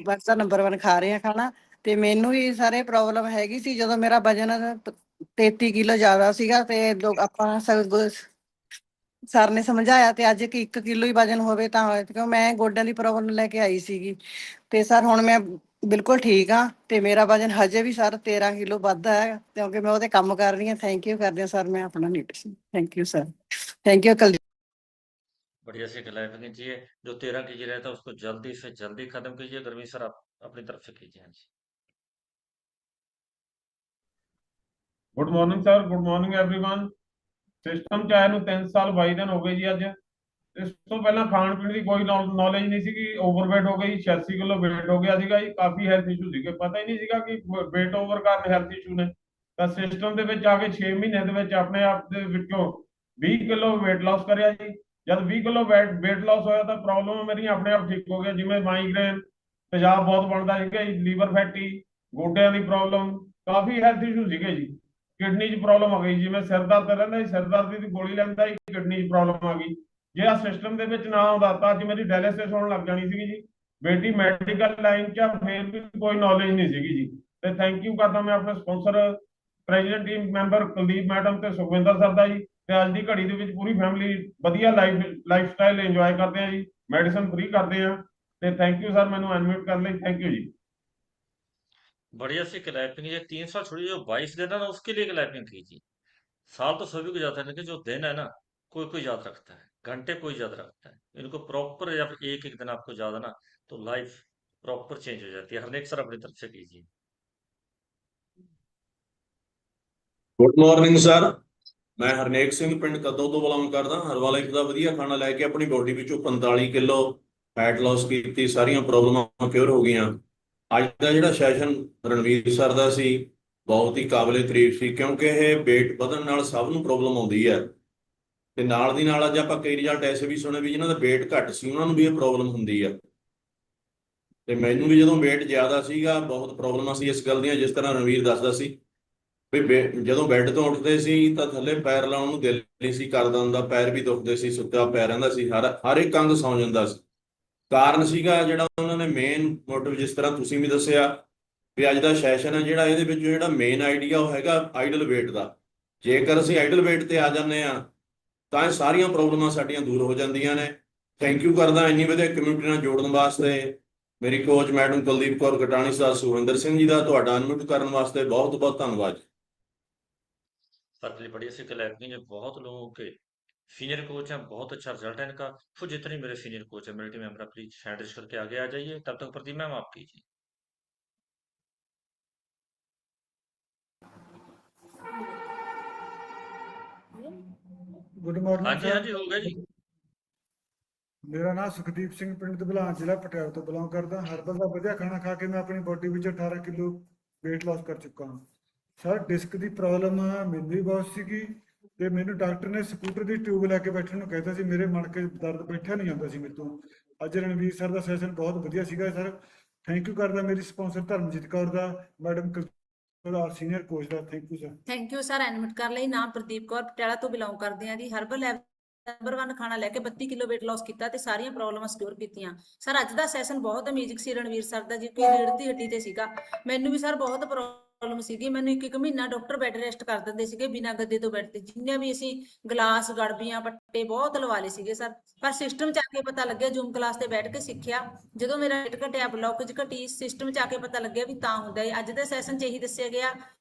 ਬਰਦਾ ਨੰਬਰ 1 ਖਾ ਰਹੇ ਹਾਂ ਖਾਣਾ। ਤੇ ਮੈਨੂੰ ਵੀ ਸਾਰੇ ਪ੍ਰੋਬਲਮ ਹੈਗੀ ਸੀ ਜਦੋਂ ਮੇਰਾ ਵਜਨ 33 ਕਿਲੋ ਜ਼ਿਆਦਾ ਸੀਗਾ ਤੇ ਆਪਾਂ ਸਰ ਨੇ ਸਮਝਾਇਆ ਤੇ ਅੱਜ 1 ਕਿਲੋ ਹੀ ਵਜਨ ਹੋਵੇ ਤਾਂ ਕਿਉਂ ਮੈਂ ਗੋਡਿਆਂ ਦੀ ਪ੍ਰੋਬਲਮ ਲੈ ਕੇ ਆਈ ਸੀਗੀ ਤੇ ਸਰ ਹੁਣ ਮੈਂ ਬਿਲਕੁਲ ਠੀਕ ਆ ਤੇ ਮੇਰਾ ਵਜਨ ਹਜੇ ਵੀ ਸਰ 13 ਕਿਲੋ ਵੱਧਦਾ ਹੈ ਕਿਉਂਕਿ ਮੈਂ ਉਹਦੇ ਕੰਮ ਕਰ ਰਹੀ ਹਾਂ। ਥੈਂਕ ਯੂ ਕਰਦੇ ਹਾਂ ਸਰ ਮੈਂ ਆਪਣਾ nutrition. Thank you sir, thank you. बढ़िया सी क्लैपिंग जी, जो 13 kg रहता है उसको जल्दी से जल्दी खत्म कीजिए। गुरमीत सर आप अपनी तरफ से कीजिए। हाँ जी, good morning sir, good morning everyone. System ਚ ਆਇਆ ਨੂੰ 3 ਸਾਲ 22 ਦਿਨ ਹੋ ਗਏ ਜੀ। ਅੱਜ ਇਸ ਤੋਂ ਪਹਿਲਾਂ ਖਾਣ ਪੀਣ ਦੀ ਕੋਈ ਨੌਲੇਜ ਨਹੀਂ ਸੀ ਕਿ ਓਵਰਵੇਟ ਹੋ ਗਈ, 86 ਕਿਲੋ weight ਹੋ ਗਿਆ ਸੀਗਾ ਜੀ। ਕਾਫੀ ਹੈਲਥ ਇਸ਼ੂ ਸੀਗੇ, ਪਤਾ ਹੀ ਨਹੀਂ ਸੀਗਾ ਕਿ weight ਓਵਰ ਕਾਰਨ ਹੈਲਥ ਇਸ਼ੂ ਨੇ। ਤਾਂ ਸਿਸਟਮ ਦੇ ਵਿੱਚ ਆ ਕੇ 6 ਮਹੀਨਿਆਂ ਦੇ ਵਿੱਚ ਆਪਣੇ ਆਪ ਦੇ ਵਿੱਚੋਂ 20 ਕਿਲੋ weight loss ਕਰਿਆ ਜੀ। ਜਦ 20 ਕਿਲੋ weight loss ਹੋਇਆ ਤਾਂ ਪ੍ਰੋਬਲਮ ਮੇਰੀਆਂ ਆਪਣੇ ਆਪ ਠੀਕ ਹੋ ਗਿਆ, ਜਿਵੇਂ ਮਾਈਗ੍ਰੇਨ, ਤੇਜ਼ਾਬ ਬਹੁਤ ਬਣਦਾ ਸੀਗਾ ਜੀ, ਲੀਵਰ ਫੈਟੀ, ਗੋਡਿਆਂ ਦੀ ਪ੍ਰੋਬਲਮ, ਕਾਫੀ ਹੈਲਥ ਇਸ਼ੂ ਸੀਗੇ ਜੀ। ਕਿਡਨੀ 'ਚ ਪ੍ਰੋਬਲਮ ਆ ਗਈ, ਜਿਵੇਂ ਸਿਰ ਦਰਦ ਰਹਿੰਦਾ ਸੀ, ਸਿਰ ਦਰਦ ਦੀ ਗੋਲੀ ਲੈਂਦਾ ਸੀ, ਕਿਡਨੀ 'ਚ ਪ੍ਰੋਬਲਮ ਆ ਗਈ। ਜੇ ਆ ਸਿਸਟਮ ਦੇ ਵਿੱਚ ਨਾ ਆਉਂਦਾ ਤਾਂ ਅੱਜ ਮੇਰੀ ਡਾਇਲਿਸਿਸ ਹੋਣ ਲੱਗ ਜਾਣੀ ਸੀਗੀ ਜੀ। ਬੇਟੀ ਮੈਡੀਕਲ ਲਾਈਨ 'ਚ ਫੇਰ ਵੀ ਕੋਈ ਨੌਲੇਜ ਨਹੀਂ ਸੀਗੀ ਜੀ। ਤੇ ਥੈਂਕ ਯੂ ਕਰਦਾ ਮੈਂ ਆਪਣੇ sponsor president team member Kuldeep madam ਤੇ ਸੁਖਵਿੰਦਰ ਸਰ ਦਾ ਜੀ। ਤੇ ਅੱਜ ਦੀ ਘੜੀ ਦੇ ਵਿੱਚ ਪੂਰੀ ਫੈਮਿਲੀ ਵਧੀਆ ਲਾਈਫ ਸਟਾਈਲ ਇੰਜੋਏ ਕਰਦੇ ਆ ਜੀ, ਮੈਡੀਸਨ ਫ੍ਰੀ ਕਰਦੇ ਆ। ਤੇ ਥੈਂਕ ਯੂ ਸਰ ਮੈਨੂੰ ਅਨਮਿਊਟ ਕਰਨ ਲਈ, ਥੈਂਕ ਯੂ ਜੀ। बढ़िया सी क्लैपिंग जी। 3 साल छोड़िए, जो 22 दिन है ना उसके लिए क्लैपिंग कीजिए। साल तो सभी को जाता है, लेकिन जो दिन है ना कोई याद रखता है, घंटे कोई याद रखता है। इनको प्रॉपर या फिर एक दिन आपको याद है ना तो लाइफ प्रॉपर चेंज हो जाती है। हरनेक सर अपनी तरफ से कीजिए। ਗੁੱਡ ਮਾਰਨਿੰਗ ਸਰ, ਮੈਂ ਹਰਨੇਕ ਸਿੰਘ ਪਿੰਡ ਕਦੋਂ ਤੋਂ ਬਿਲੋਂਗ ਕਰਦਾ। ਹਰਬਲ ਲਾਈਫ ਦਾ ਵਧੀਆ ਖਾਣਾ ਲੈ ਕੇ ਆਪਣੀ ਬੋਡੀ ਵਿੱਚੋਂ 45 ਕਿਲੋ ਫੈਟ ਲਾਸ ਕੀਤੀ, ਸਾਰੀਆਂ ਪ੍ਰੋਬਲਮਾਂ ਕਿਉਰ ਹੋ ਗਈਆਂ। ਅੱਜ ਦਾ ਜਿਹੜਾ ਸੈਸ਼ਨ ਰਣਵੀਰ ਸਰ ਦਾ ਸੀ ਬਹੁਤ ਹੀ ਕਾਬਲੇ ਤਾਰੀਫ ਸੀ, ਕਿਉਂਕਿ ਇਹ weight ਵਧਣ ਨਾਲ ਸਭ ਨੂੰ ਪ੍ਰੋਬਲਮ ਆਉਂਦੀ ਹੈ। ਤੇ ਨਾਲ ਦੀ ਨਾਲ ਅੱਜ ਆਪਾਂ ਕਈ ਰਿਜ਼ਲਟ ਐਸੇ ਵੀ ਸੁਣੇ ਵੀ ਜਿਨ੍ਹਾਂ ਦਾ weight ਘੱਟ ਸੀ ਉਹਨਾਂ ਨੂੰ ਵੀ ਇਹ ਪ੍ਰੋਬਲਮ ਹੁੰਦੀ ਹੈ। ਤੇ ਮੈਨੂੰ ਵੀ ਜਦੋਂ weight ਜ਼ਿਆਦਾ ਸੀਗਾ ਬਹੁਤ ਪ੍ਰੋਬਲਮਾਂ ਸੀ ਇਸ ਗੱਲ ਦੀਆਂ, ਜਿਸ ਤਰ੍ਹਾਂ ਰਣਵੀਰ ਦੱਸਦਾ ਸੀ ਵੀ ਜਦੋਂ ਬੈੱਡ ਤੋਂ ਉੱਠਦੇ ਸੀ ਤਾਂ ਥੱਲੇ ਪੈਰ ਲਾਉਣ ਨੂੰ ਦਿਲ ਨਹੀਂ ਸੀ ਕਰਦਾ ਹੁੰਦਾ, ਪੈਰ ਵੀ ਦੁਖਦੇ ਸੀ, ਸੁੱਤਾ ਪਿਆ ਰਹਿੰਦਾ ਸੀ, ਹਰ ਇੱਕ ਅੰਗ ਸੌਂ ਜਾਂਦਾ ਸੀ। ਕਾਰਨ ਸੀਗਾ ਜਿਹੜਾ ਉਹਨਾਂ ਨੇ ਮੇਨ ਮੋਟਿਵ, ਜਿਸ ਤਰ੍ਹਾਂ ਤੁਸੀਂ ਵੀ ਦੱਸਿਆ ਵੀ ਅੱਜ ਦਾ ਸੈਸ਼ਨ ਹੈ ਜਿਹੜਾ, ਇਹਦੇ ਵਿੱਚ ਜਿਹੜਾ ਮੇਨ ਆਈਡੀਆ ਉਹ ਹੈਗਾ ਆਈਡਲ weight ਦਾ। ਜੇਕਰ ਅਸੀਂ ਆਈਡਲ weight ਤੇ ਆ ਜਾਂਦੇ ਹਾਂ ਤਾਂ ਇਹ ਸਾਰੀਆਂ ਪ੍ਰੋਬਲਮਾਂ ਸਾਡੀਆਂ ਦੂਰ ਹੋ ਜਾਂਦੀਆਂ ਨੇ। ਥੈਂਕ ਯੂ ਕਰਦਾ ਇੰਨੀ ਵਧੀਆ ਕਮਿਊਨਿਟੀ ਨਾਲ ਜੋੜਨ ਵਾਸਤੇ ਮੇਰੀ ਕੋਚ ਮੈਡਮ ਕੁਲਦੀਪ ਕੌਰ ਕਟਾਣੀ ਸਰ, ਸੁਖਵਿੰਦਰ ਸਿੰਘ ਜੀ ਦਾ ਤੁਹਾਡਾ ਅਨਮਿਊਟ ਕਰਨ ਵਾਸਤੇ ਬਹੁਤ ਬਹੁਤ ਧੰਨਵਾਦ। सर बढ़िया सी क्लैपिंग है। बहुत लोगों के सीनियर कोच हैं, बहुत अच्छा रिजल्ट है इनका। तो जितने मेरे सीनियर कोच है, मेरे team member, please hand raise करके आगे आ जाइए। तब तक प्रदीप मैम आप कीजिए। ਗੁੱਡ ਮਾਰਨਿੰਗ हाँ जी, हाँ जी, हो गया जी। ਮੇਰਾ ਨਾਮ ਸੁਖਦੀਪ ਸਿੰਘ, ਪਿੰਡ ਦਬਲਾਨ, ਜ਼ਿਲ੍ਹਾ ਪਟਿਆਲਾ ਤੋਂ ਬਿਲੋਂਗ ਕਰਦਾ। ਹਰਬਲ ਦਾ ਵਧੀਆ ਖਾਣਾ ਖਾ ਕੇ ਮੈਂ ਆਪਣੀ ਬੋਡੀ ਵਿੱਚ 18 ਕਿਲੋ weight loss ਕਰ ਚੁੱਕਾ ਹਾਂ। ਸਰ ਡਿਸਕ ਦੀ ਪ੍ਰੋਬਲਮ ਮੈਨੂੰ ਵੀ ਬਹੁਤ ਸੀਗੀ ਤੇ ਮੈਨੂੰ ਡਾਕਟਰ ਨੇ ਸਕੂਟਰ ਦੀ ਟਿਊਬ ਲੈ ਕੇ ਬੈਠਣ ਨੂੰ ਕਹਿੰਦਾ ਸੀ, ਮੇਰੇ ਮਣ ਕੇ ਦਰਦ ਬੈਠਿਆ ਨਹੀਂ ਜਾਂਦਾ ਸੀ ਮੇਰੇ ਤੋਂ। ਅੱਜ ਰਣਵੀਰ ਸਰ ਦਾ ਸੈਸ਼ਨ ਬਹੁਤ ਵਧੀਆ ਸੀਗਾ ਸਰ। ਥੈਂਕ ਯੂ ਕਰਦਾ ਮੇਰੀ sponsor Dharamjit Kaur the, madam senior coach the. Thank you sir. Thank you sir. Admit ਕਰ ਲਈ। ਨਾਮ ਪ੍ਰਦੀਪ ਕੌਰ, ਪਟਿਆਲਾ ਤੋਂ ਬਿਲੋਂਗ ਕਰਦੇ ਆ ਜੀ। ਹਰਬਲ ਨੰਬਰ 1 ਖਾਣਾ ਲੈ ਕੇ 32 ਕਿਲੋ weight loss ਕੀਤਾ ਤੇ ਸਾਰੀਆਂ ਪ੍ਰੋਬਲਮਾਂ ਸਿਕਿਉਰ ਕੀਤੀਆਂ। ਸਰ ਅੱਜ ਦਾ ਸੈਸ਼ਨ ਬਹੁਤ ਅਮੇਜ਼ਿੰਗ ਸੀ ਰਣਵੀਰ ਸਰ ਦਾ ਜੀ, ਕਿ ਰੀੜ੍ਹ ਦੀ ਹੱਡੀ ਤੇ ਸੀਗਾ। ਮੈਨੂੰ ਵੀ ਸਰ ਬਹੁਤ ਪ੍ਰੋਬਲਮ ਸੀਗੀ। ਮੈਨੂੰ ਇੱਕ ਮਹੀਨਾ ਡਾਕਟਰ ਬੈੱਡ ਰੈਸਟ ਕਰ ਦਿੰਦੇ ਸੀਗੇ ਬਿਨਾਂ ਗੱਦੇ ਤੋਂ ਬੈੱਡ ਤੇ। ਜਿੰਨੇ ਵੀ ਅਸੀਂ ਗਲਾਸ, ਗੜਬੀਆਂ, ਪੱਟੇ ਬਹੁਤ ਲਵਾ ਲਏ ਸੀਗੇ ਸਰ। ਪਰ ਸਿਸਟਮ ਚ ਆ ਕੇ ਪਤਾ ਲੱਗਿਆ, ਜ਼ੂਮ ਕਲਾਸ ਤੇ ਬੈਠ ਕੇ ਸਿੱਖਿਆ, ਜਦੋਂ ਮੇਰਾ weight ਘਟਿਆ, ਬਲੌਕੇਜ ਘਟੀ, ਸਿਸਟਮ ਚ ਆ ਕੇ ਪਤਾ ਲੱਗਿਆ ਵੀ ਤਾਂ ਹੁੰਦਾ ਹੈ। ਅੱਜ ਦੇ ਸੈਸ਼ਨ ਚ ਇਹੀ ਦੱਸਿਆ ਗਿਆ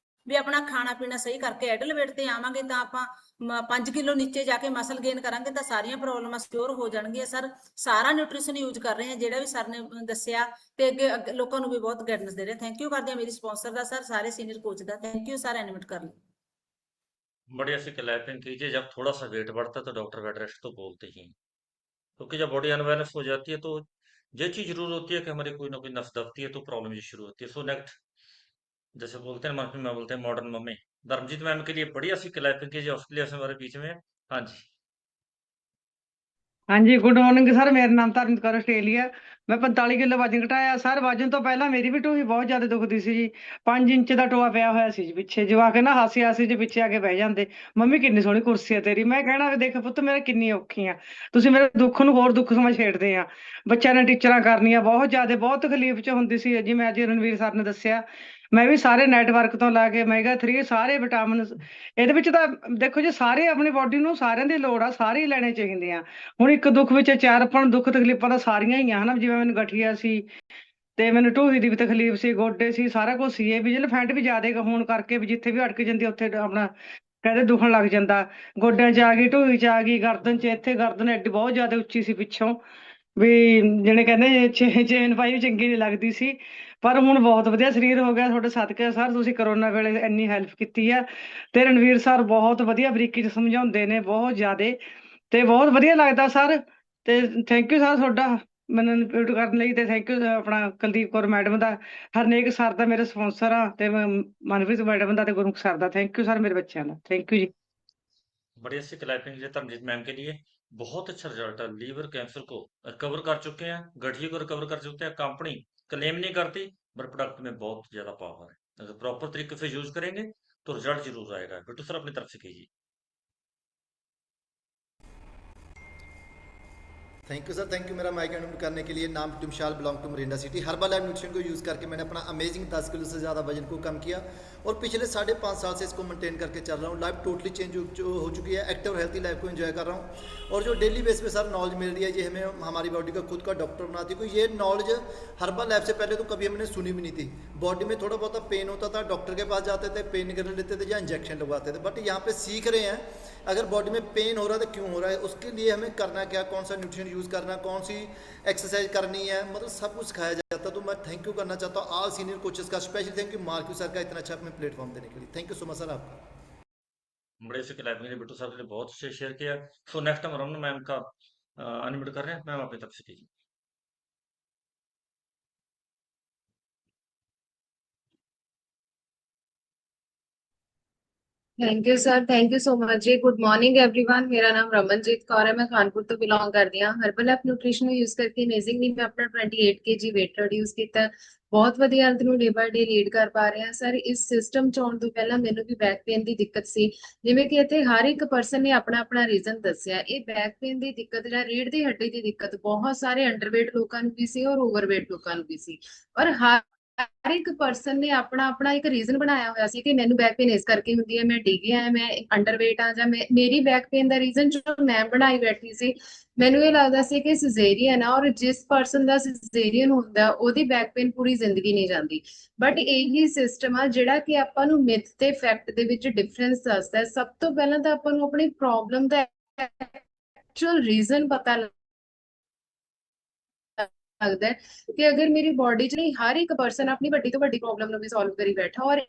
ਵੀ ਆਪਣਾ ਖਾਣਾ ਪੀਣਾ ਸਹੀ ਕਰਕੇ ਐਡਲ weight ਤੇ ਆਵਾਂਗੇ ਤਾਂ ਆਪਾਂ 5 ਕਿਲੋ ਨੀਚੇ ਜਾ ਕੇ ਮਸਲ ਗੇਨ ਕਰਾਂਗੇ ਤਾਂ ਸਾਰੀਆਂ ਪ੍ਰੋਬਲਮਾਂ ਸਿਕਿਉਰ ਹੋ ਜਾਣਗੀਆਂ। ਸਰ ਸਾਰਾ ਨਿਊਟ੍ਰੀਸ਼ਨ ਯੂਜ਼ ਕਰ ਰਹੇ ਹਾਂ ਜਿਹੜਾ ਵੀ ਸਰ ਨੇ ਦੱਸਿਆ, ਤੇ ਅੱਗੇ ਲੋਕਾਂ ਨੂੰ ਵੀ ਬਹੁਤ ਗਾਈਡੈਂਸ ਦੇ ਰਹੇ। ਥੈਂਕ ਯੂ ਕਰਦੇ ਹਾਂ ਮੇਰੀ ਸਪਾਂਸਰ ਦਾ ਸਰ, ਸਾਰੇ senior coach the. Thank you sir, animate कर लो। बढ़िया से क्लैपिंग कीजिए। जब थोड़ा सा वेट बढ़ता है तो डॉक्टर बेड रेस्ट तो बोलते ही हैं, क्योंकि जब बॉडी अनबैलेंस हो जाती है तो ये चीज जरूर होती है कि हमारी कोई ना कोई नस दबती है तो प्रॉब्लम ये शुरू होती है। सो नेक्स्ट, जैसे बोलते हैं मम्मी में बोलते हैं मॉडर्न मम्मी, धर्मजीत मैम के लिए बढ़िया सी क्लैपिंग कीजिए। ऑस्ट्रेलिया से हमारे बीच में है। हाँ जी, ਹਾਂਜੀ ਗੁੱਡ ਮਾਰਨਿੰਗ ਸਰ, ਮੇਰਾ ਨਾਮ ਧਰਮਜੀਤ ਕੌਰ, ਆਸਟ੍ਰੇਲੀਆ। ਮੈਂ 45 ਕਿਲੋ ਵਜਨ ਘਟਾਇਆ ਸਰ। ਵਜਨ ਤੋਂ ਪਹਿਲਾਂ ਮੇਰੀ ਵੀ ਢੂਹੀ ਬਹੁਤ ਜ਼ਿਆਦਾ ਦੁਖਦੀ ਸੀ ਜੀ। 5 ਇੰਚ ਦਾ ਟੋਆ ਪਿਆ ਹੋਇਆ ਸੀ ਜੀ ਪਿੱਛੇ। ਜਵਾ ਕੇ ਨਾ ਹਾਸੀ ਹਾਸੀ ਚ ਪਿੱਛੇ ਆ ਕੇ ਬਹਿ ਜਾਂਦੇ, ਮੰਮੀ ਕਿੰਨੀ ਸੋਹਣੀ ਕੁਰਸੀ ਆ ਤੇਰੀ। ਮੈਂ ਕਹਿਣਾ ਵੀ ਦੇਖ ਪੁੱਤ ਮੇਰਾ ਕਿੰਨੀ ਔਖੀ ਆ, ਤੁਸੀਂ ਮੇਰੇ ਦੁੱਖ ਨੂੰ ਹੋਰ ਦੁੱਖ ਸਮਝ ਛੇੜਦੇ ਆ। ਬੱਚਿਆਂ ਨੇ ਟੀਚਰਾਂ ਕਰਨੀਆਂ ਬਹੁਤ ਜ਼ਿਆਦਾ, ਬਹੁਤ ਤਕਲੀਫ ਚ ਹੁੰਦੀ ਸੀ। ਜਿਵੇਂ ਅੱਜ ਰਣਵੀਰ ਸਰ ਨੇ ਦੱਸਿਆ, ਮੈਂ ਵੀ ਸਾਰੇ ਨੈਟਵਰਕ ਤੋਂ ਲਾ ਕੇ ਮੈਗਾ 3 ਸਾਰੇ ਵਿਟਾਮਿਨ ਇਹਦੇ ਵਿੱਚ ਤਾਂ ਦੇਖੋ ਜੀ, ਸਾਰੇ ਆਪਣੀ ਬੋਡੀ ਨੂੰ ਸਾਰਿਆਂ ਦੀ ਲੋੜ ਆ, ਸਾਰੇ ਹੀ ਲੈਣੇ ਚਾਹੀਦੇ ਆ। ਹੁਣ ਇੱਕ ਦੁੱਖ ਵਿੱਚ ਚਾਰ, ਆਪਾਂ ਨੂੰ ਦੁੱਖ ਤਕਲੀਫਾਂ ਤਾਂ ਸਾਰੀਆਂ ਹੀ ਆ ਹਨਾ। ਜਿਵੇਂ ਮੈਨੂੰ ਗਠੀਆ ਸੀ ਤੇ ਮੈਨੂੰ ਢੂਹੀ ਦੀ ਵੀ ਤਕਲੀਫ ਸੀ, ਗੋਡੇ ਸੀ, ਸਾਰਾ ਕੁਝ ਸੀ। ਇਹ ਵਿਜਲ ਫੈਂਟ ਵੀ ਜ਼ਿਆਦਾ ਹੋਣ ਕਰਕੇ ਵੀ ਜਿੱਥੇ ਵੀ ਅਟਕ ਜਾਂਦੀ ਉੱਥੇ ਆਪਣਾ ਕਹਿੰਦੇ ਦੁਖਣ ਲੱਗ ਜਾਂਦਾ। ਗੋਡਿਆਂ 'ਚ ਆ ਗਈ, ਢੂਹੀ 'ਚ ਆ ਗਈ, ਗਰਦਨ 'ਚ, ਇੱਥੇ ਗਰਦਨ ਐਡੀ ਬਹੁਤ ਜ਼ਿਆਦਾ ਉੱਚੀ ਸੀ ਪਿੱਛੋਂ, ਵੀ ਜਿਹਨੇ ਕਹਿੰਦੇ ਚੇਨ ਪਾਈ ਵੀ ਚੰਗੀ ਨਹੀਂ ਲੱਗਦੀ ਸੀ। ਪਰ ਹੁਣ ਬਹੁਤ ਵਧੀਆ ਸਰੀਰ ਹੋ ਗਿਆ ਤੁਹਾਡੇ ਸਦਕੇ ਸਰ। ਤੁਸੀਂ ਕਰੋਨਾ ਵੇਲੇ ਇੰਨੀ ਹੈਲਪ ਕੀਤੀ ਆ, ਤੇ ਰਣਵੀਰ ਸਰ ਬਹੁਤ ਵਧੀਆ ਬਰੀਕੀ 'ਚ ਸਮਝਾਉਂਦੇ ਨੇ, ਬਹੁਤ ਜ਼ਿਆਦੇ, ਤੇ ਬਹੁਤ ਵਧੀਆ ਲੱਗਦਾ ਸਰ। ਤੇ ਥੈਂਕ ਯੂ ਸਰ ਤੁਹਾਡਾ ਮੈਨੂੰ ਇਨਪੁਟ ਕਰਨ ਲਈ। ਤੇ ਥੈਂਕ ਯੂ ਆਪਣਾ ਕੁਲਦੀਪ ਕੌਰ ਮੈਡਮ ਦਾ, ਹਰਨੇਕ ਸਰ ਦਾ ਮੇਰੇ ਸਪਾਂਸਰ ਆ, ਤੇ ਮਨਪ੍ਰੀਤ ਮੈਡਮ ਦਾ ਤੇ ਗੁਰਮੁਖ ਸਰ ਦਾ। ਥੈਂਕ ਯੂ ਸਰ ਮੇਰੇ ਬੱਚਿਆਂ ਦਾ। थैंक यू जी। बढ़िया से क्लैपिंग कीजिए धर्मजीत मैम के लिए। बहुत अच्छा रिजल्ट है। लीवर कैंसर को रिकवर कर चुके हैं, गठिए को रिकवर कर चुके हैं। कंपनी क्लेम नहीं करती, पर प्रोडक्ट में बहुत ज्यादा पावर है। अगर प्रॉपर तरीके से यूज करेंगे तो रिजल्ट जरूर आएगा। बिट्टू सर अपनी तरफ से कीजिए। Thank you sir, thank you मेरा माइक अनम्यूट करने के लिए। नाम तुमशाल, belong to Morinda city. Herbalife nutrition को यूज़ करके मैंने अपना अमेजिंग 10 किलो से ज़्यादा वजन को कम किया, और पिछले 5.5 साल से इसको मेंटेन करके चल रहा हूँ। लाइफ टोटली चेंज हो चुकी है। एक्टिव हेल्थी लाइफ को एंजॉय कर रहा हूँ, और जो डेली बेस पे सर नॉलेज मिल रही है, ये हमें हमारी बॉडी का खुद का डॉक्टर बनाती है। कोई ये नॉलेज हर्बल लाइफ से पहले तो कभी हमने सुनी भी नहीं थी। बॉडी में थोड़ा बहुत पेन होता था, डॉक्टर के पास जाते थे, पेन किलर लेते थे या इंजेक्शन लगवाते थे। बट यहाँ पे सीख रहे हैं अगर बॉडी में पेन हो रहा है तो क्यों हो रहा है, उसके लिए हमें करना क्या, कौन सा न्यूट्रिशन यूज़ करना, कौन सी एक्सरसाइज करनी है, मतलब सब कुछ सिखाया जाता है। तो मैं थैंक यू करना चाहता हूँ ऑल सीनियर कोचेस का। Special thank you marquee sir का, इतना अच्छा हमें प्लेटफॉर्म देने के लिए। Thank you so much sir आपका। बड़े से क्लैपिंग ने बिट्टू सर ने बहुत अच्छे शेयर किया। सो नेक्स्ट हम रमन मैम का अनम्यूट कर रहे हैं। मैम अपनी तरफ से कीजिए। Thank you sir, thank you so much जी। गुड मॉर्निंग एवरीवन, मेरा नाम रमनजीत कौर है, मैं कानपुर तो बिलोंग करती हूँ। हर्बल लाइफ न्यूट्रिशन यूज करके अमेजिंगली मैं अपना 28 kg weight reduce ਕੀਤਾ। ਬਹੁਤ ਵਧੀਆ ਹੈਲਥ ਨੂੰ ਡੇ ਬਾਏ ਡੇ ਲੀਡ ਕਰ ਪਾ ਰਹੇ ਹਾਂ ਸਰ। ਇਸ ਸਿਸਟਮ ਚ ਆਉਣ ਤੋਂ ਪਹਿਲਾਂ ਮੈਨੂੰ ਵੀ ਬੈਕ ਪੇਨ ਦੀ ਦਿੱਕਤ ਸੀ, ਜਿਵੇਂ ਕਿ ਇੱਥੇ ਹਰ ਇੱਕ ਪਰਸਨ ਨੇ ਆਪਣਾ ਆਪਣਾ ਰੀਜ਼ਨ ਦੱਸਿਆ। ਇਹ ਬੈਕ ਪੇਨ ਦੀ ਦਿੱਕਤ ਜਾਂ ਰੀੜ ਦੀ ਹੱਡੀ ਦੀ ਦਿੱਕਤ ਬਹੁਤ ਸਾਰੇ ਅੰਡਰਵੇਟ ਲੋਕਾਂ ਨੂੰ ਵੀ ਸੀ ਔਰ ਓਵਰਵੇਟ ਲੋਕਾਂ ਨੂੰ ਵੀ ਸੀ, ਔਰ ਹਰ ਇੱਕ ਪਰਸਨ ਨੇ ਆਪਣਾ ਆਪਣਾ ਇੱਕ ਰੀਜ਼ਨ ਬਣਾਇਆ ਹੋਇਆ ਸੀ ਕਿ ਮੈਨੂੰ ਬੈਕ ਪੇਨ ਇਸ ਕਰਕੇ ਹੁੰਦੀ ਹੈ, ਮੈਂ ਡਿੱਗ ਗਿਆ, ਮੈਂ ਅੰਡਰਵੇਟ ਆ, ਜਾਂ ਮੇਰੀ ਬੈਕ ਪੇਨ ਦਾ ਰੀਜ਼ਨ ਜੋ ਮੈਂ ਬਣਾਈ ਬੈਠੀ ਸੀ, ਮੈਨੂੰ ਇਹ ਲੱਗਦਾ ਸੀ ਕਿ ਸਿਜ਼ੇਰੀਅਨ ਆ, ਔਰ ਜਿਸ ਪਰਸਨ ਦਾ ਸਿਜ਼ੇਰੀਅਨ ਹੁੰਦਾ ਉਹਦੀ ਬੈਕ ਪੇਨ ਪੂਰੀ ਜ਼ਿੰਦਗੀ ਨਹੀਂ ਜਾਂਦੀ। ਬਟ ਇਹੀ ਸਿਸਟਮ ਆ ਜਿਹੜਾ ਕਿ ਆਪਾਂ ਨੂੰ ਮਿਥ ਤੇ ਫੈਕਟ ਦੇ ਵਿੱਚ ਡਿਫਰੈਂਸ ਦੱਸਦਾ ਹੈ। ਸਭ ਤੋਂ ਪਹਿਲਾਂ ਤਾਂ ਆਪਾਂ ਨੂੰ ਆਪਣੀ ਪ੍ਰੋਬਲਮ ਦਾ ਐਕਚੁਅਲ ਰੀਜ਼ਨ ਪਤਾ लगता है कि अगर मेरी बॉडी च नहीं, हर एक पर्सन अपनी बड़ी तो बड़ी प्रॉब्लम भी सॉल्व करी बैठा, और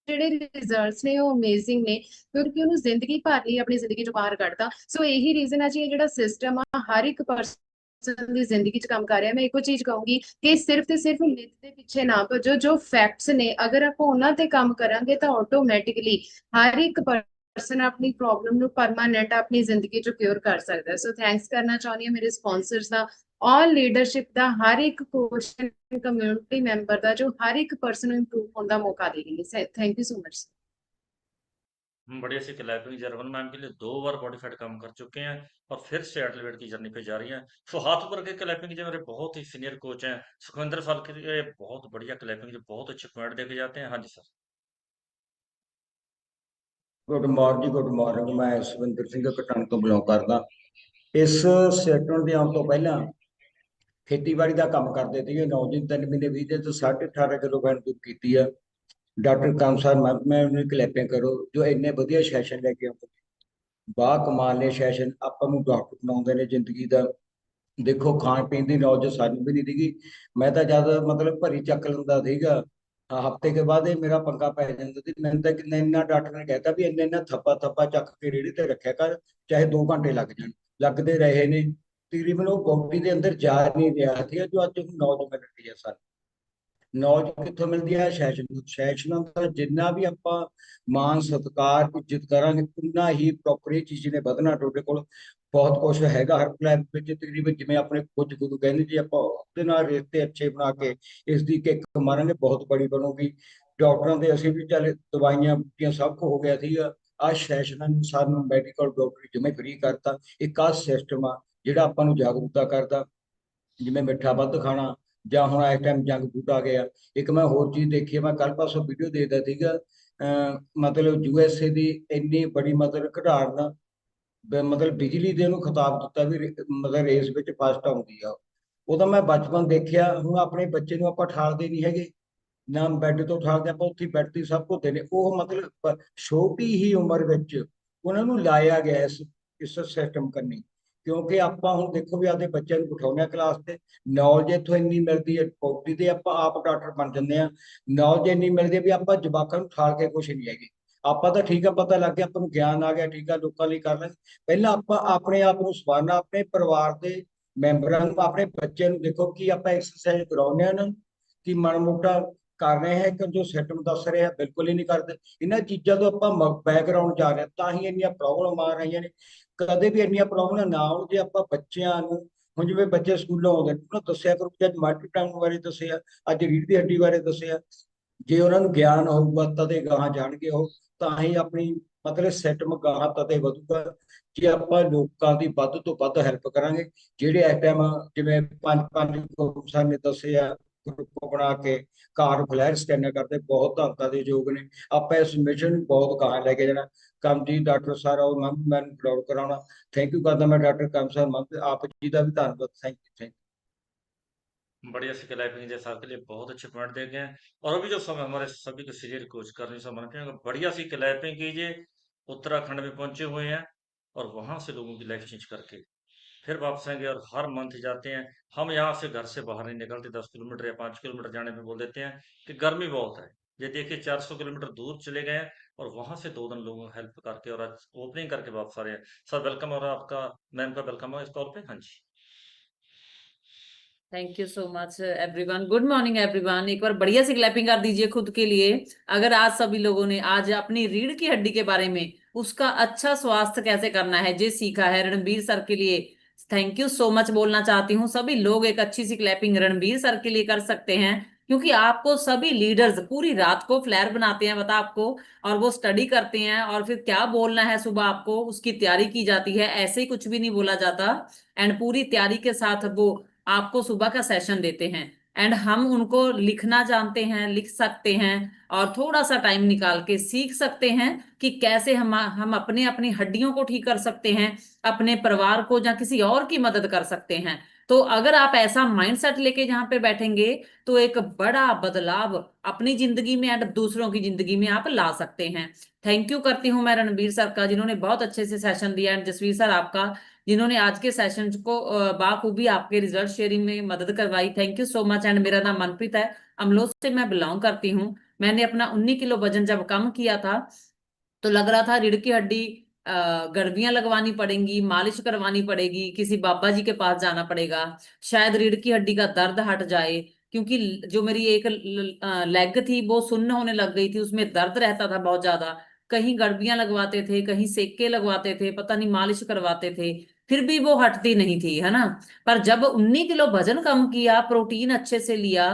ਜਿਹੜੇ ਰਿਜ਼ਲਟਸ ਨੇ ਉਹ ਅਮੇਜ਼ਿੰਗ ਨੇ, ਕਿਉਂਕਿ ਉਹਨੂੰ ਜ਼ਿੰਦਗੀ ਭਰ ਲਈ ਆਪਣੀ ਜ਼ਿੰਦਗੀ ਚੋਂ ਬਾਹਰ ਕੱਢਤਾ। ਸੋ ਇਹੀ ਰੀਜ਼ਨ ਆ ਜੀ, ਇਹ ਜਿਹੜਾ ਸਿਸਟਮ ਆ ਹਰ ਇੱਕ ਪਰਸਨ ਦੀ ਜ਼ਿੰਦਗੀ ਚ ਕੰਮ ਕਰ ਰਿਹਾ। ਮੈਂ ਇੱਕੋ ਚੀਜ਼ ਕਹੂੰਗੀ ਕਿ ਸਿਰਫ ਤੇ ਸਿਰਫ ਮਿਥ ਦੇ ਪਿੱਛੇ ਨਾ ਭੱਜੋ। ਜੋ ਫੈਕਟਸ ਨੇ ਅਗਰ ਆਪਾਂ ਉਹਨਾਂ ਤੇ ਕੰਮ ਕਰਾਂਗੇ ਤਾਂ ਆਟੋਮੈਟਿਕਲੀ ਹਰ ਇੱਕ ਪਰਸਨ ਆਪਣੀ ਪ੍ਰੋਬਲਮ ਨੂੰ ਪਰਮਾਨੈਂਟ ਆਪਣੀ ਜ਼ਿੰਦਗੀ ਚੋਂ ਕਿਉਰ ਕਰ ਸਕਦਾ। ਸੋ ਥੈਂਕਸ ਕਰਨਾ ਚਾਹੁੰਦੀ ਹਾਂ ਮੇਰੇ ਸਪਾਂਸਰਸ ਦਾ, ਆਲ ਲੀਡਰਸ਼ਿਪ ਦਾ, ਹਰ ਇੱਕ ਕੋਚ ਕਮਿਊਨਿਟੀ ਮੈਂਬਰ ਦਾ, ਜੋ ਹਰ ਇੱਕ ਪਰਸਨ ਨੂੰ ਇੰਪਰੂਵ ਹੋਣ ਦਾ ਮੌਕਾ ਦੇ ਰਹੀ ਹੈ। Thank you so much. बढ़िया से क्लैपिंग जर्मन मैम के लिए 2 बार बॉडी फैट कम कर चुके हैं और फिर से एडलवेट की जर्नी पे जा रही हैं। सो हाथ ऊपर के क्लैपिंग जो मेरे बहुत ही सीनियर कोच हैं सुखविंदर सर के लिए बहुत बढ़िया क्लैपिंग जो बहुत अच्छे पॉइंट देके जाते हैं। हाँ जी सर। Good morning. ਮੈਂ ਸੁਖਵਿੰਦਰ ਸਿੰਘ ਕਟਾਣ ਤੋਂ ਬਿਲੋਂਗ ਕਰਦਾ। ਇਸ ਸੈਕਟਰ ਦੇ ਆਉਣ ਤੋਂ ਪਹਿਲਾਂ ਖੇਤੀਬਾੜੀ ਦਾ ਕੰਮ ਕਰਦੇ ਸੀਗੇ। 9 ਦਿਨ 3 ਮਹੀਨੇ ਬੀਤੇ ਤੋਂ 18.5 ਕਿਲੋ ਫੈਟ ਲੂਜ਼ ਕੀਤੀ ਆ। ਡਾਕਟਰ ਕਾਮ ਸਾਹਿਬ ਮੈਂ ਉਹਨੂੰ ਕਲੈਪਿੰਗ ਕਰੋ ਜੋ ਇੰਨੇ ਵਧੀਆ ਸੈਸ਼ਨ ਲੈ ਕੇ ਆਉਂਦੇ, ਬਾਹ ਕਮਾਲ ਨੇ ਸੈਸ਼ਨ ਆਪਾਂ ਨੂੰ ਡਾਕਟਰ ਬਣਾਉਂਦੇ ਨੇ ਜ਼ਿੰਦਗੀ ਦਾ। ਦੇਖੋ ਖਾਣ ਪੀਣ ਦੀ ਨੌਲੇਜ ਸਾਨੂੰ ਵੀ ਨਹੀਂ ਸੀਗੀ। ਮੈਂ ਤਾਂ ਜਦ ਮਤਲਬ ਭਰੀ ਚੱਕ ਲੈਂਦਾ ਸੀਗਾ, ਹਫਤੇ ਕੇ ਬਾਅਦ ਇਹ ਮੇਰਾ ਪੰਗਾ ਪੈ ਜਾਂਦਾ ਸੀ। ਮੈਨੂੰ ਤਾਂ ਕਿੰਨਾ ਇੰਨਾ ਡਾਕਟਰ ਨੇ ਕਹਿਤਾ ਵੀ ਇੰਨਾ ਥੱਪਾ ਥੱਪਾ ਚੱਕ ਕੇ ਰੇਹੜੀ ਤੇ ਰੱਖਿਆ ਕਰ, ਚਾਹੇ 2 ਘੰਟੇ ਲੱਗ ਜਾਣ। ਲੱਗਦੇ ਰਹੇ ਨੇ, ਤਕਰੀਬਨ ਉਹ ਬੋਡੀ ਦੇ ਅੰਦਰ ਜਾ ਨਹੀਂ ਰਿਹਾ ਸੀ ਜੋ ਅੱਜ ਨੌਲੇਜ ਮਿਲ ਰਹੀ ਹੈ ਸਾਨੂੰ। ਨੌਲੇਜ ਕਿੱਥੋਂ ਮਿਲਦੀ ਹੈ? ਸੈਸ਼ਨਾਂ ਦਾ ਜਿੰਨਾ ਵੀ ਆਪਾਂ ਮਾਨ ਸਤਿਕਾਰ ਇੱਜ਼ਤ ਕਰਾਂਗੇ ਉਨਾ ਹੀ ਪ੍ਰੋਪਰ ਇਹ ਚੀਜ਼ ਨੇ ਵਧਣਾ। ਤੁਹਾਡੇ ਕੋਲ ਬਹੁਤ ਕੁਝ ਹੈਗਾ ਹਰ ਪਲਾਨ ਵਿੱਚ, ਤਕਰੀਬਨ ਜਿਵੇਂ ਆਪਣੇ ਕੁਝ ਗੁਰੂ ਕਹਿੰਦੇ ਜੀ ਆਪਾਂ ਉਹਦੇ ਨਾਲ ਰਿਸ਼ਤੇ ਅੱਛੇ ਬਣਾ ਕੇ ਇਸ ਦੀ ਕਿੱਕ ਮਾਰਾਂਗੇ ਬਹੁਤ ਬੜੀ ਬਣੂਗੀ। ਡਾਕਟਰਾਂ ਦੇ ਅਸੀਂ ਵੀ ਚੱਲ ਦਵਾਈਆਂ ਬੂਟੀਆਂ ਸਭ ਕੁਝ ਹੋ ਗਿਆ ਸੀਗਾ। ਆਹ ਸੈਸ਼ਨਾਂ ਨੂੰ ਸਾਨੂੰ ਮੈਡੀਕਲ ਡਾਕਟਰ ਜਿਵੇਂ ਫ੍ਰੀ ਕਰਤਾ। ਇੱਕ ਆਹ ਸਿਸਟਮ ਆ ਜਿਹੜਾ ਆਪਾਂ ਨੂੰ ਜਾਗਰੂਕਤਾ ਕਰਦਾ, ਜਿਵੇਂ ਮਿੱਠਾ ਵੱਧ ਖਾਣਾ ਜਾਂ ਹੁਣ ਇਸ ਟਾਈਮ ਜੰਕ ਫੂਡ ਆ ਗਿਆ। ਇੱਕ ਮੈਂ ਹੋਰ ਚੀਜ਼ ਦੇਖੀ, ਮੈਂ ਕੱਲ ਪਾਸੋਂ ਵੀਡੀਓ ਦੇਖਦਾ ਸੀਗਾ, ਮਤਲਬ USA ਦੀ ਇੰਨੀ ਬੜੀ ਮਤਲਬ ਖਿਡਾਰਨ ਮਤਲਬ ਬਿਜਲੀ ਦੇ ਨੂੰ ਖਿਤਾਬ ਦਿੱਤਾ ਵੀ ਮਤਲਬ ਰੇਸ ਵਿੱਚ ਫਸਟ ਆਉਂਦੀ ਆ। ਉਹਦਾ ਮੈਂ ਬਚਪਨ ਦੇਖਿਆ। ਹੁਣ ਆਪਣੇ ਬੱਚੇ ਨੂੰ ਆਪਾਂ ਠਾਲਦੇ ਨਹੀਂ ਹੈਗੇ, ਨਾ ਬੈੱਡ ਤੋਂ ਉਠਾਲਦੇ ਆਪਾਂ, ਉੱਥੇ ਬੈੱਡ ਤੇ ਸਭ ਕੁਝ ਨੇ। ਉਹ ਮਤਲਬ ਛੋਟੀ ਹੀ ਉਮਰ ਵਿੱਚ ਉਹਨਾਂ ਨੂੰ ਲਾਇਆ ਗਿਆ ਇਸ ਸਿਸਟਮ ਕਰਨੀ। ਕਿਉਂਕਿ ਆਪਾਂ ਹੁਣ ਦੇਖੋ ਵੀ ਆਪਦੇ ਬੱਚਿਆਂ ਨੂੰ ਬਿਠਾਉਂਦੇ ਹਾਂ ਕਲਾਸ ਤੇ, ਨੌਲੇਜ ਇੱਥੋਂ ਇੰਨੀ ਮਿਲਦੀ ਹੈ ਬੋਡੀ ਦੇ, ਆਪਾਂ ਆਪ ਡਾਕਟਰ ਬਣ ਜਾਂਦੇ ਹਾਂ। ਨੌਲੇਜ ਇੰਨੀ ਮਿਲਦੀ ਹੈ ਵੀ ਆਪਾਂ ਜਵਾਕਾਂ ਨੂੰ ਠਾਲ ਕੇ ਕੁਛ ਨਹੀਂ ਹੈਗੇ। ਆਪਾਂ ਤਾਂ ਠੀਕ ਆ, ਪਤਾ ਲੱਗ ਗਿਆ, ਆਪਾਂ ਨੂੰ ਗਿਆਨ ਆ ਗਿਆ, ਠੀਕ ਆ, ਲੋਕਾਂ ਲਈ ਕਰ ਲਾਂਗੇ। ਪਹਿਲਾਂ ਆਪਾਂ ਆਪਣੇ ਆਪ ਨੂੰ ਸਵਾਰਨਾ, ਆਪਣੇ ਪਰਿਵਾਰ ਦੇ ਮੈਂਬਰਾਂ ਨੂੰ, ਆਪਣੇ ਬੱਚਿਆਂ ਨੂੰ ਦੇਖੋ ਕਿ ਆਪਾਂ ਐਕਸਰਸਾਈਜ਼ ਕਰਾਉਂਦੇ ਹਾਂ ਨਾ, ਕਿ ਮਾੜਾ ਮੋਟਾ ਕਰ ਰਹੇ ਹੈ ਕਿ ਜੋ ਸਿਸਟਮ ਦੱਸ ਰਿਹਾ ਬਿਲਕੁਲ ਹੀ ਨਹੀਂ ਕਰਦੇ। ਇਹਨਾਂ ਚੀਜ਼ਾਂ ਤੋਂ ਆਪਾਂ ਬੈਕਗਰਾਉਂਡ ਜਾ ਰਹੇ, ਤਾਂ ਹੀ ਇੰਨੀਆਂ ਪ੍ਰੋਬਲਮ ਆ ਰਹੀਆਂ ਨੇ। ਕਦੇ ਵੀ ਇੰਨੀਆਂ ਪ੍ਰੋਬਲਮ ਨਾ ਆਉਣ ਜੇ ਆਪਾਂ ਬੱਚਿਆਂ ਨੂੰ, ਹੁਣ ਜਿਵੇਂ ਬੱਚੇ ਸਕੂਲੋਂ ਆਉਂਦੇ ਉਹਨਾਂ ਦੱਸਿਆ ਕਰੋ ਕਿ ਅੱਜ ਮਲਟੀਪਲਾਈਮ ਬਾਰੇ ਦੱਸਿਆ, ਅੱਜ ਰੀੜ੍ਹ ਦੀ ਹੱਡੀ ਬਾਰੇ ਦੱਸਿਆ। ਜੇ ਉਹਨਾਂ ਨੂੰ ਗਿਆਨ ਹੋਊਗਾ ਤਦੇ ਗਾਹਾਂ ਜਾਣਗੇ ਉਹ, ਤਾਂ ਹੀ ਆਪਣੀ ਮਤਲਬ ਸਿਸਟਮ ਗਾਹਾਂ ਤਦੇ ਵਧੂਗਾ। ਜੇ ਆਪਾਂ ਲੋਕਾਂ ਦੀ ਵੱਧ ਤੋਂ ਵੱਧ ਹੈਲਪ ਕਰਾਂਗੇ, ਜਿਹੜੇ ਇਸ ਟਾਈਮ ਜਿਵੇਂ 5 ਗਰੁੱਪ ਨੇ ਦੱਸੇ ਆ, ਗਰੁੱਪ ਬਣਾ ਕੇ ਕਾਰ ਫਲੈਰ ਸਕੈਨਰ ਕਰਦੇ, ਬਹੁਤ ਧੰਨਵਾਦ ਦੇ ਯੋਗ ਨੇ। ਆਪਾਂ ਇਸ ਮਿਸ਼ਨ ਨੂੰ ਬਹੁਤ ਗਾਹਾਂ ਲੈ ਕੇ ਜਾਣਾ। ਕੰਮ ਜੀ ਡਾਕਟਰ ਸਾਰਾ ਉਹ ਮੈਨੂੰ ਅਪਲੋਡ ਕਰਾਉਣਾ। ਥੈਂਕ ਯੂ ਕਰਦਾ मैं डॉक्टर काम सर आप जी का भी धन्यवाद। Thank you. बढ़िया सी क्लैपिंग जैसा आपके लिए बहुत अच्छे पॉइंट दे गए हैं। और अभी जो समय हमारे सभी को सीरियल कोच करने से मन करेंगे, बढ़िया सी क्लैपिंग कीजिए। उत्तराखंड में पहुंचे हुए हैं और वहां से लोगों की लाइफ चेंज करके फिर वापस आएंगे और हर मंथ जाते हैं। हम यहाँ से घर से बाहर नहीं निकलते, 10 किलोमीटर या 5 किलोमीटर जाने में बोल देते हैं कि गर्मी बहुत है। ये देखिए 400 किलोमीटर दूर चले गए हैं और वहां से 2 दिन लोगों को हेल्प करके और आज ओपनिंग करके वापस आ रहे हैं। सर वेलकम, और आपका मैम का वेलकम है इस कॉल पे। हाँ जी, thank you so much everyone. Good morning everyone. एक बार बढ़िया सी क्लैपिंग कर दीजिए खुद के लिए। अगर आज सभी लोगों ने आज अपनी रीढ़ की हड्डी के बारे में, उसका अच्छा स्वास्थ्य कैसे करना है, ये सीखा है रणबीर सर के लिए थैंक यू सो मच बोलना चाहती हूँ। सभी लोग एक अच्छी सी क्लैपिंग रणबीर सर के लिए कर सकते हैं, क्योंकि आपको सभी लीडर्स पूरी रात को फ्लैयर बनाते हैं, बता आपको, और वो स्टडी करते हैं और फिर क्या बोलना है सुबह आपको उसकी तैयारी की जाती है। ऐसे ही कुछ भी नहीं बोला जाता, एंड पूरी तैयारी के साथ वो आपको सुबह का सेशन देते हैं। एंड हम उनको लिखना जानते हैं, लिख सकते हैं, और थोड़ा सा टाइम निकाल के सीख सकते हैं कि कैसे हम अपने अपनी हड्डियों को ठीक कर सकते हैं, अपने परिवार को या किसी और की मदद कर सकते हैं। तो अगर आप ऐसा माइंडसेट लेके जहाँ पे बैठेंगे तो एक बड़ा बदलाव अपनी जिंदगी में एंड दूसरों की जिंदगी में आप ला सकते हैं। थैंक यू करती हूँ मैं रणबीर सर का, जिन्होंने बहुत अच्छे से सेशन दिया, एंड जसवीर सर आपका, जिन्होंने आज के सेशन को बाखूबी आपके रिजल्ट शेयरिंग में मदद करवाई। Thank you so much. And मेरा नाम मनप्रीत है, अमलोह से मैं बिलोंग करती हूँ। मैंने अपना 19 किलो वजन जब कम किया था तो लग रहा था रीढ़ की हड्डी गड़बियां लगवानी पड़ेंगी, मालिश करवानी पड़ेगी, किसी बाबा जी के पास जाना पड़ेगा, शायद रीढ़ की हड्डी का दर्द हट जाए, क्योंकि जो मेरी एक लेग थी वो सुन्न होने लग गई थी, उसमें दर्द रहता था बहुत ज्यादा। कहीं गड़बियां लगवाते थे, कहीं सेके लगवाते थे, पता नहीं मालिश करवाते थे, फिर भी वो हटती नहीं थी, है ना। पर जब 19 किलो वजन कम किया, प्रोटीन अच्छे से लिया,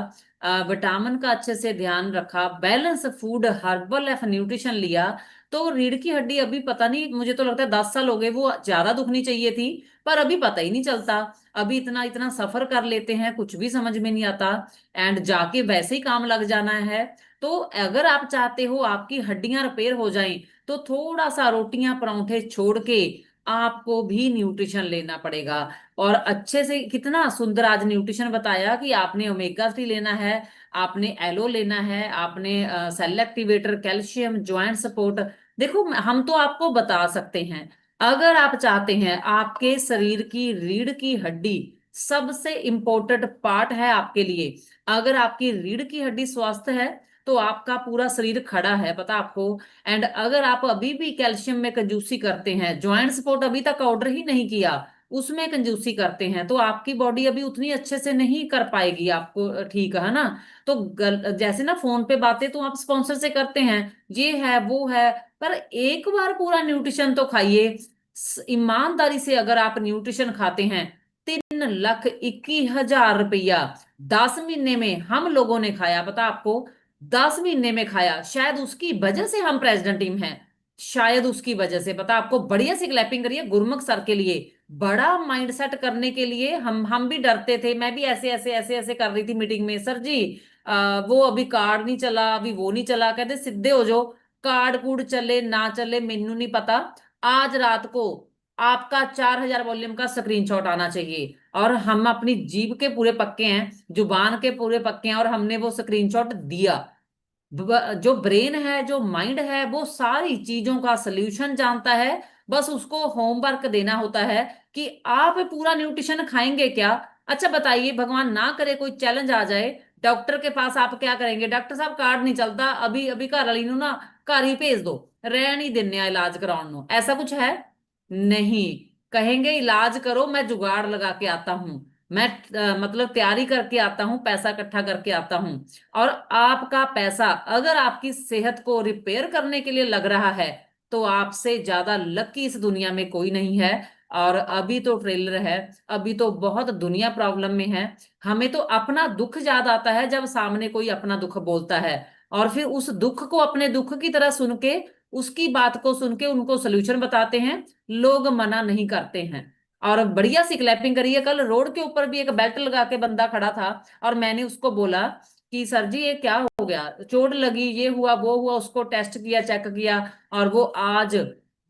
विटामिन का अच्छे से ध्यान रखा, balance food, herbal F nutrition लिया, तो रीढ़ की हड्डी अभी पता नहीं, मुझे तो लगता है 10 साल हो गए, वो ज्यादा दुखनी चाहिए थी पर अभी पता ही नहीं चलता। अभी इतना इतना सफर कर लेते हैं, कुछ भी समझ में नहीं आता, एंड जाके वैसे ही काम लग जाना है। तो अगर आप चाहते हो आपकी हड्डियां रिपेयर हो जाएं, तो थोड़ा सा रोटियां परांठे छोड़ के आपको भी न्यूट्रिशन लेना पड़ेगा। और अच्छे से, कितना सुंदर आज न्यूट्रिशन बताया कि आपने ओमेगा 3 लेना है, आपने एलो लेना है, आपने cell activator, calcium, joint support. देखो हम तो आपको बता सकते हैं, अगर आप चाहते हैं, आपके शरीर की रीढ़ की हड्डी सबसे इंपॉर्टेंट पार्ट है आपके लिए। अगर आपकी रीढ़ की हड्डी स्वस्थ है तो आपका पूरा शरीर खड़ा है, पता आपको। एंड अगर आप अभी भी कैल्शियम में कंजूसी करते हैं, ज्वाइंट सपोर्ट अभी तक ऑर्डर ही नहीं किया, उसमें कंजूसी करते हैं, तो आपकी बॉडी अभी उतनी अच्छे से नहीं कर पाएगी आपको, ठीक है ना। तो जैसे ना फोन पे बातें तो आप स्पॉन्सर से करते हैं, ये है वो है, पर एक बार पूरा न्यूट्रिशन तो खाइए। ईमानदारी से अगर आप न्यूट्रिशन खाते हैं, 3,21,000 रुपया 10 महीने में हम लोगों ने खाया, पता आपको, 10 महीने में खाया। शायद उसकी वजह से हम प्रेसिडेंट टीम हैं, शायद उसकी वजह से, पता आपको। बढ़िया सी क्लैपिंग करिए गुरमुख सर के लिए, बड़ा माइंड सेट करने के लिए। हम भी डरते थे, मैं भी ऐसे ऐसे ऐसे ऐसे कर रही थी मीटिंग में, सर जी वो अभी कार्ड नहीं चला, अभी वो नहीं चला, कहते सीधे हो जाओ, कार्ड कूड चले ना चले मेनू नहीं पता। आज रात को आपका 4,000 वॉल्यूम का स्क्रीनशॉट आना चाहिए, और हम अपनी जीभ के पूरे पक्के हैं, जुबान के पूरे पक्के हैं, और हमने वो स्क्रीनशॉट दिया। जो ब्रेन है, जो माइंड है, वो सारी चीजों का सल्यूशन जानता है, बस उसको होमवर्क देना होता है कि आप पूरा न्यूट्रिशन खाएंगे क्या। अच्छा बताइए, भगवान ना करे कोई चैलेंज आ जाए डॉक्टर के पास, आप क्या करेंगे? डॉक्टर साहब कार्ड नहीं चलता, अभी अभी घर वाली नु ना घर ही भेज दो, रह नहीं देने इलाज कराउन नु, ऐसा कुछ है नहीं। कहेंगे इलाज करो, मैं जुगाड़ लगा के आता हूँ, मैं मतलब तैयारी करके आता हूँ, पैसा इकट्ठा करके आता हूँ। और आपका पैसा अगर आपकी सेहत को रिपेयर करने के लिए लग रहा है, तो आपसे ज्यादा लकी इस दुनिया में कोई नहीं है। और अभी तो ट्रेलर है, अभी तो बहुत दुनिया प्रॉब्लम में है। हमें तो अपना दुख याद आता है जब सामने कोई अपना दुख बोलता है, और फिर उस दुख को अपने दुख की तरह सुन के, उसकी बात को सुन के उनको सोल्यूशन बताते हैं, लोग मना नहीं करते हैं। और बढ़िया सी क्लैपिंग करिए। कल रोड के ऊपर भी एक बेल्ट लगा के बंदा खड़ा था, और मैंने उसको बोला कि सर जी ये क्या हो गया, चोट लगी, ये हुआ वो हुआ, उसको टेस्ट किया, चेक किया, और वो आज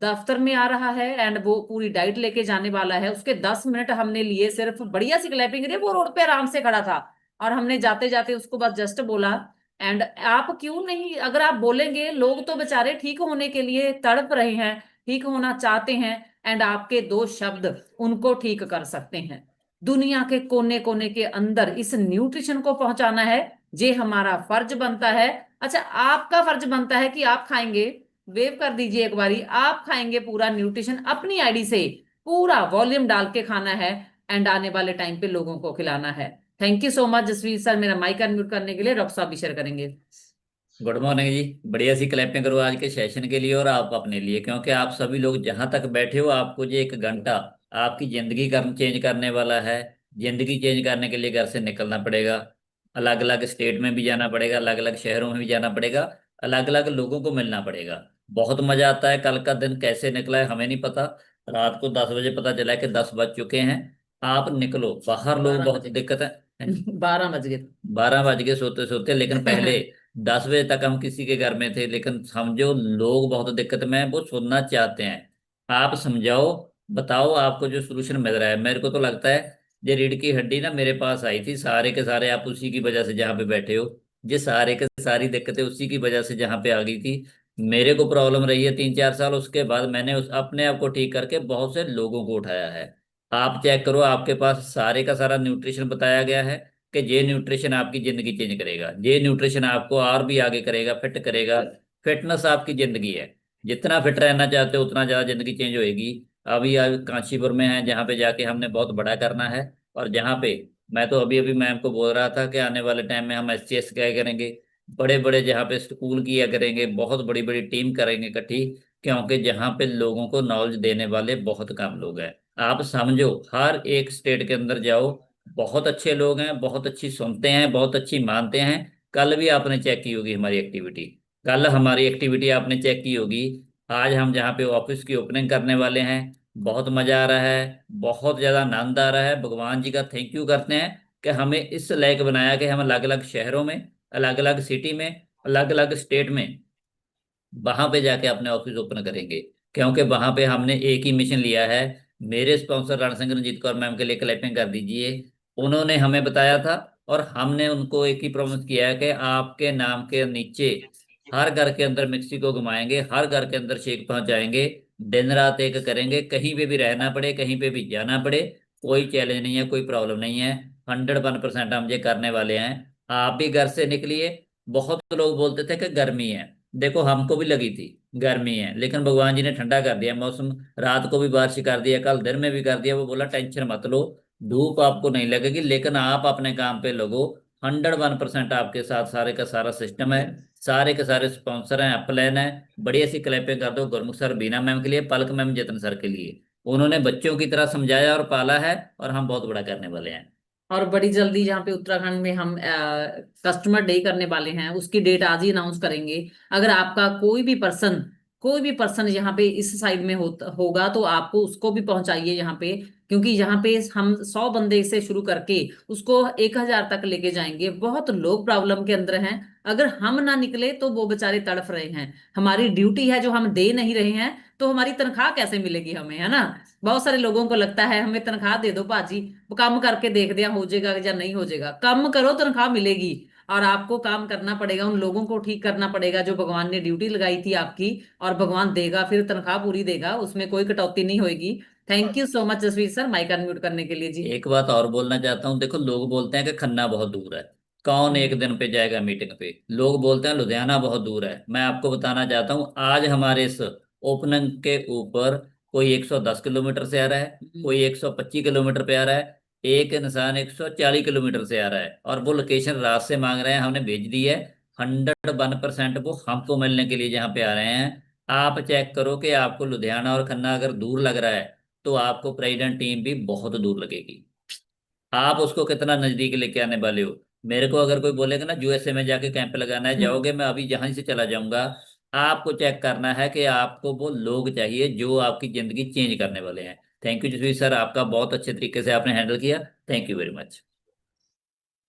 दफ्तर में आ रहा है, एंड वो पूरी डाइट लेके जाने वाला है। उसके 10 मिनट हमने लिए सिर्फ, बढ़िया सी क्लैपिंग करिए। वो रोड पे आराम से खड़ा था, और हमने जाते जाते उसको बस जस्ट बोला। एंड आप क्यों नहीं, अगर आप बोलेंगे, लोग तो बेचारे ठीक होने के लिए तड़प रहे हैं, ठीक होना चाहते हैं, एंड आपके 2 शब्द उनको ठीक कर सकते हैं। दुनिया के कोने कोने के अंदर इस न्यूट्रिशन को पहुंचाना है, ये हमारा फर्ज बनता है। अच्छा आपका फर्ज बनता है कि आप खाएंगे, वेव कर दीजिए एक बारी, आप खाएंगे पूरा न्यूट्रिशन अपनी आईडी से, पूरा वॉल्यूम डाल के खाना है, एंड आने वाले टाइम पे लोगों को खिलाना है। Thank you so much Jasvir sir, मेरा माइक अनम्यूट करने के लिए। डॉक्टर साहब भी शेयर करेंगे। गुड मॉर्निंग जी, बढ़िया सी क्लैपिंग करो आज के सेशन के लिए और आप अपने लिए, क्योंकि आप सभी लोग जहां तक बैठे हो, आपको जो 1 घंटा आपकी जिंदगी चेंज करने वाला है। जिंदगी चेंज करने के लिए घर से निकलना पड़ेगा, अलग अलग स्टेट में भी जाना पड़ेगा, अलग अलग शहरों में भी जाना पड़ेगा, अलग अलग लोगों को मिलना पड़ेगा। बहुत मजा आता है। कल का दिन कैसे निकला है हमें नहीं पता। रात को 10 बजे पता चला कि 10 बज चुके हैं। आप निकलो बाहर, लोग बहुत दिक्कत है। 12 बज गए, 12 बज गए सोते सोते, लेकिन पहले 10 बजे तक हम किसी के घर में थे। लेकिन समझो लोग बहुत दिक्कत में हैं, वो सुनना चाहते हैं। आप समझाओ, बताओ आपको जो सोल्यूशन मिल रहा है। मेरे को तो लगता है ये रीढ़ की हड्डी ना मेरे पास आई थी, सारे के सारे आप उसी की वजह से जहाँ पे बैठे हो, ये सारे के सारी दिक्कतें उसी की वजह से जहाँ पे आ गई थी। मेरे को प्रॉब्लम रही है 3-4 साल, उसके बाद मैंने अपने आप को ठीक करके बहुत से लोगों को उठाया है। आप चेक करो, आपके पास सारे का सारा न्यूट्रिशन बताया गया है कि ये न्यूट्रिशन आपकी जिंदगी चेंज करेगा, ये न्यूट्रिशन आपको और भी आगे करेगा, फिट करेगा। फिटनेस आपकी जिंदगी है, जितना फिट रहना चाहते हो उतना ज्यादा जिंदगी चेंज होएगी। अभी आज कांचीपुर में है, जहाँ पे जाके हमने बहुत बड़ा करना है, और जहाँ पे मैं तो अभी अभी मैम को बोल रहा था कि आने वाले टाइम में हम SGS क्या करेंगे, बड़े बड़े जहाँ पे स्कूल किया करेंगे, बहुत बड़ी बड़ी टीम करेंगे इकट्ठी, क्योंकि जहाँ पे लोगों को नॉलेज देने वाले बहुत कम लोग हैं। आप समझो, हर एक स्टेट के अंदर जाओ, बहुत अच्छे लोग हैं, बहुत अच्छी सुनते हैं, बहुत अच्छी मानते हैं। कल भी आपने चेक की होगी हमारी एक्टिविटी, कल हमारी एक्टिविटी आपने चेक की होगी। आज हम जहाँ पे ऑफिस की ओपनिंग करने वाले हैं, बहुत मजा आ रहा है, बहुत ज्यादा आनंद आ रहा है। भगवान जी का थैंक यू करते हैं कि हमें इस लायक बनाया कि हम अलग अलग शहरों में, अलग अलग सिटी में, अलग अलग स्टेट में वहां पे जाके अपने ऑफिस ओपन करेंगे। क्योंकि वहां पे हमने एक ही मिशन लिया है। मेरे स्पॉन्सर रण सिंह रंजीत कौर मैम के लिए क्लैपिंग कर दीजिए। उन्होंने हमें बताया था और हमने उनको एक ही प्रॉमिस किया है कि आपके नाम के नीचे हर घर के अंदर मिक्सी को घुमाएंगे, हर घर के अंदर शेक पहुंचाएंगे, दिन रात एक करेंगे, कहीं पे भी रहना पड़े, कहीं पे भी जाना पड़े, कोई चैलेंज नहीं है, कोई प्रॉब्लम नहीं है। 101% हम ये करने वाले हैं। आप भी घर से निकलिए। बहुत लोग बोलते थे कि गर्मी है, देखो हमको भी लगी थी गर्मी है, लेकिन भगवान जी ने ठंडा कर दिया मौसम। रात को भी बारिश कर दिया, कल दिन में भी कर दिया। वो बोला टेंशन मत लो, धूप आपको नहीं लगेगी, लेकिन आप अपने काम पे लगो। 101% आपके साथ सारे का सारा सिस्टम है, सारे के सारे स्पॉन्सर हैं, प्लान है। बढ़िया सी क्लैपिंग कर दो गुरमुख सर, बीना मैम के लिए, पलक मैम, जतन सर के लिए। उन्होंने बच्चों की तरह समझाया और पाला है, और हम बहुत बड़ा करने वाले हैं। और बड़ी जल्दी जहाँ पे उत्तराखंड में हम कस्टमर डे करने वाले हैं, उसकी डेट आज ही अनाउंस करेंगे। अगर आपका कोई भी पर्सन यहाँ पे इस साइड में होगा तो आपको उसको भी पहुंचाइए यहाँ पे, क्योंकि यहाँ पे हम 100 बंदे से शुरू करके उसको 1000 तक लेके जाएंगे। बहुत लोग प्रॉब्लम के अंदर हैं, अगर हम ना निकले तो वो बेचारे तड़फ रहे हैं। हमारी ड्यूटी है जो हम दे नहीं रहे हैं, तो हमारी तनख्वाह कैसे मिलेगी हमें, है ना। बहुत सारे लोगों को लगता है हमें तनख्वाह दे दो भाजी, वो काम करके देख दिया हो जाएगा या नहीं हो जाएगा। काम करो, तनख्वाह मिलेगी। और आपको काम करना पड़ेगा, उन लोगों को ठीक करना पड़ेगा जो भगवान ने ड्यूटी लगाई थी आपकी, और भगवान देगा, फिर तनख्वाह पूरी देगा, उसमें कोई कटौती नहीं होगी। Thank you so much Jasvir sir, mic unmute करने के लिए जी। एक बात और बोलना चाहता हूँ, देखो लोग बोलते हैं कि खन्ना बहुत दूर है, कौन एक दिन पे जाएगा मीटिंग पे। लोग बोलते हैं लुधियाना बहुत दूर है। मैं आपको बताना चाहता हूँ, आज हमारे इस ओपनिंग के ऊपर कोई 110 किलोमीटर से आ रहा है, कोई 125 किलोमीटर पे आ रहा है, एक इंसान 140 किलोमीटर से आ रहा है, और वो लोकेशन रात से मांग रहे हैं, हमने भेज दी है। 101% वो हमको मिलने के लिए जहाँ पे आ रहे हैं। आप चेक करो कि आपको लुधियाना और खन्ना अगर दूर लग रहा है, तो आपको प्रेसिडेंट टीम भी बहुत दूर लगेगी। आप उसको कितना नजदीक लेके आने वाले हो। मेरे को अगर कोई बोलेगा ना यूएसए में जाके कैंप लगाना है, जाओगे, मैं अभी जहां से चला जाऊंगा। आपको चेक करना है कि आपको वो लोग चाहिए जो आपकी जिंदगी चेंज करने वाले हैं। थैंक यू जसवीर सर, आपका बहुत अच्छे तरीके से आपने हैंडल किया। Thank you very much.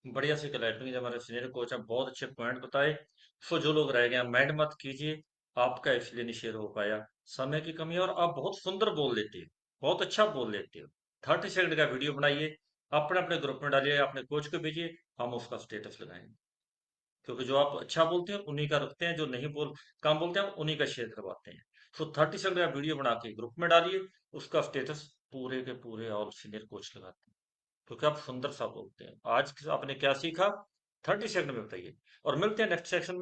बढ़िया सी क्लैपिंग, हमारे सीनियर कोच हैं, बहुत अच्छे पॉइंट बताए। सो जो लोग रह गए माइंड मत कीजिए, आपका इसलिए नहीं शेयर हो पाया, समय की कमी है, और आप बहुत सुंदर बोल लेते हो, बहुत अच्छा बोल लेते हो। 30 सेकंड का वीडियो बनाइए, अपने अपने ग्रुप में डालिए, अपने कोच को भेजिए, हम उसका स्टेटस लगाएंगे। क्योंकि जो आप अच्छा बोलते हैं उन्हीं का रखते हैं, जो नहीं काम बोलते हैं उन्हीं का शेयर करवाते हैं। सो 30 सेकंड का वीडियो बना के ग्रुप में डालिए, उसका स्टेटस पूरे के पूरे और सीनियर कोच लगाते हैं, क्योंकि आप सुंदर सा बोलते हैं। आज आपने क्या सीखा, 30 सेकंड में बताइए, और मिलते हैं नेक्स्ट सेक्शन में।